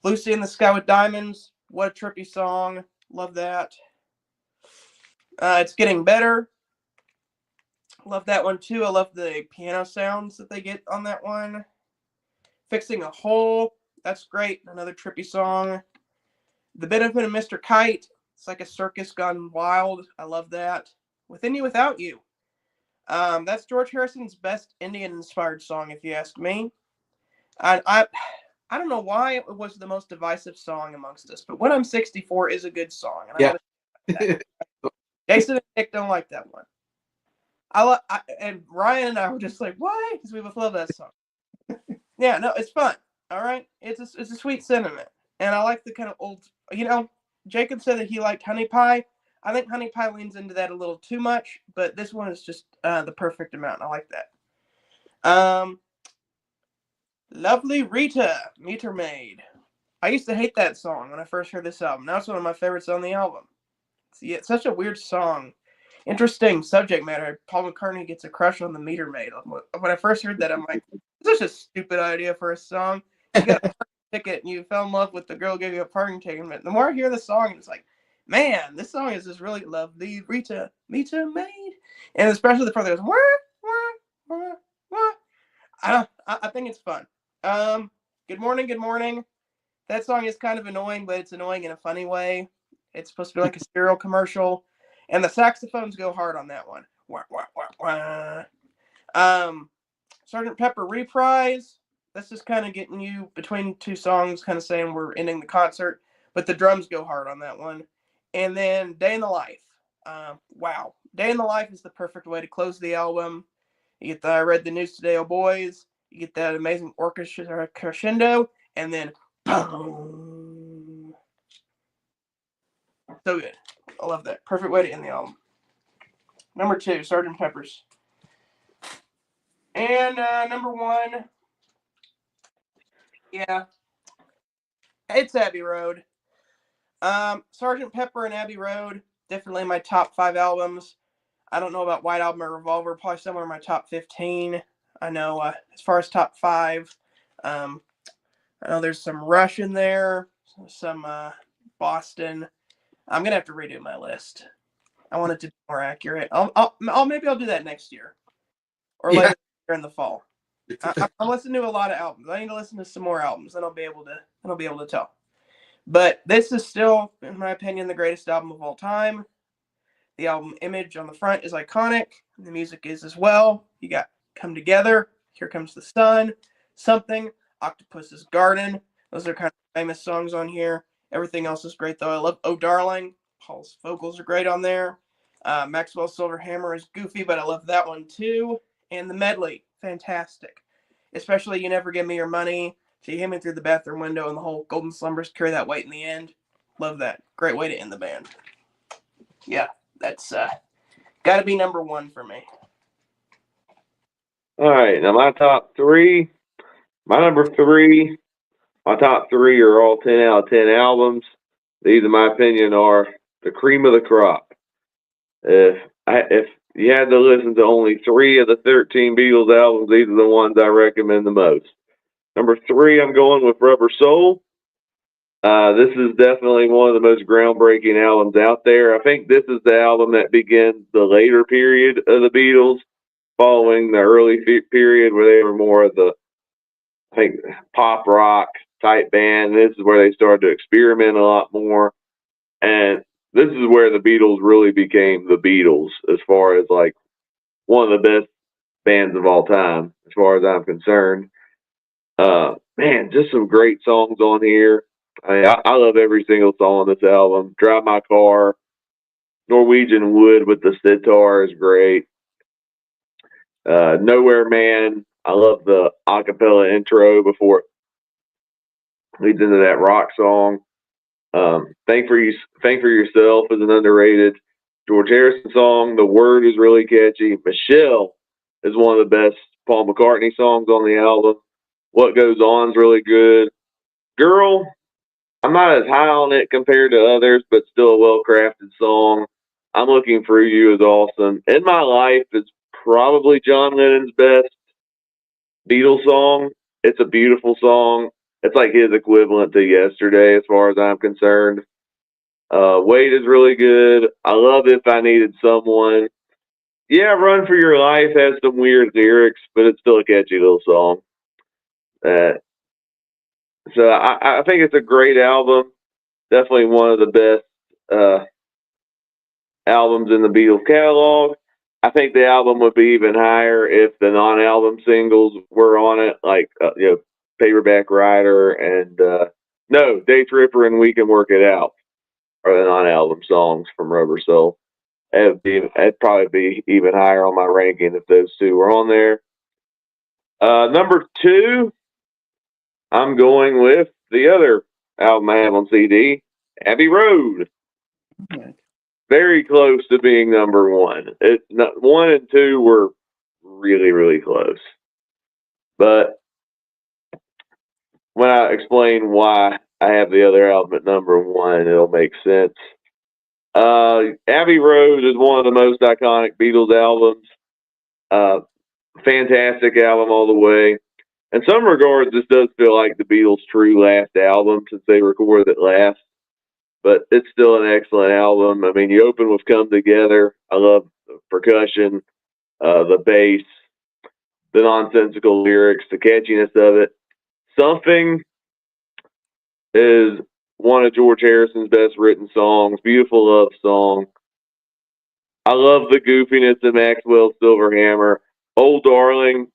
Lucy in the Sky with Diamonds. What a trippy song. Love that. It's Getting Better. Love that one too. I love the piano sounds that they get on that one. Fixing a Hole. That's great. Another trippy song. The Benefit of Mr. Kite. It's like a circus gone wild. I love that. Within You Without You. That's George Harrison's best Indian-inspired song, if you ask me. I I don't know why it was the most divisive song amongst us, but "When I'm 64" is a good song, and I Yeah. want to. Jason and Nick don't like that one. And Ryan and I were just like, why? Because we both love that song. Yeah, no, it's fun. All right, it's a sweet sentiment, and I like the kind of old. Jacob said that he liked Honey Pie. I think Honey Pie leans into that a little too much, but this one is just the perfect amount. I like that. Lovely Rita, Meter Maid. I used to hate that song when I first heard this album. Now it's one of my favorites on the album. It's such a weird song. Interesting subject matter. Paul McCartney gets a crush on the Meter Maid. When I first heard that, I'm like, this is a stupid idea for a song. You got a parking ticket and you fell in love with the girl who gave you a parking ticket. But the more I hear the song, it's like, man, this song is just really lovely. Rita, Meter Maid. And especially the part that goes, wah, wah, wah, wah. I think it's fun. Good morning, good morning. That song is kind of annoying, but it's annoying in a funny way. It's supposed to be like a cereal commercial, and the saxophones go hard on that one. Wah, wah, wah, wah. Sergeant Pepper Reprise. That's just kind of getting you between two songs, kind of saying we're ending the concert, but the drums go hard on that one. And then Day in the Life. Wow. Day in the Life is the perfect way to close the album. You get the I Read the News Today, Oh Boys. You get that amazing orchestra crescendo, and then boom. So good. I love that. Perfect way to end the album. Number 2, Sgt. Pepper's. And number 1, yeah, it's Abbey Road. Sgt. Pepper and Abbey Road, definitely my top 5 albums. I don't know about White Album or Revolver, probably somewhere in my top 15. I know as far as top 5, I know there's some Rush in there, some Boston. I'm going to have to redo my list. I want it to be more accurate. Maybe I'll do that next year or Yeah. later in the fall. I'm listening to a lot of albums. I need to listen to some more albums. Then I'll be able to tell. But this is still, in my opinion, the greatest album of all time. The album image on the front is iconic. The music is as well. You got Come Together, Here Comes the Sun, Something, Octopus's Garden. Those are kind of famous songs on here. Everything else is great, though. I love Oh Darling. Paul's vocals are great on there. Maxwell Silver Hammer is goofy, but I love that one too. And the medley, fantastic. Especially You Never Give Me Your Money. She hit me through the bathroom window and the whole Golden Slumbers Carry That Weight in the End. Love that. Great way to end the band. Yeah, that's got to be number 1 for me. All right, now my top 3. My number 3. My top 3 are all 10 out of 10 albums. These, in my opinion, are the cream of the crop. If you had to listen to only 3 of the 13 Beatles albums, these are the ones I recommend the most. Number 3, I'm going with Rubber Soul. This is definitely one of the most groundbreaking albums out there. I think this is the album that begins the later period of the Beatles, following the early period where they were more of the, I think, pop rock type band. This is where they started to experiment a lot more. And this is where the Beatles really became the Beatles, as far as like one of the best bands of all time, as far as I'm concerned. Man, just some great songs on here. I love every single song on this album. Drive My Car, Norwegian Wood with the sitar is great. Nowhere Man, I love the acapella intro before it leads into that rock song. Think for Yourself is an underrated George Harrison song. The word is really catchy. Michelle is one of the best Paul McCartney songs on the album. What Goes On is really good. Girl, I'm not as high on it compared to others, but still a well-crafted song. I'm Looking Through You is awesome. In My Life is probably John Lennon's best Beatles song. It's a beautiful song. It's like his equivalent to Yesterday, as far as I'm concerned. Wait is really good. I love If I Needed Someone. Yeah, Run for Your Life has some weird lyrics, but it's still a catchy little song. Uh, so I think it's a great album. Definitely one of the best albums in the Beatles catalog. I think the album would be even higher if the non-album singles were on it, like Paperback Rider and no, Day Tripper and We Can Work It Out are the non-album songs from Rubber Soul. It'd probably be even higher on my ranking if those two were on there. Number 2, I'm going with the other album I have on CD, Abbey Road. Very close to being number 1. 1 and 2 were really, really close. But when I explain why I have the other album at number 1, it'll make sense. Abbey Road is one of the most iconic Beatles albums. Fantastic album all the way. In some regards, this does feel like the Beatles' true last album since they recorded it last. But it's still an excellent album. I mean, you open with Come Together. I love the percussion, the bass, the nonsensical lyrics, the catchiness of it. Something is one of George Harrison's best written songs. Beautiful love song. I love the goofiness of Maxwell's Silver Hammer. Old Darling.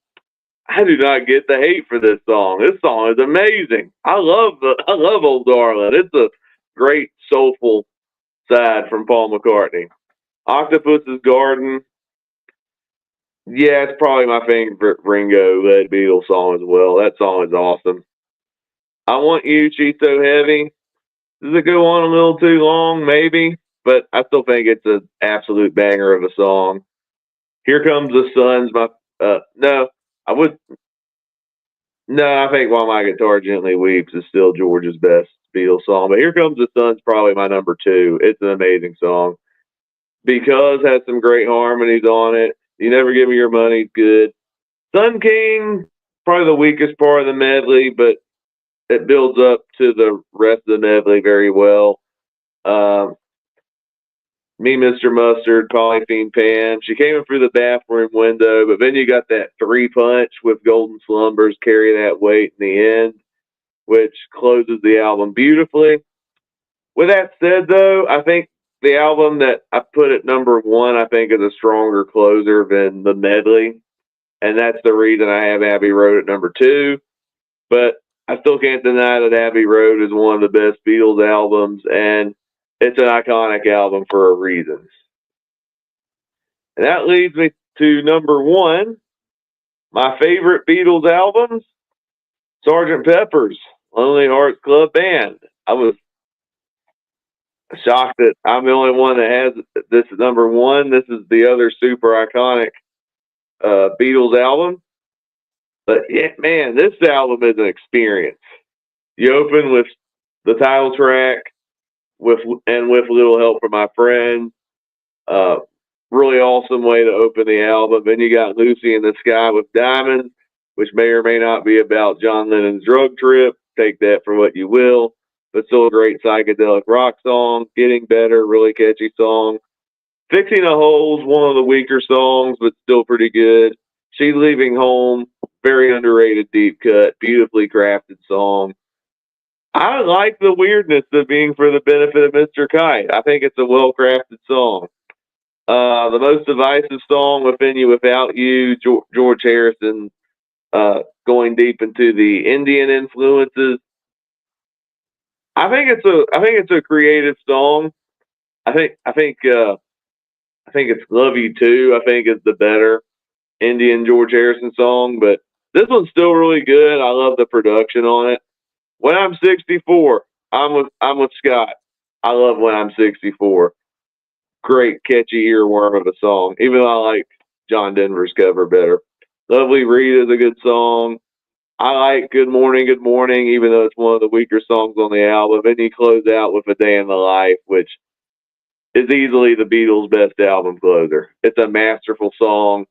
I do not get the hate for this song. This song is amazing. I love Old Darling. It's a great soulful side from Paul McCartney. Octopus's Garden. Yeah, it's probably my favorite Ringo led Beatles song as well. That song is awesome. I Want You, She's So Heavy. Does it go on a little too long? Maybe, but I still think it's an absolute banger of a song. Here Comes the Sun's no, I would no, I think While My Guitar Gently Weeps is still George's best Beatles song, but Here Comes the Sun's probably my number 2. It's an amazing song. Because has some great harmonies on it. You Never Give Me Your Money, good. Sun King, probably the weakest part of the medley, but it builds up to the rest of the medley very well. Me, Mr. Mustard, Polythene Pan. She came in through the bathroom window, but then you got that 3-punch with Golden Slumbers, Carry That Weight in the end, which closes the album beautifully. With that said, though, I think the album that I put at number 1, I think is a stronger closer than the medley, and that's the reason I have Abbey Road at number 2. But I still can't deny that Abbey Road is one of the best Beatles albums, and it's an iconic album for a reason. And that leads me to number 1, my favorite Beatles albums, Sgt. Pepper's Lonely Hearts Club Band. I was shocked that I'm the only one that has this at number 1. This is the other super iconic Beatles album. But yeah, man, this album is an experience. You open with the title track, with Little Help from My Friend. Really awesome way to open the album. Then you got Lucy in the Sky with Diamonds, which may or may not be about John Lennon's drug trip. Take that for what you will. But still a great psychedelic rock song. Getting Better, really catchy song. Fixing a Hole's one of the weaker songs, but still pretty good. She's Leaving Home, very underrated deep cut, beautifully crafted song. I like the weirdness of Being for the Benefit of Mr. Kite. I think it's a well-crafted song. The most divisive song, Within You Without You, George Harrison going deep into the Indian influences. I think it's a creative song. I think it's Love You Too. I think is the better Indian George Harrison song, but this one's still really good. I love the production on it. When I'm 64, I'm with Scott. I love When I'm 64. Great catchy earworm of a song, even though I like John Denver's cover better. Lovely Rita is a good song. I like Good Morning, even though it's one of the weaker songs on the album. And you close out with A Day in the Life, which is easily the Beatles' best album closer. It's a masterful song.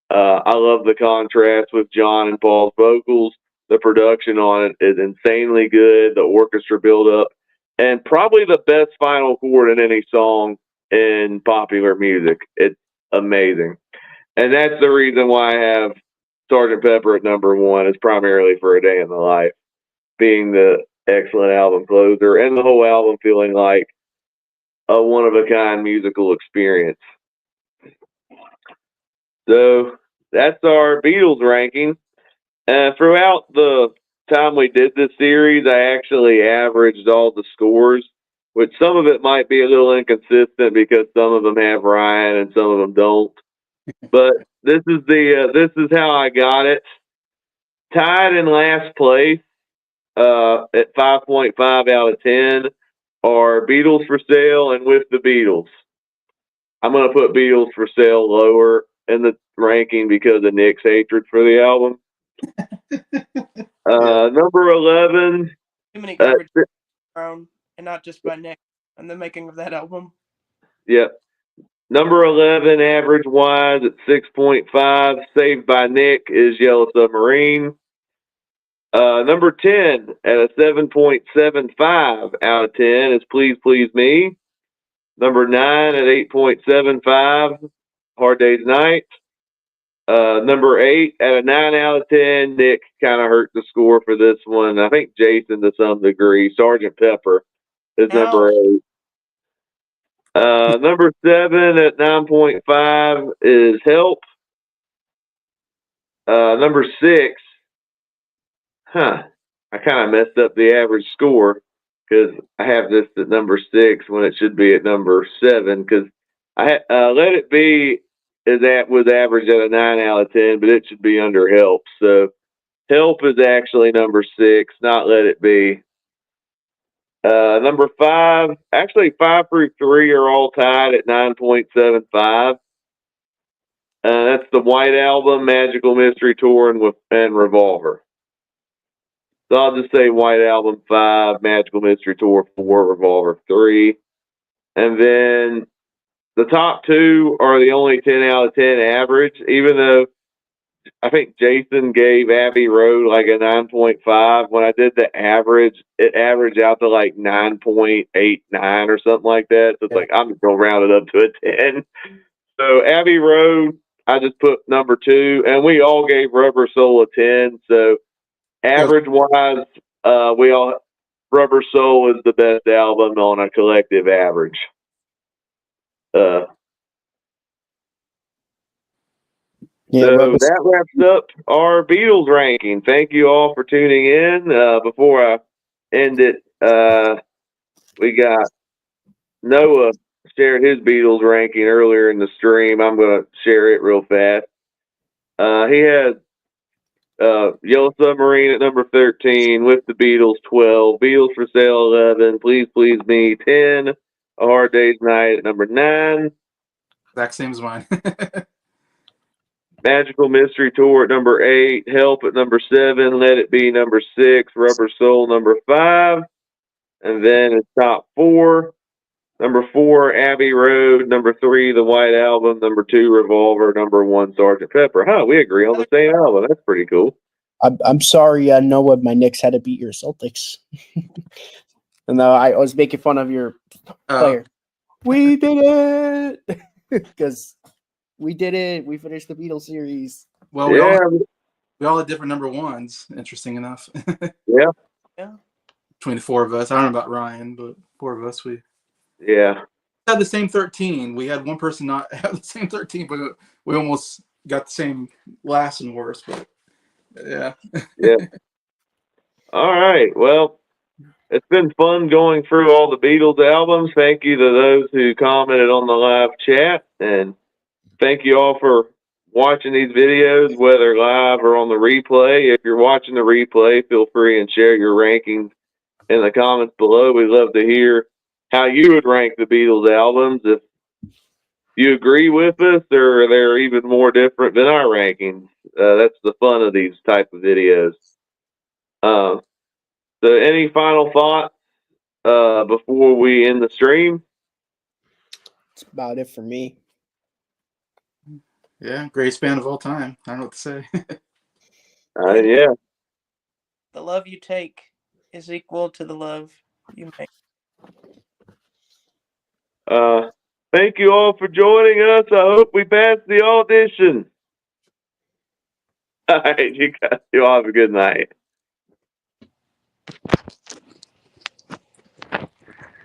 I love the contrast with John and Paul's vocals. The production on it is insanely good. The orchestra build-up. And probably the best final chord in any song in popular music. It's amazing. And that's the reason why I have Sgt. Pepper at number 1 is primarily for A Day in the Life, being the excellent album closer and the whole album feeling like a one-of-a-kind musical experience. So that's our Beatles ranking. Throughout the time we did this series, I actually averaged all the scores, which some of it might be a little inconsistent because some of them have Ryan and some of them don't. But this is how I got it. Tied in last place at 5.5 out of 10 are Beatles for Sale and With the Beatles. I'm going to put Beatles for Sale lower in the ranking because of Nick's hatred for the album. Number 11. Too many garbage thrown, and not just by Nick and the making of that album. Yeah. Number 11, average wise at 6.5. Saved by Nick is Yellow Submarine. Number 10 at a 7.75 out of 10 is Please Please Me. Number 9 at 8.75, Hard Day's Night. Number 8 at a 9 out of 10, Nick kind of hurt the score for this one. I think Jason to some degree. Sergeant Pepper is number 8. Number 7 at 9.5 is Help. Number 6, I kind of messed up the average score because I have this at number 6 when it should be at number 7 because Let It Be was averaged at a 9 out of 10, but it should be under Help. So Help is actually number 6, not Let It Be. Number 5, actually 5 through 3 are all tied at 9.75. That's the White Album, Magical Mystery Tour, and Revolver. So I'll just say White Album 5, Magical Mystery Tour 4, Revolver 3. And then the top 2 are the only 10 out of 10 average, even though I think Jason gave Abbey Road like a 9.5. When I did the average, it averaged out to like 9.89 or something like that. So it's like, I'm just going to round it up to a 10. So Abbey Road, I just put number 2, and we all gave Rubber Soul a 10. So average wise, Rubber Soul is the best album on a collective average. So that wraps up our Beatles ranking. Thank you all for tuning in. Before I end it, we got Noah shared his Beatles ranking earlier in the stream. I'm going to share it real fast. He had Yellow Submarine at number 13, With the Beatles 12, Beatles for Sale 11, Please Please Me 10, A Hard Day's Night at number 9. Exact same as mine. Magical Mystery Tour at number 8, Help at number 7, Let It Be number 6, Rubber Soul number 5, and then it's top 4. Number 4, Abbey Road. Number 3, The White Album. Number 2, Revolver. Number 1, Sergeant Pepper. We agree on the same album. That's pretty cool. I'm sorry, Noah. My Knicks had to beat your Celtics. And I was making fun of your player. We did it because we did it. We finished the Beatles series. Well, we all had different number 1s. Interesting enough. Yeah. Between the 4 of us, I don't know about Ryan, but 4 of us, we had the same 13. We had one person not have the same 13, but we almost got the same last and worst. But yeah. All right. Well, it's been fun going through all the Beatles albums. Thank you to those who commented on the live chat, and thank you all for watching these videos, whether live or on the replay. If you're watching the replay, feel free and share your rankings in the comments below. We'd love to hear how you would rank the Beatles albums. If you agree with us, or they're even more different than our rankings. That's the fun of these type of videos. So any final thoughts before we end the stream? That's about it for me. Yeah, greatest band of all time. I don't know what to say. Yeah. The love you take is equal to the love you make. Thank you all for joining us. I hope we passed the audition. All right, you all have a good night.